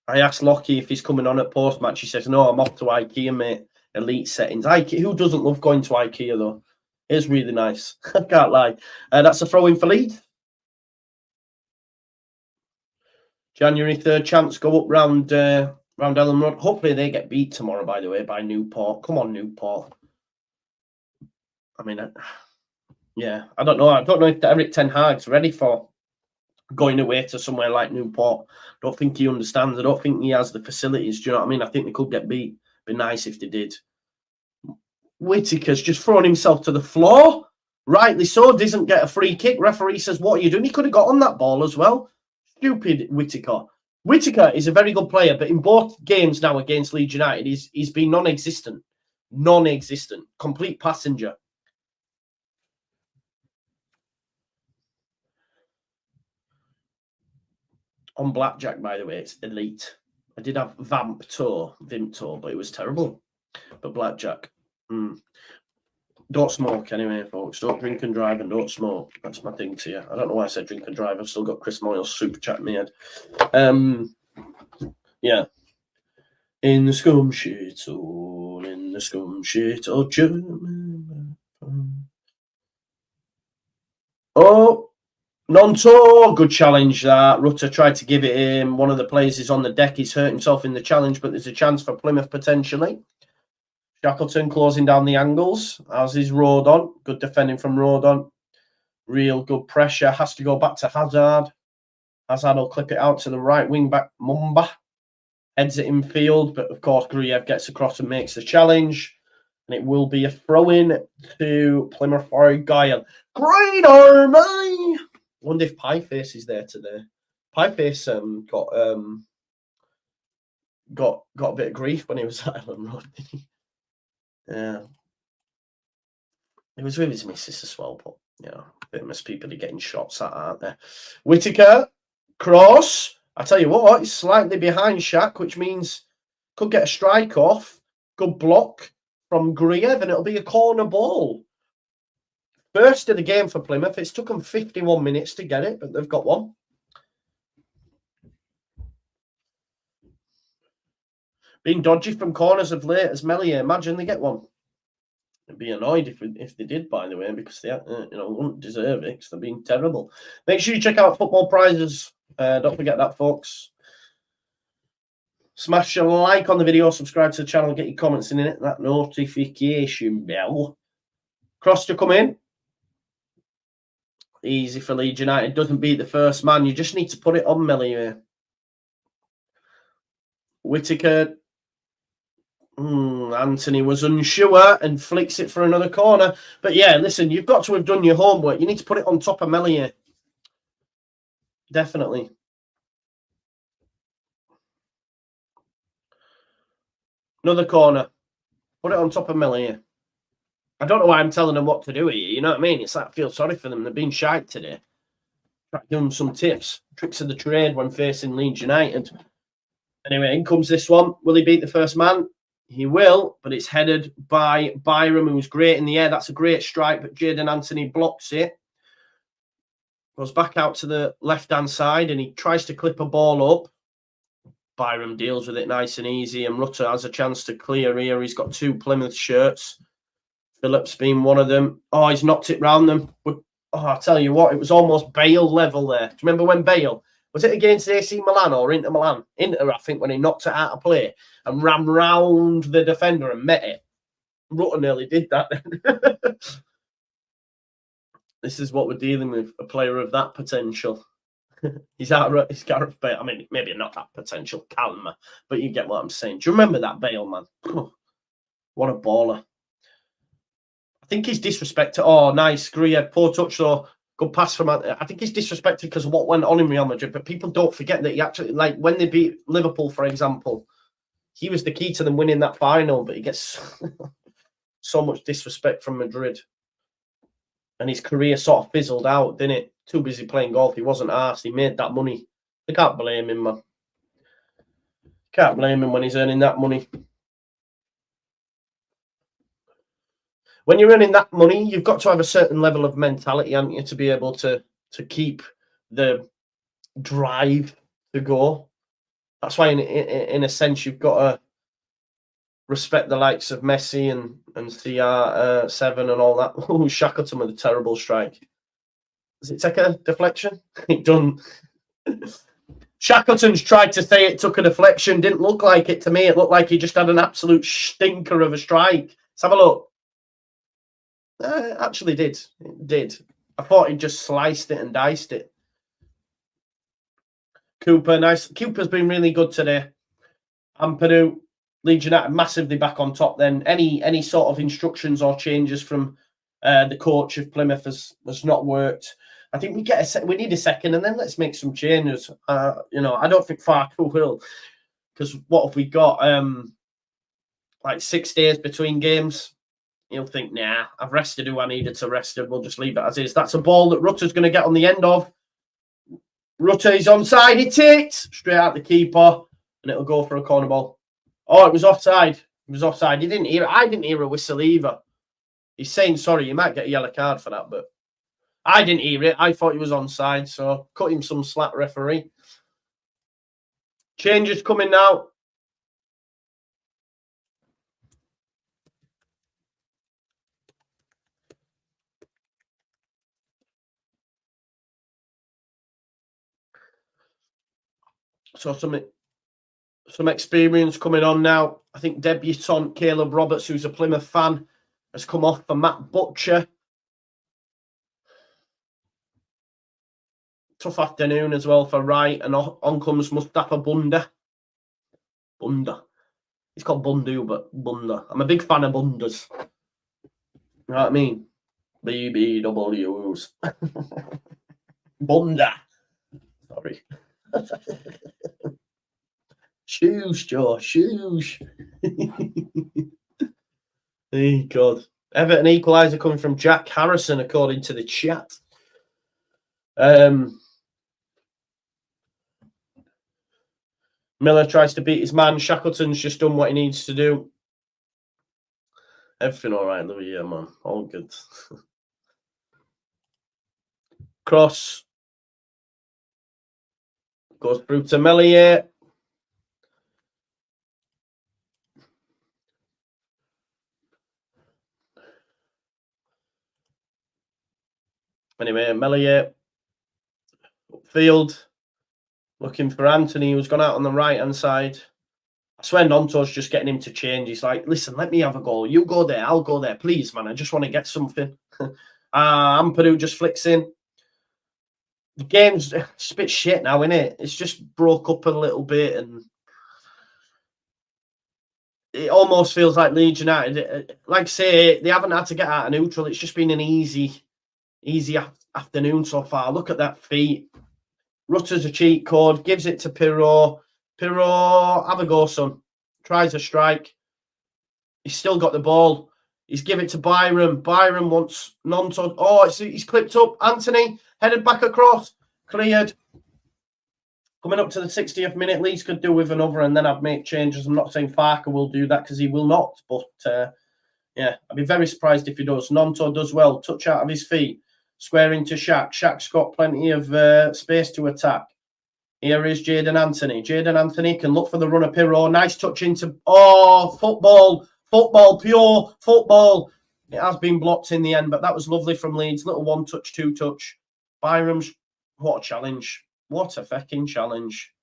I asked Lockie if he's coming on at post-match. He says, no, I'm off to IKEA, mate. Elite settings. IKEA, who doesn't love going to IKEA, though? It's really nice. I can't lie. That's a throw-in for Leeds. January 3rd chance go up round Ellen Road. Hopefully they get beat tomorrow, by the way, by Newport. Come on, Newport. I mean, yeah, I don't know. I don't know if Eric Ten Hag's ready for going away to somewhere like Newport. I don't think he understands. I don't think he has the facilities. Do you know what I mean? I think they could get beat. Be nice if they did. Whittaker's just thrown himself to the floor. Rightly so. Doesn't get a free kick. Referee says, what are you doing? He could have got on that ball as well. Stupid Whittaker. Whittaker is a very good player, but in both games now against Leeds United, he's been non-existent. Non-existent. Complete passenger. On blackjack, by the way, it's elite. I did have Vimp Tour, but it was terrible. But blackjack. Don't smoke anyway, folks. Don't drink and drive and don't smoke. That's my thing to you. I don't know why I said drink and drive. I've still got Chris Moyle's super chat in my head. Yeah. In the scum shit, all in the scum shit, oh German. Oh, Nonto, good challenge that. Rutter tried to give it him. One of the players is on the deck. He's hurt himself in the challenge, but there's a chance for Plymouth potentially. Shackleton closing down the angles, as is Rodon. Good defending from Rodon. Real good pressure. Has to go back to Hazard. Hazard will clip it out to the right wing back, Mumba. Heads it in field, but of course Gruyev gets across and makes the challenge. And it will be a throw-in to Plymouth Argyle. Great Army! Wonder if Pieface is there today. Pieface got a bit of grief when he was at Ellen Road, didn't he? Yeah. It was with his missus as well, but famous people are getting shots at, aren't they? Whittaker, cross. I tell you what, he's slightly behind Shaq, which means could get a strike off. Good block from Gruyev, and it'll be a corner ball. First of the game for Plymouth. It's took them 51 minutes to get it, but they've got one. Being dodgy from corners of late as Melier. Imagine they get one. I'd be annoyed if they did, by the way, because they wouldn't deserve it because they're being terrible. Make sure you check out Football Prizes. Don't forget that, folks. Smash a like on the video, subscribe to the channel, get your comments in it, that notification bell. Cross to come in. Easy for Leeds United. Doesn't beat the first man. You just need to put it on Melier. Whittaker. Anthony was unsure and flicks it for another corner. But yeah, listen, you've got to have done your homework. You need to put it on top of Melier. Definitely. Another corner. Put it on top of Melier. I don't know why I'm telling them what to do here. You know what I mean? It's like I feel sorry for them. They're being shite today. Try to give them some tips. Tricks of the trade when facing Leeds United. Anyway, in comes this one. Will he beat the first man? He will, but it's headed by Byram, who's great in the air. That's a great strike, but Jayden Anthony blocks it. Goes back out to the left-hand side, and he tries to clip a ball up. Byram deals with it nice and easy, and Rutter has a chance to clear here. He's got two Plymouth shirts. Phillips being one of them. Oh, he's knocked it round them. But, I tell you what, it was almost Bale level there. Do you remember when Bale... Was it against AC Milan or Inter Milan? Inter, I think, when he knocked it out of play and ran round the defender and met it. Rutter nearly did that then. This is what we're dealing with, a player of that potential. He's Gareth Bale. I mean, maybe not that potential, Calmer, but you get what I'm saying. Do you remember that Bale, man? What a baller. I think he's disrespected. Oh, nice. Gruyev, poor touch, though. Good pass from... I think he's disrespected because of what went on in Real Madrid, but people don't forget that he actually... Like, when they beat Liverpool, for example, he was the key to them winning that final, but he gets so much disrespect from Madrid. And his career sort of fizzled out, didn't it? Too busy playing golf. He wasn't arsed. He made that money. I can't blame him, man. Can't blame him when he's earning that money. When you're earning that money, you've got to have a certain level of mentality, haven't you, to be able to keep the drive to go. That's why, in a sense, you've got to respect the likes of Messi and CR7 and all that. Oh, Shackleton with a terrible strike. Does it take a deflection? It doesn't. Shackleton's tried to say it took a deflection. Didn't look like it to me. It looked like he just had an absolute stinker of a strike. Let's have a look. It actually did. It did. I thought he just sliced it and diced it. Cooper, nice. Cooper's been really good today. Ampadu, Leeds United massively back on top then. Any sort of instructions or changes from the coach of Plymouth has not worked. I think we need a second, and then let's make some changes. I don't think Farku will, because what have we got? like 6 days between games, he'll think, nah, I've rested who I needed to rest, and we'll just leave it as is. That's a ball that Rutter's going to get on the end of. Rutter is onside. He takes straight out the keeper, and it'll go for a corner ball. Oh, it was offside. It was offside. He didn't hear it. I didn't hear a whistle either. He's saying sorry. You might get a yellow card for that, but I didn't hear it. I thought he was onside, so cut him some slack, referee. Changes coming now. So some experience coming on now. I think debutant Caleb Roberts, who's a Plymouth fan, has come off for Matt Butcher. Tough afternoon as well for Wright, and on comes Mustafa Bunda. Bunda. He's called Bundu, but Bunda. I'm a big fan of Bundas. You know what I mean? BBWs. Bunda. Sorry. Shoes, Joe. Shoes. Hey, God. Everton equaliser coming from Jack Harrison, according to the chat. Miller tries to beat his man. Shackleton's just done what he needs to do. Everything all right, Louis? Yeah, man. All good. Cross. Goes through to Mellier. Anyway, Mellier. Upfield. Looking for Anthony, who's gone out on the right-hand side. I swear Nonto's just getting him to change. He's like, listen, let me have a goal. You go there, I'll go there. Please, man, I just want to get something. Ampadu just flicks in. The game's a bit shit now, isn't it? It's just broke up a little bit, and it almost feels like Leeds United, like I say, they haven't had to get out of neutral. It's just been an easy afternoon so far. Look at that feet. Rutter's a cheat code, gives it to Pirro. Pirro, have a go, son. Tries a strike. He's still got the ball. He's give it to Byram. Byram wants Nonto. Oh, he's clipped up. Anthony headed back across. Cleared. Coming up to the 60th minute, Leeds could do with another, and then I'd make changes. I'm not saying Farker will do that because he will not. But, yeah, I'd be very surprised if he does. Nonto does well. Touch out of his feet. Square into Shaq. Shaq's got plenty of space to attack. Here is Jayden Anthony. Jayden Anthony can look for the runner Pirro. Nice touch into... Oh, football. Football. Pure football. It has been blocked in the end, but that was lovely from Leeds. Little one-touch, two-touch. Byram's... What a challenge. What a fucking challenge.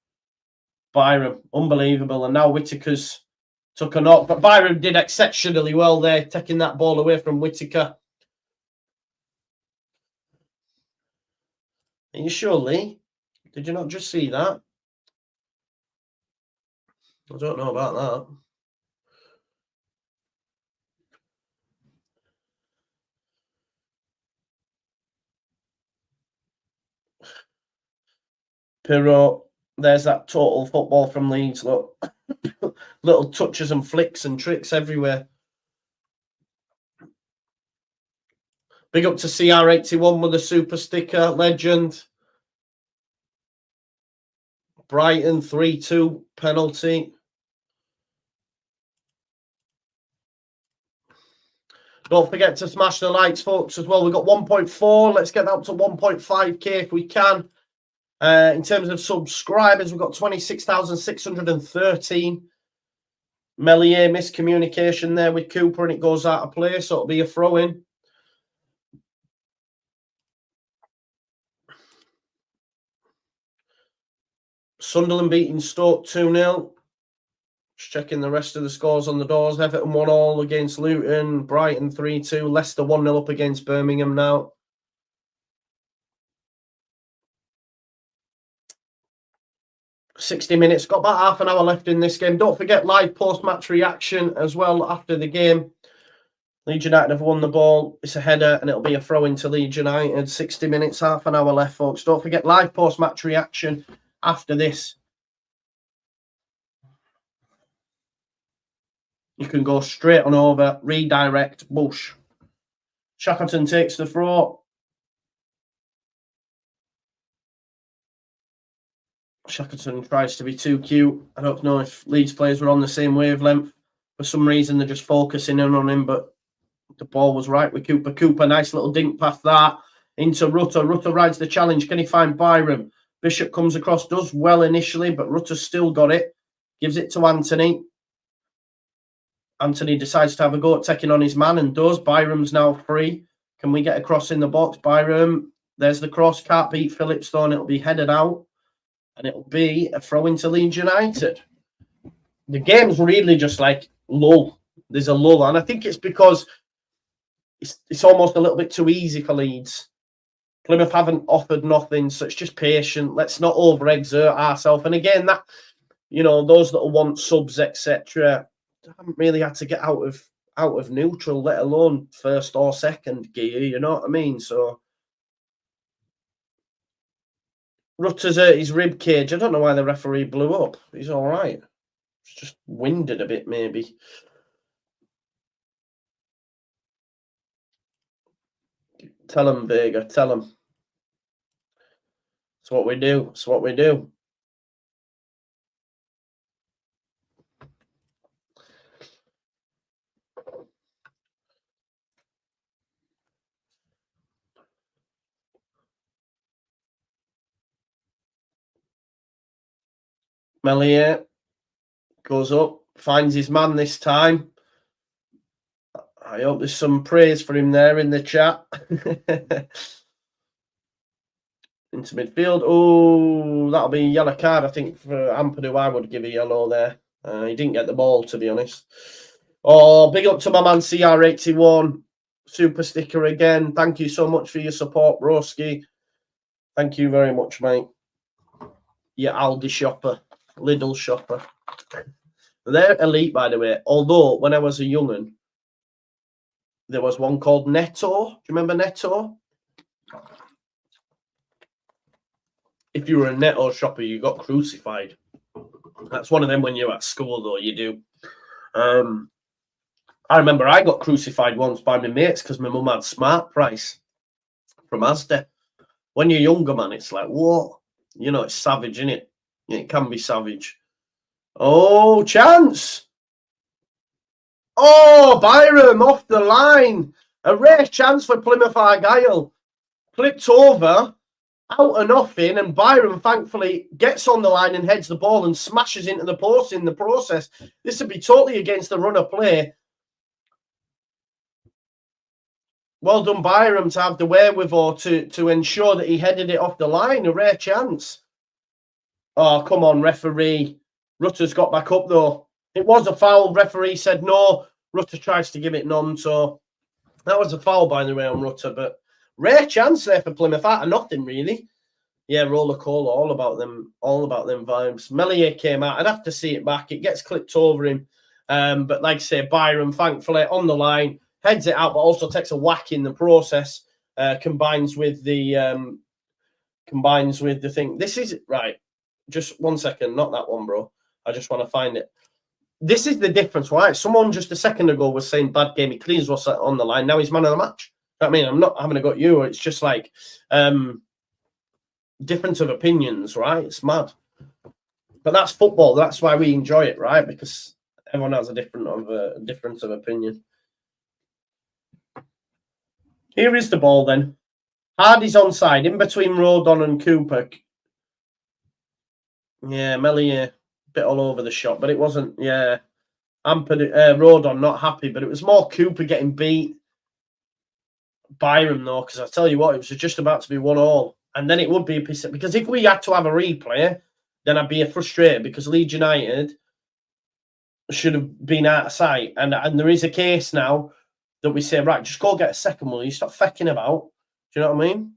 Byram. Unbelievable. And now Whittaker's took a knock. But Byram did exceptionally well there, taking that ball away from Whittaker. Are you sure, Lee? Did you not just see that? I don't know about that. Pirro, there's that total football from Leeds. Look, little touches and flicks and tricks everywhere. Big up to CR81 with a super sticker, legend. Brighton 3-2 penalty. Don't forget to smash the likes, folks, as well. We've got 1.4. Let's get that up to 1.5k if we can. In terms of subscribers, we've got 26,613. Mellier miscommunication there with Cooper, and it goes out of play, so it'll be a throw-in. Sunderland beating Stoke 2-0. Just checking the rest of the scores on the doors. Everton 1-1 against Luton. Brighton 3-2. Leicester 1-0 up against Birmingham now. $60 minutes. Got about half an hour left in this game. Don't forget live post-match reaction as well after the game. Leeds United have won the ball. It's a header and it'll be a throw into Leeds United. 60 minutes, half an hour left, folks. Don't forget live post-match reaction after this. You can go straight on over, redirect, bush. Shackleton takes the throw. Shackleton tries to be too cute. I don't know if Leeds players were on the same wavelength. For some reason, they're just focusing in on him, but the ball was right with Cooper. Cooper, nice little dink past that. Into Rutter. Rutter rides the challenge. Can he find Byram? Bishop comes across, does well initially, but Rutter's still got it. Gives it to Anthony. Anthony decides to have a go at taking on his man and does. Byram's now free. Can we get a cross in the box? Byram, there's the cross. Can't beat Phillips, though, and it'll be headed out. And it'll be a throw into Leeds United. The game's really just like lull. There's a lull. And I think it's because it's almost a little bit too easy for Leeds. Plymouth haven't offered nothing, so it's just patient. Let's not overexert ourselves. And again, that, you know, those that want subs, etc., haven't really had to get out of neutral, let alone first or second gear. You know what I mean? So Rutter's hurt his rib cage. I don't know why the referee blew up. He's all right. It's just winded a bit, maybe. Tell him, Vega. Tell him. It's what we do. It's what we do. Melier goes up, finds his man this time. I hope there's some praise for him there in the chat. Into midfield. Oh, that'll be a yellow card, I think, for Ampadu. I would give a yellow there. He didn't get the ball, to be honest. Oh, big up to my man CR81. Super sticker again. Thank you so much for your support, broski. Thank you very much, mate. Yeah, Aldi shopper. Lidl shopper. They're elite, by the way. Although, when I was a young'un, there was one called Netto. Do you remember Netto? If you were a Netto shopper, you got crucified. That's one of them when you're at school, though, you do. I remember I got crucified once by my mates because my mum had Smart Price from Asda. When you're younger, man, it's like, what? You know, it's savage, isn't it? It can be savage. Oh, chance. Oh, Byram off the line. A rare chance for Plymouth Argyle. Clipped over, out and off in, and Byram thankfully gets on the line and heads the ball and smashes into the post in the process. This would be totally against the run of play. Well done, Byram, to have the wherewithal to ensure that he headed it off the line. A rare chance. Oh, come on, referee. Rutter's got back up, though. It was a foul. Referee said no. Rutter tries to give it none. So that was a foul, by the way, on Rutter. But rare chance there for Plymouth. Out of nothing, really. Yeah, roller cola, all about them vibes. Melier came out. I'd have to see it back. It gets clipped over him. But like I say, Byram, thankfully, on the line, heads it out, but also takes a whack in the process. Combines with the thing. This is right. Just 1 second, not that one, bro. I just want to find it. This is the difference, right? Someone just a second ago was saying bad game. He cleans what's on the line. Now he's man of the match. I mean, I'm not having a go at you. It's just like difference of opinions, right? It's mad. But that's football. That's why we enjoy it, right? Because everyone has a difference of opinion. Here is the ball then. Hardy's onside, in between Rodon and Cooper. Yeah, Melier, bit all over the shot, but it wasn't, yeah. Rodon not happy, but it was more Cooper getting beat. Byram, though, because I tell you what, it was just about to be 1-1. And then it would be a piece of, because if we had to have a replay, then I'd be frustrated because Leeds United should have been out of sight. And there is a case now that we say, right, just go get a second one. You stop fecking about. Do you know what I mean?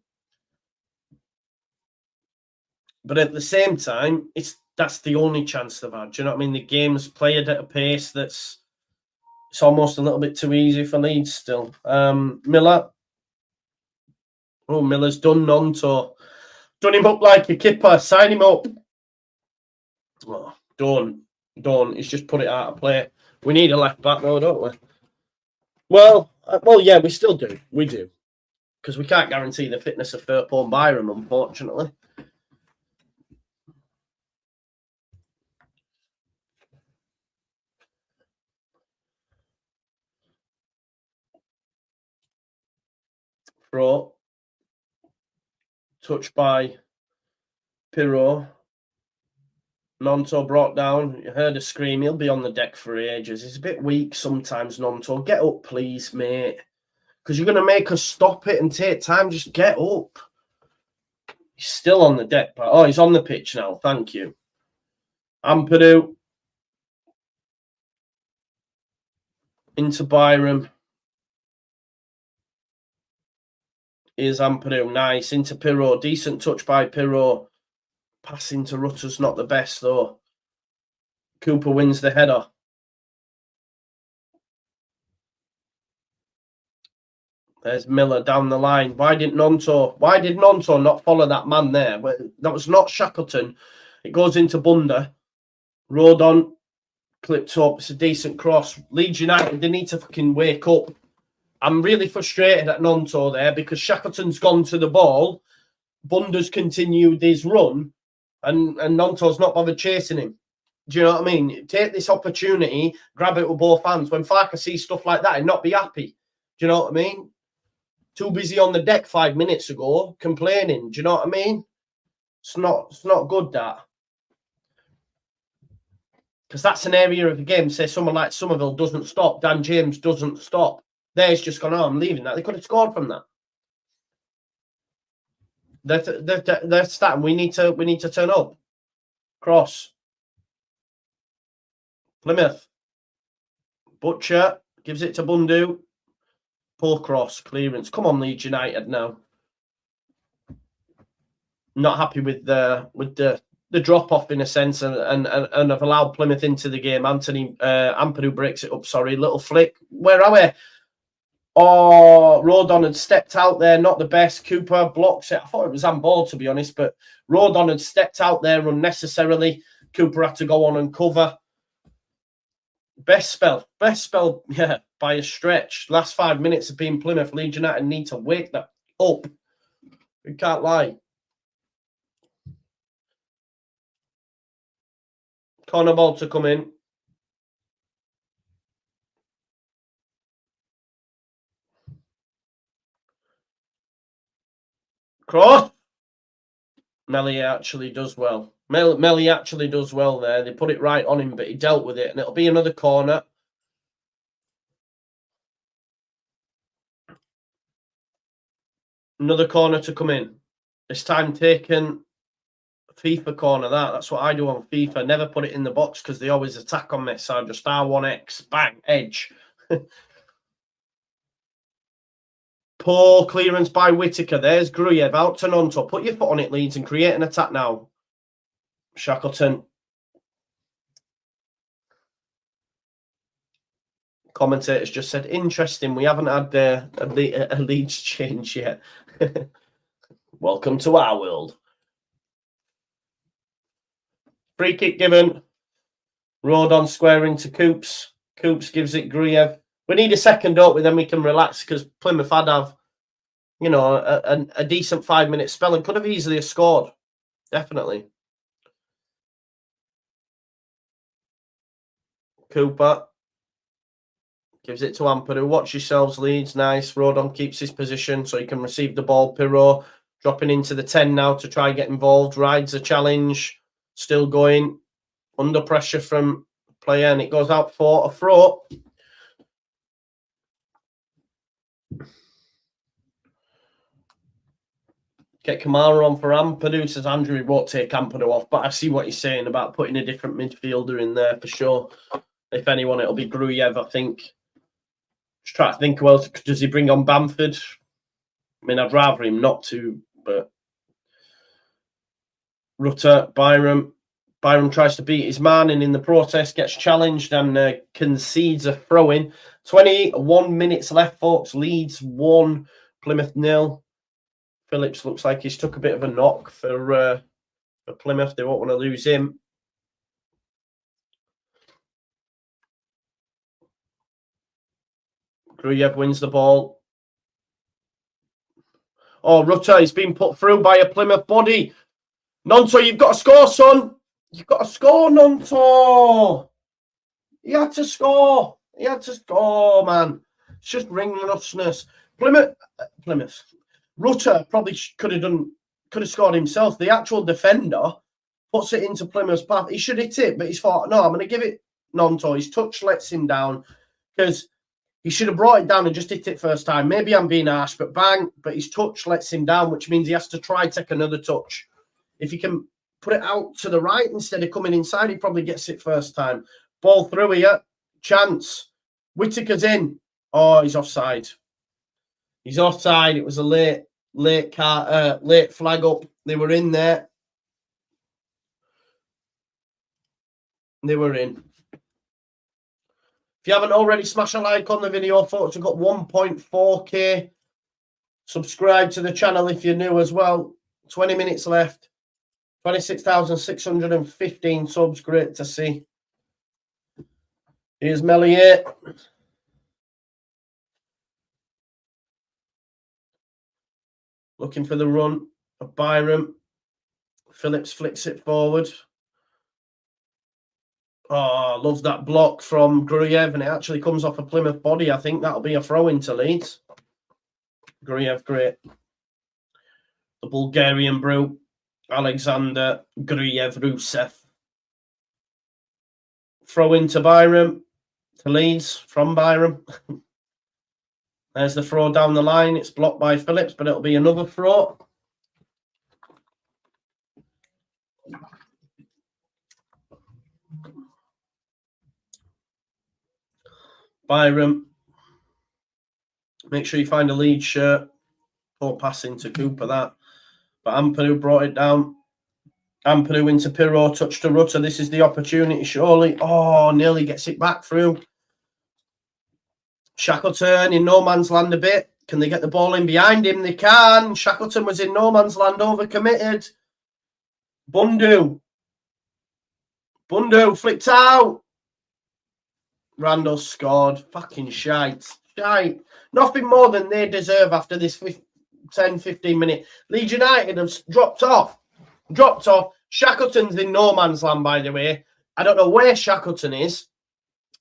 But at the same time, that's the only chance they've had. Do you know what I mean? The game's played at a pace it's almost a little bit too easy for Leeds still. Miller. Oh, Miller's done Nonto. Done him up like a kipper. Sign him up. Oh, don't. done. He's just put it out of play. We need a left back though, don't we? Well, yeah, we still do. We do. Because we can't guarantee the fitness of Firpo and Byram, unfortunately. Throw. Touched by Pirro. Nonto brought down. You heard a scream. He'll be on the deck for ages. He's a bit weak sometimes, Nonto. Get up, please, mate. Because you're going to make us stop it and take time. Just get up. He's still on the deck. But oh, he's on the pitch now. Thank you. Ampadu. Into Byram. Here's Ampadu. Nice. Into Pirro. Decent touch by Pirro. Passing to Rutter's not the best, though. Cooper wins the header. There's Miller down the line. Why did Nonto not follow that man there? That was not Shackleton. It goes into Bunda. Rodon clipped up. It's a decent cross. Leeds United, they need to fucking wake up. I'm really frustrated at Nonto there because Shackleton's gone to the ball. Bunda's continued his run and Nonto's not bothered chasing him. Do you know what I mean? Take this opportunity, grab it with both hands. When Farker sees stuff like that, he'd not be happy. Do you know what I mean? Too busy on the deck 5 minutes ago, complaining. Do you know what I mean? It's not good, that. Because that's an area of the game. Say someone like Somerville doesn't stop. Dan James doesn't stop. There's just gone, oh, I'm leaving that. They could have scored from that. They're starting. We need to turn up. Cross. Plymouth. Butcher gives it to Bundu. Poor cross. Clearance. Come on, Leeds United now. Not happy with the drop off in a sense, and have allowed Plymouth into the game. Ampadu breaks it up. Sorry, little flick. Where are we? Oh, Rodon had stepped out there. Not the best. Cooper blocks it. I thought it was handball, to be honest, but Rodon had stepped out there unnecessarily. Cooper had to go on and cover. Best spell, yeah, by a stretch. Last 5 minutes have been Plymouth. Leeds United need to wake that up. We can't lie. Corner ball to come in. Cross. Melly actually does well. Melly actually does well there. They put it right on him, but he dealt with it, and it'll be another corner. Another corner to come in. This time taken FIFA corner. That's what I do on FIFA. Never put it in the box because they always attack on me. So just R1X, bang, edge. Poor clearance by Whittaker. There's Gruyev out to Nonto. Put your foot on it, Leeds, and create an attack now. Shackleton. Commentators just said, interesting. We haven't had a Leeds change yet. Welcome to our world. Free kick given. Rodon square into Coops. Coops gives it Gruyev. We need a second, don't we? Then we can relax because Plymouth had have, you know, a decent 5 minute spell and could have easily scored. Definitely. Cooper gives it to Ampadu. Watch yourselves, Leeds. Nice. Rodon keeps his position so he can receive the ball. Pirro dropping into the 10 now to try and get involved. Rides a challenge. Still going. Under pressure from player, and it goes out for a throw. Get Kamara on for Ampadu. Says Andrew, he won't take Ampadu off, but I see what he's saying about putting a different midfielder in there for sure. If anyone, it'll be Gruyev, I think. Just try to think, well, does he bring on Bamford? I mean, I'd rather him not to, but Rutter, Byram tries to beat his man, and in the process gets challenged and concedes a throw-in. 21 minutes left, folks. Leeds 1, Plymouth 0. Phillips looks like he's took a bit of a knock for Plymouth. They won't want to lose him. Gruyev wins the ball. Oh, Rutter is being put through by a Plymouth body. Nonto, you've got to score, son. You've got to score, Nonto. He had to score. He had to score, man. It's just ringlessness. Plymouth. Rutter probably could have scored himself. The actual defender puts it into Plymouth's path. He should hit it, but he's thought, no, I'm going to give it Nonto. His touch lets him down because he should have brought it down and just hit it first time. Maybe I'm being harsh, but bang. But his touch lets him down, which means he has to try take another touch. If he can put it out to the right instead of coming inside, he probably gets it first time. Ball through here. Chance. Whittaker's in. Oh, he's offside. He's offside. It was a late flag up. They were in there. They were in. If you haven't already, smash a like on the video, folks. We've got 1.4k. Subscribe to the channel if you're new as well. 20 minutes left. 26,615 subs. Great to see. Here's Melier. Looking for the run of Byram. Phillips flicks it forward. Oh, loves that block from Gruyev, and it actually comes off a Plymouth body. I think that'll be a throw into Leeds. Gruyev, great. The Bulgarian brew. Alexander Gruyev-Rusev. Throw into Byram. To Leeds from Byram. There's the throw down the line. It's blocked by Phillips, but it'll be another throw. Byram. Make sure you find a Leeds shirt. Poor pass into Cooper, that. But Ampadu brought it down. Ampadu into Pirro, touch to Rutter. This is the opportunity, surely. Oh, nearly gets it back through. Shackleton in no man's land a bit. Can they get the ball in behind him? They can. Shackleton was in no man's land, overcommitted. Bundu flicked out. Randall scored. Fucking shite. Shite. Nothing more than they deserve after this 10-15 minute. Leeds United have dropped off. Shackleton's in no man's land, by the way. I don't know where Shackleton is.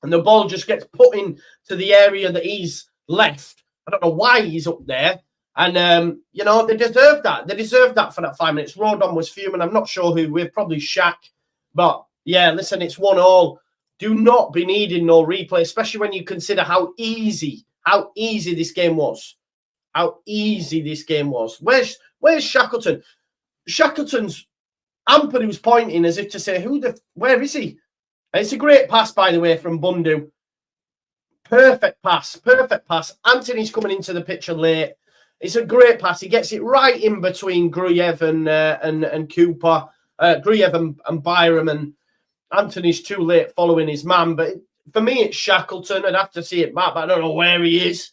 And the ball just gets put into the area that he's left. I don't know why he's up there. And, you know, they deserve that. They deserved that for that 5 minutes. Rodon was fuming. I'm not sure who with, probably Shaq. But, yeah, listen, it's 1-1. Do not be needing no replay, especially when you consider how easy this game was. How easy this game was. Where's Shackleton? Shackleton's Ampadu was pointing as if to say, where is he? And it's a great pass, by the way, from Bundu. Perfect pass. Anthony's coming into the picture late. It's a great pass. He gets it right in between Gruyev and Cooper, Gruyev and Byram, and Anthony's too late following his man. But for me, it's Shackleton. I'd have to see it back, but I don't know where he is.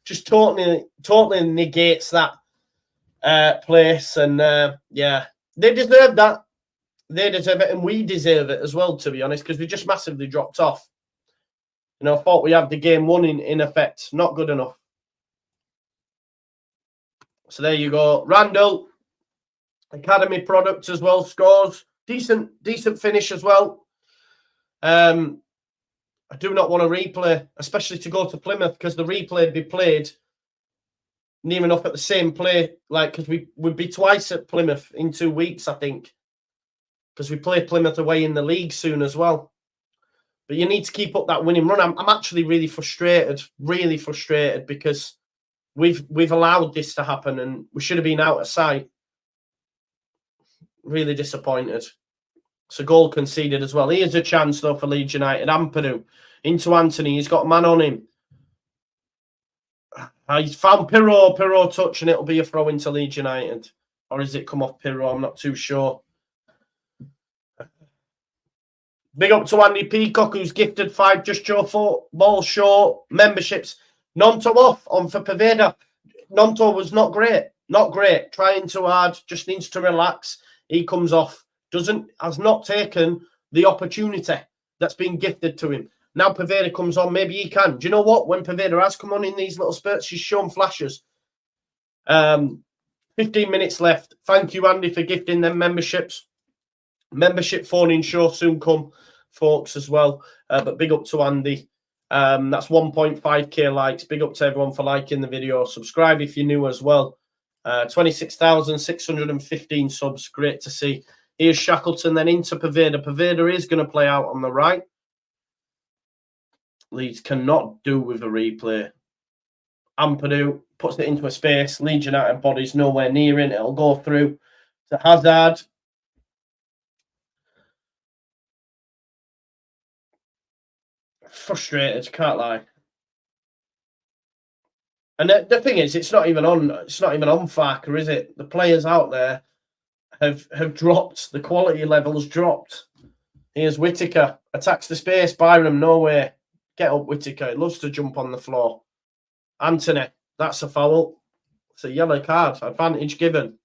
Just totally negates that place. And, yeah, they deserve that. They deserve it, and we deserve it as well, to be honest, because we just massively dropped off. You know, I thought we had the game won in effect. Not good enough. So there you go. Randall, academy product as well, scores. Decent finish as well. I do not want to replay, especially to go to Plymouth, because the replay would be played near enough at the same play, like, because we would be twice at Plymouth in 2 weeks, I think. Because we play Plymouth away in the league soon as well. But you need to keep up that winning run. I'm actually really frustrated because we've allowed this to happen and we should have been out of sight. Really disappointed. So goal conceded as well. Here's a chance though for Leeds United. Ampadu into Anthony. He's got a man on him. He's found Pirro touch, and it'll be a throw into Leeds United. Or is it come off Pirro? I'm not too sure. Big up to Andy Peacock, who's gifted 5 Just Joe Football Show memberships. Nonto off on for Paveda. Nonto was not great. Not great. Trying too hard. Just needs to relax. He comes off. Has not taken the opportunity that's been gifted to him. Now Poveda comes on, maybe he can. Do you know what? When Poveda has come on in these little spurts, she's shown flashes. 15 minutes left. Thank you, Andy, for gifting them memberships. Membership phone-in show soon come, folks, as well. But big up to Andy. That's 1.5k likes. Big up to everyone for liking the video. Subscribe if you're new as well. 26,615 subs. Great to see. Here's Shackleton, then into Poveda. Poveda is going to play out on the right. Leeds cannot do with a replay. Ampadu puts it into a space. Leeds United body's nowhere near it. It'll go through to Hazard. Frustrated, can't lie. And the thing is, it's not even on Farker, is it? The players out there have dropped. The quality level's dropped. Here's Whittaker. Attacks the space. Byram, nowhere. Get up, Whittaker. He loves to jump on the floor. Anthony, that's a foul. It's a yellow card. Advantage given.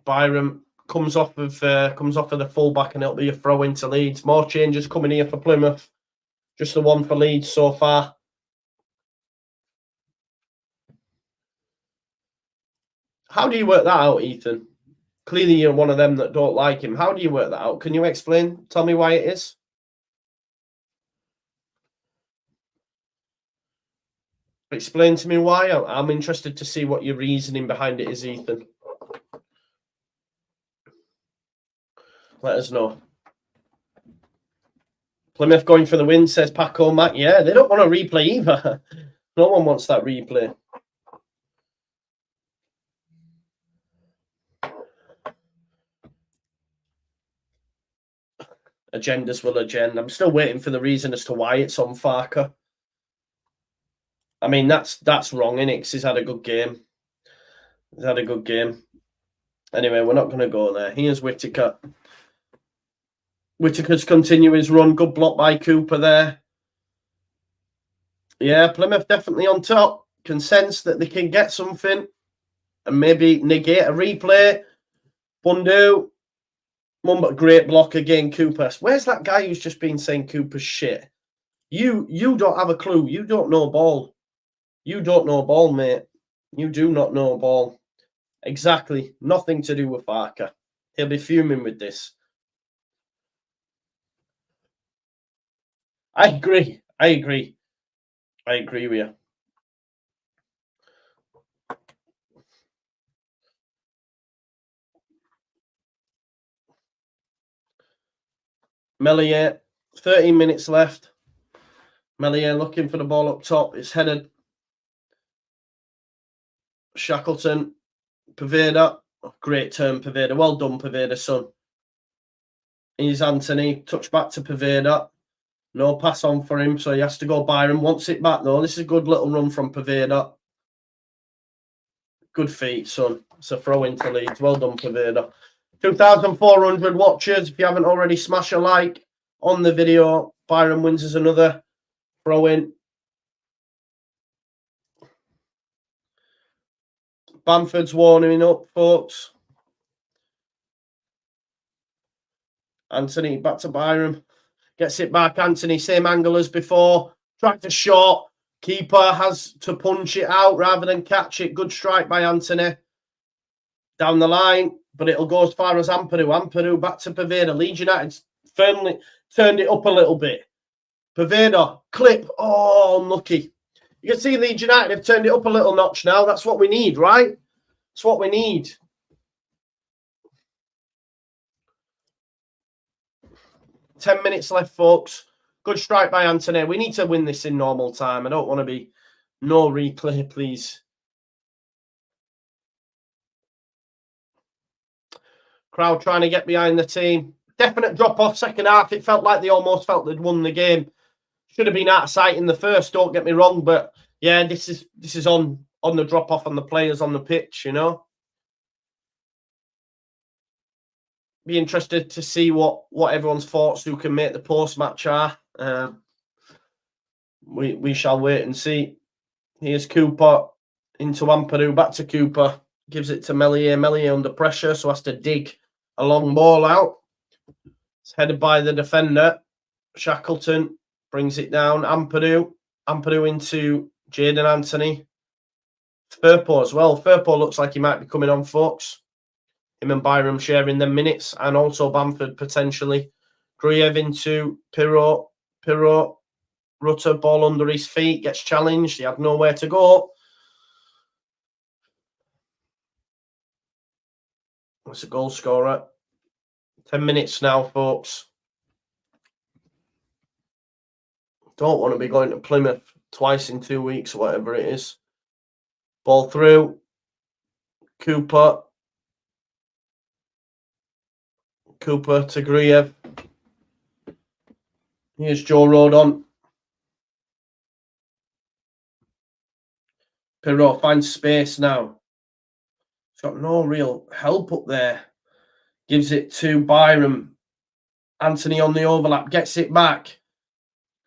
Byram comes off of the fullback, and it'll be a throw into Leeds. More changes coming here for Plymouth. Just the one for Leeds so far. How do you work that out, Ethan? Clearly, you're one of them that don't like him. How do you work that out? Can you explain? Tell me why it is. Explain to me why. I'm interested to see what your reasoning behind it is, Ethan. Let us know. Plymouth going for the win, says Paco Mac. Yeah, they don't want a replay either. No one wants that replay. Agendas will agenda. I'm still waiting for the reason as to why it's on Farker. I mean, that's wrong, innit? Because he's had a good game. He's had a good game. Anyway, we're not going to go there. Here's Whittaker. Whittaker's continue his run. Good block by Cooper there. Yeah, Plymouth definitely on top. Can sense that they can get something and maybe negate a replay. Bundu. One but great block again, Cooper. Where's that guy who's just been saying Cooper's shit? You don't have a clue. You don't know ball. You don't know ball, mate. You do not know ball. Exactly. Nothing to do with Farker. He'll be fuming with this. I agree. I agree with you. Melier, 13 minutes left. Melier looking for the ball up top. It's headed. Shackleton. Poveda. Oh, great turn, Poveda. Well done, Poveda, son. Here's Anthony. Touch back to Poveda. No pass on for him, so he has to go Byron. Wants it back, though. This is a good little run from Poveda. Good feet, son. It's a throw into Leeds. Well done, Poveda. 2,400 watchers. If you haven't already, smash a like on the video. Byron wins us another throw in. Bamford's warming up, folks. Anthony back to Byron. Gets it back. Anthony, same angle as before. Tracked a shot. Keeper has to punch it out rather than catch it. Good strike by Anthony. Down the line, but it'll go as far as Ampadu. Ampadu back to Poveda. Leeds United firmly turned it up a little bit. Poveda, clip. Oh, unlucky. You can see Leeds United have turned it up a little notch now. That's what we need, right? That's what we need. Ten minutes left, folks. Good strike by Anthony. We need to win this in normal time. I don't want to be no replay, please. Crowd trying to get behind the team. Definite drop-off second half. It felt like they almost felt they'd won the game. Should have been out of sight in the first, don't get me wrong. But, yeah, this is on the drop-off on the players on the pitch, you know. Be interested to see what everyone's thoughts who can make the post-match are. We shall wait and see. Here's Cooper into Ampadu. Back to Cooper. Gives it to Melier. Melier under pressure, so has to dig a long ball out. It's headed by the defender. Shackleton brings it down. Ampadu into Jaden Anthony. Firpo as well. Firpo looks like he might be coming on, folks. Him and Byram sharing them minutes, and also Bamford potentially. Gruyev into Pirot. Rutter, ball under his feet, gets challenged. He had nowhere to go. That's a goal scorer. 10 minutes now, folks. Don't want to be going to Plymouth twice in 2 weeks, or whatever it is. Ball through. Cooper to Gruyev. Here's Joe Rodon. Pirot finds space now. He's got no real help up there. Gives it to Byram. Anthony on the overlap. Gets it back.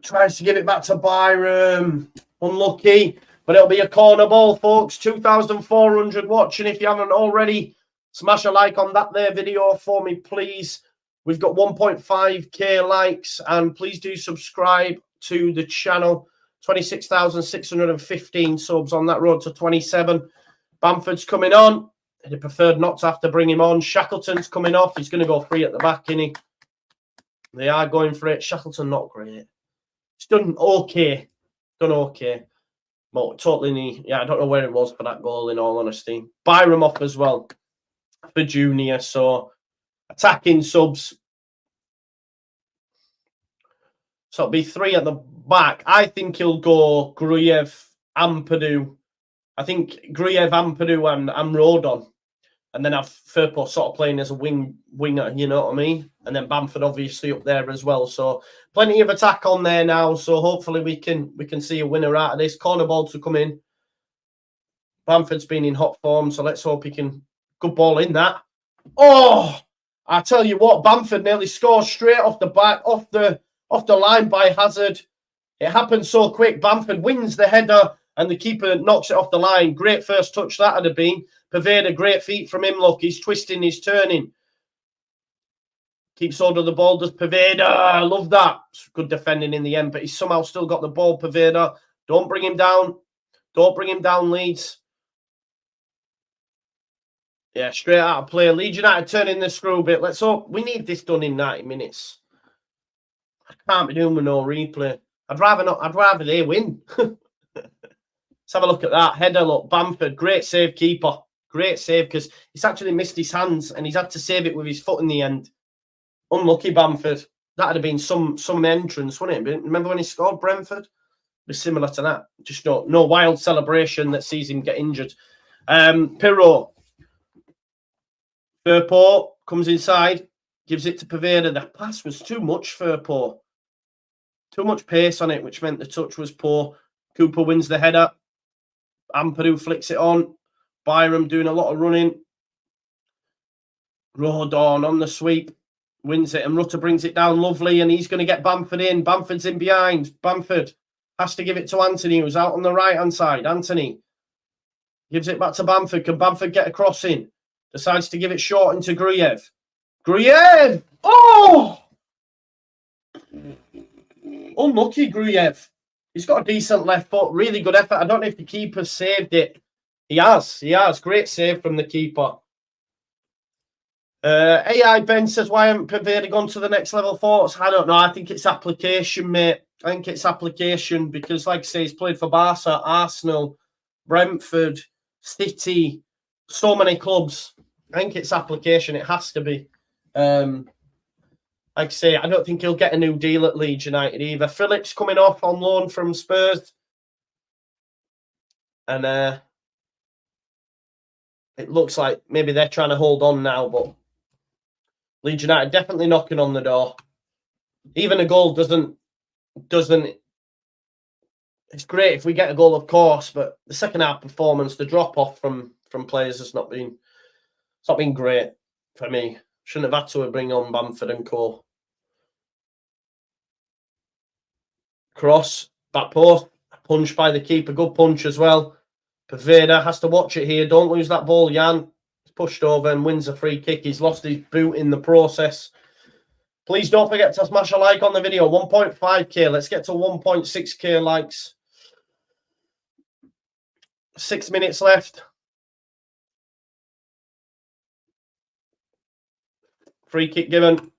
Tries to give it back to Byram. Unlucky. But it'll be a corner ball, folks. 2,400 watching. If you haven't already, smash a like on that there video for me, please. We've got 1.5k likes. And please do subscribe to the channel. 26,615 subs on that road to 27. Bamford's coming on. He preferred not to have to bring him on. Shackleton's coming off. He's going to go free at the back, isn't he? They are going for it. Shackleton, not great. He's done okay. Done okay. But totally, yeah, I don't know where it was for that goal, in all honesty. Byram off as well for Junior. So, attacking subs. So, it'll be 3 at the back. I think he'll go Gruyev, Ampadu. I think Gruyev, Ampadu and Rodon. And then have Firpo sort of playing as a winger, you know what I mean? And then Bamford obviously up there as well. So plenty of attack on there now. So hopefully we can see a winner out of this. Corner ball to come in. Bamford's been in hot form, so let's hope he can. Good ball in that. Oh, I tell you what, Bamford nearly scores straight off the back, off the line by Hazard. It happened so quick. Bamford wins the header and the keeper knocks it off the line. Great first touch that would have been. Paveda, great feet from him. Look, he's twisting, he's turning. Keeps hold of the ball, does Paveda. I love that. Good defending in the end, but he's somehow still got the ball, Paveda. Don't bring him down. Don't bring him down, Leeds. Yeah, straight out of play. Leeds United turning the screw a bit. Let's hope. We need this done in 90 minutes. I can't be doing with no replay. I'd rather they win. Let's have a look at that. Header, look. Bamford, great save, keeper. Great save, because he's actually missed his hands and he's had to save it with his foot in the end. Unlucky Bamford. That would have been some entrance, wouldn't it? Remember when he scored Brentford? It was similar to that. Just no wild celebration that sees him get injured. Pirot. Firpo comes inside, gives it to Paveda. The pass was too much, Firpo. Too much pace on it, which meant the touch was poor. Cooper wins the header. Ampadu flicks it on. Byram doing a lot of running. Rodon on the sweep. Wins it. And Rutter brings it down lovely. And he's going to get Bamford in. Bamford's in behind. Bamford has to give it to Anthony, who's out on the right-hand side. Anthony gives it back to Bamford. Can Bamford get a cross in? Decides to give it short into Gruyev. Gruyev! Oh! Unlucky, Gruyev. He's got a decent left foot. Really good effort. I don't know if the keeper saved it. He has. Great save from the keeper. AI Ben says, why haven't Paveda gone to the next level thoughts? I don't know. I think it's application, mate. I think it's application because, like I say, he's played for Barca, Arsenal, Brentford, City, so many clubs. I think it's application. It has to be. Like I say, I don't think he'll get a new deal at Leeds United either. Phillips coming off on loan from Spurs. And it looks like maybe they're trying to hold on now, but Leeds United definitely knocking on the door. Even a goal doesn't. It's great if we get a goal, of course, but the second half performance, the drop off from players has not been. It's not been great for me. Shouldn't have had to bring on Bamford and co. Cross, back post, punch by the keeper, good punch as well. Paveda has to watch it here. Don't lose that ball, Jan. He's pushed over and wins a free kick. He's lost his boot in the process. Please don't forget to smash a like on the video. 1.5k. Let's get to 1.6k likes. 6 minutes left. Free kick given.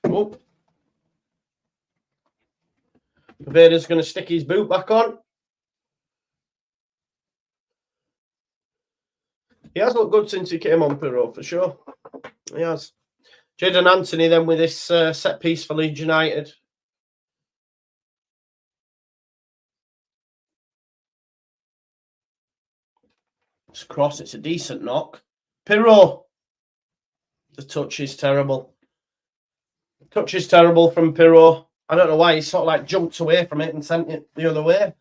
Oh. Vader's going to stick his boot back on. He has looked good since he came on, Pirro, for sure. He has. Jadon Anthony then with this set piece for Leeds United. It's cross. It's a decent knock. Pirro. The touch is terrible. The touch is terrible from Pirro. I don't know why he sort of like jumped away from it and sent it the other way.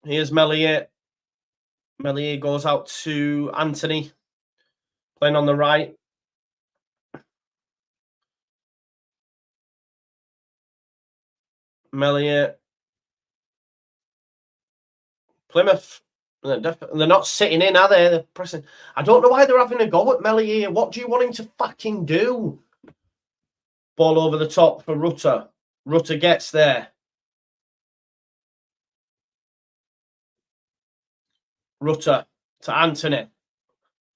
Here's Meslier. Meslier goes out to Anthony, playing on the right. Meslier. Plymouth. They're not sitting in, are they? They're pressing. I don't know why they're having a go at Meslier. What do you want him to fucking do? Ball over the top for Rutter. Rutter gets there. Rutter to Anthony.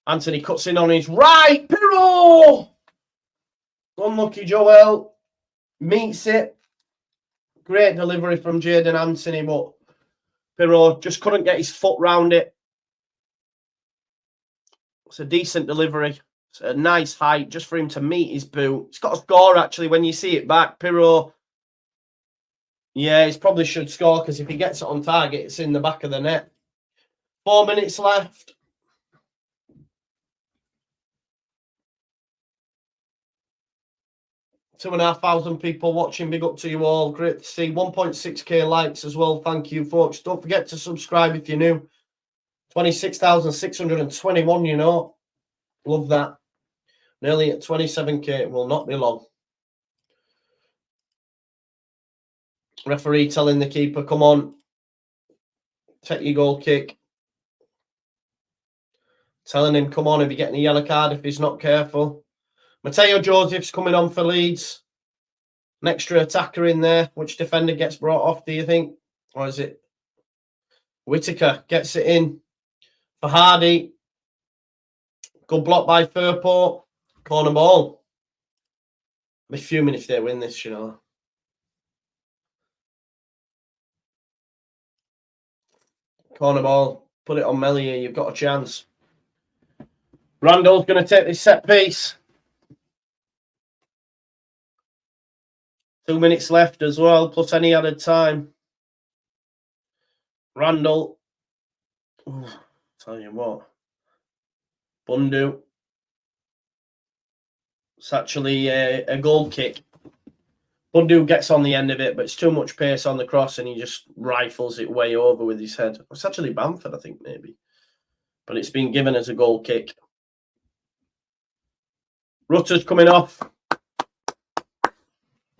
Anthony cuts in on his right. Pirro! Unlucky Joel. Meets it. Great delivery from Jadon Anthony, but Pirro just couldn't get his foot round it. It's a decent delivery. It's a nice height just for him to meet his boot. He's got to score, actually, when you see it back. Pirro, yeah, he probably should score because if he gets it on target, it's in the back of the net. 4 minutes left. Two and a half thousand people watching. Big up to you all. Great to see. 1.6k likes as well. Thank you, folks. Don't forget to subscribe if you're new. 26,621, you know. Love that. Nearly at 27k. It will not be long. Referee telling the keeper, come on. Take your goal kick. Telling him, come on, if you're getting a yellow card, if he's not careful. Mateo Joseph's coming on for Leeds. An extra attacker in there. Which defender gets brought off, do you think? Or is it Whitaker gets it in for Hardy. Good block by Firpo. Corner ball. I'll be fuming if they win this, you know. Corner ball. Put it on Meslier. You've got a chance. Randall's going to take this set piece. 2 minutes left as well, plus any added time. Randall. Ooh, tell you what. Bundu. It's actually a goal kick. Bundu gets on the end of it, but it's too much pace on the cross and he just rifles it way over with his head. It's actually Bamford, I think, maybe. But it's been given as a goal kick. Rutter's coming off. I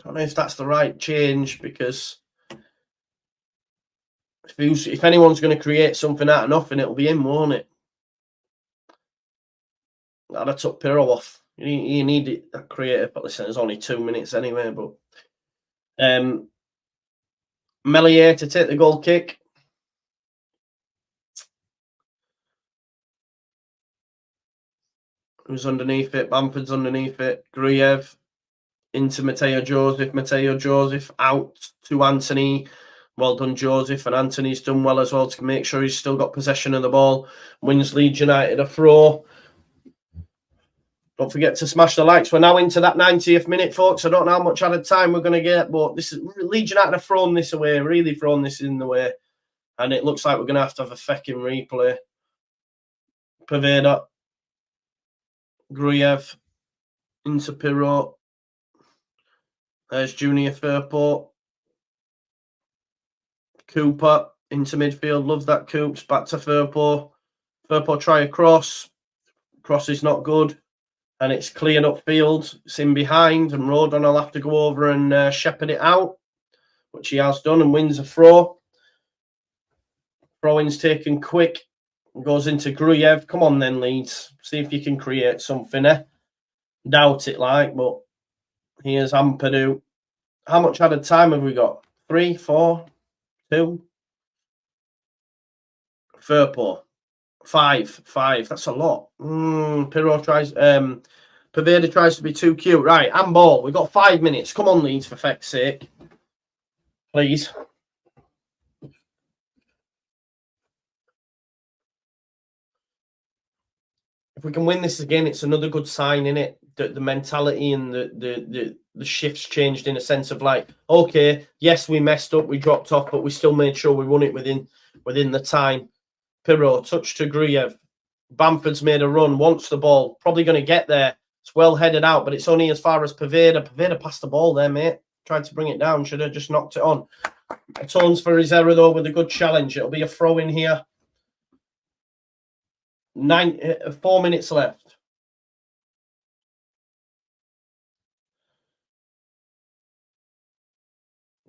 don't know if that's the right change because if anyone's going to create something out of nothing, it'll be him, won't it? I'd have took Pirro off. You need it creative, but listen, there's only 2 minutes anyway. But Meslier to take the goal kick. Who's underneath it? Bamford's underneath it. Gruyev into Mateo Joseph. Mateo Joseph out to Anthony. Well done, Joseph. And Anthony's done well as well to make sure he's still got possession of the ball. Wins Leeds United a throw. Don't forget to smash the likes. We're now into that 90th minute, folks. I don't know how much added time we're going to get, but this is Leeds United have thrown this away, really thrown this in the way. And it looks like we're going to have a fecking replay. Paveda. Gruyev into Pirro. There's Junior Firpo. Cooper into midfield. Love that Coops. Back to Firpo. Firpo try a cross. Cross is not good. And it's cleared upfield. It's in behind. And Rodon will have to go over and shepherd it out. Which he has done and wins a throw. Throw-in's taken quick. Goes into Gruyev. Come on then, Leeds. See if you can create something, eh? Doubt it, like, but here's Ampadu. How much added time have we got? 3, 4, 2. Firpo. 5. That's a lot. Pirro tries. Paveda tries to be too cute. Right, handball. We've got 5 minutes. Come on, Leeds, for feck's sake. Please. If we can win this again, it's another good sign, in it. The mentality and the shifts changed, in a sense of like, okay, yes, we messed up, we dropped off, but we still made sure we won it within the time. Pirro, touch to Gruyev. Bamford's made a run, wants the ball, probably going to get there. It's well headed out, but it's only as far as Paveda. Paveda passed the ball there, mate. Tried to bring it down, should have just knocked it on. Atones for his error, though, with a good challenge. It'll be a throw in here. 4 minutes left.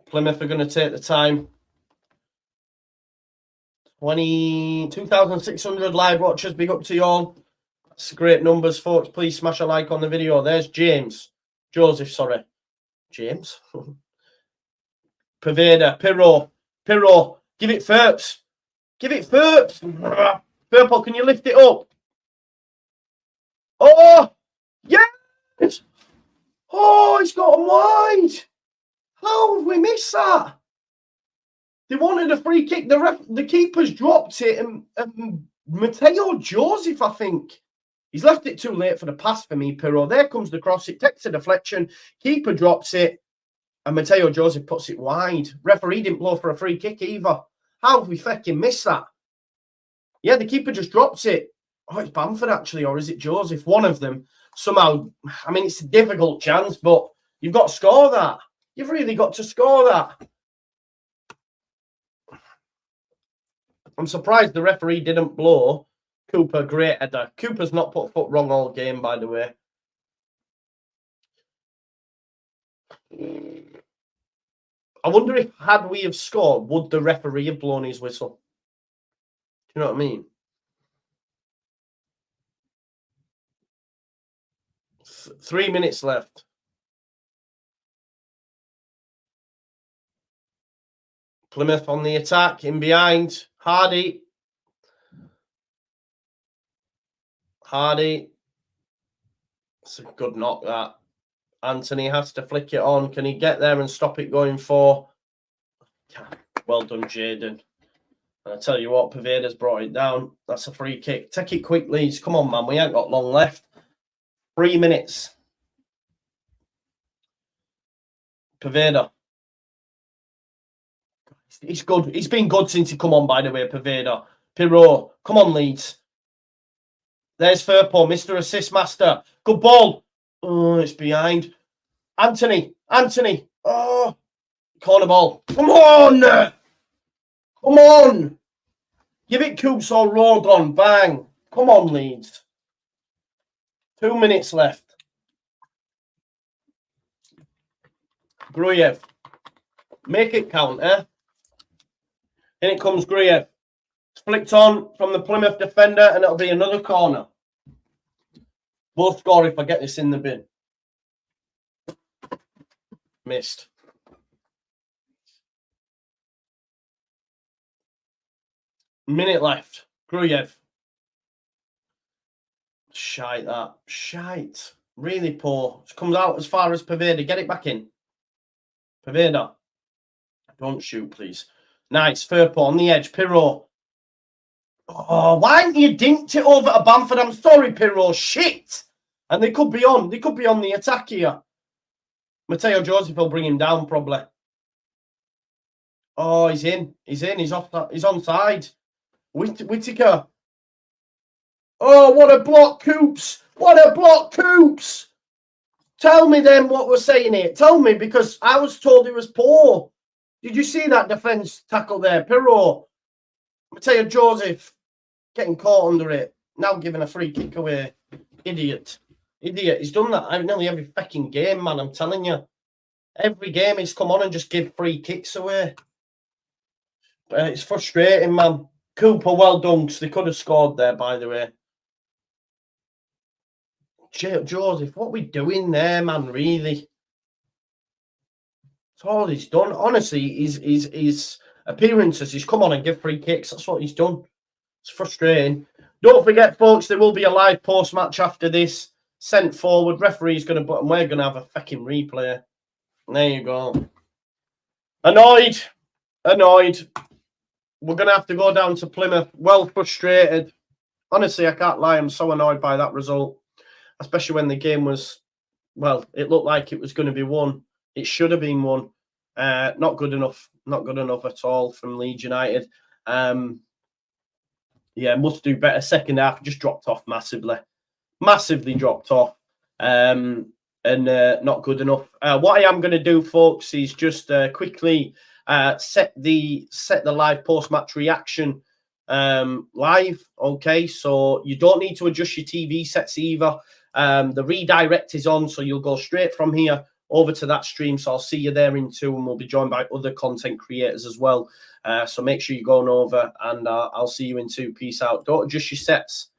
Plymouth are going to take the time. 2,600 live watchers. Big up to you all. That's great numbers, folks. Please smash a like on the video. There's Joseph, sorry. James. Paveda, Pirro. Give it Phirps. Purple, can you lift it up? Oh, yes! Oh, it's gone wide. How have we missed that? They wanted a free kick. The keeper's dropped it, and Matteo Joseph, I think. He's left it too late for the pass for me, Pirro. There comes the cross. It takes a deflection. Keeper drops it, and Matteo Joseph puts it wide. Referee didn't blow for a free kick either. How have we fucking missed that? Yeah, the keeper just drops it. Oh, it's Bamford, actually, or is it Joseph? One of them. Somehow, I mean, it's a difficult chance, but you've got to score that. You've really got to score that. I'm surprised the referee didn't blow. Cooper, great header. Cooper's not put foot wrong all game, by the way. I wonder if, had we have scored, would the referee have blown his whistle? Do you know what I mean? 3 minutes left. Plymouth on the attack, in behind. Hardy. It's a good knock, that. Anthony has to flick it on. Can he get there and stop it going for? Well done, Jaden. And I tell you what, Paveda's brought it down. That's a free kick. Take it quick, Leeds. Come on, man. We ain't got long left. 3 minutes. Paveda. He's good. He's been good since he come on, by the way, Paveda. Pirro. Come on, Leeds. There's Firpo, Mr. Assist Master. Good ball. Oh, it's behind. Anthony. Oh, corner ball. Come on. Come on. Give it Coops or Rodon. Bang. Come on, Leeds. 2 minutes left. Gruyev. Make it count, eh? In it comes Gruyev. It's flicked on from the Plymouth defender, and it'll be another corner. We'll score if I get this in the bin. Missed. Minute left. Gruyev. Shite, that. Shite. Really poor. It comes out as far as Paveda. Get it back in. Paveda. Don't shoot, please. Nice. Firpo on the edge. Pirro. Oh, why haven't you dinked it over to Bamford? I'm sorry, Pirro. Shit. And they could be on. They could be on the attack here. Matteo Joseph will bring him down, probably. Oh, he's in. He's off. He's onside. Whittaker. Oh, what a block, Coops. Tell me then what we're saying here. Tell me, because I was told it was poor. Did you see that defence tackle there? Pirro. Matteo Joseph getting caught under it. Now giving a free kick away. Idiot. He's done that nearly every fucking game, man. I'm telling you. Every game he's come on and just give free kicks away. It's frustrating, man. Cooper, well done, because they could have scored there, by the way. Joseph, what are we doing there, man, really? That's all he's done. Honestly, his appearances, he's come on and give free kicks. That's what he's done. It's frustrating. Don't forget, folks, there will be a live post-match after this. Sent forward. Referee's going to put, and we're going to have a fucking replay. There you go. Annoyed. We're going to have to go down to Plymouth. Well frustrated. Honestly, I can't lie. I'm so annoyed by that result. Especially when the game was, well, it looked like it was going to be won. It should have been won. Not good enough. Not good enough at all from Leeds United. Yeah, must do better. Second half just dropped off massively. Massively dropped off. And not good enough. What I am going to do, folks, is just quickly set the live post-match reaction live. Okay, so you don't need to adjust your TV sets either. The redirect is on, so you'll go straight from here over to that stream. So I'll see you there in 2, and we'll be joined by other content creators as well. So make sure you're going over, and I'll see you in 2. Peace out. Don't adjust your sets.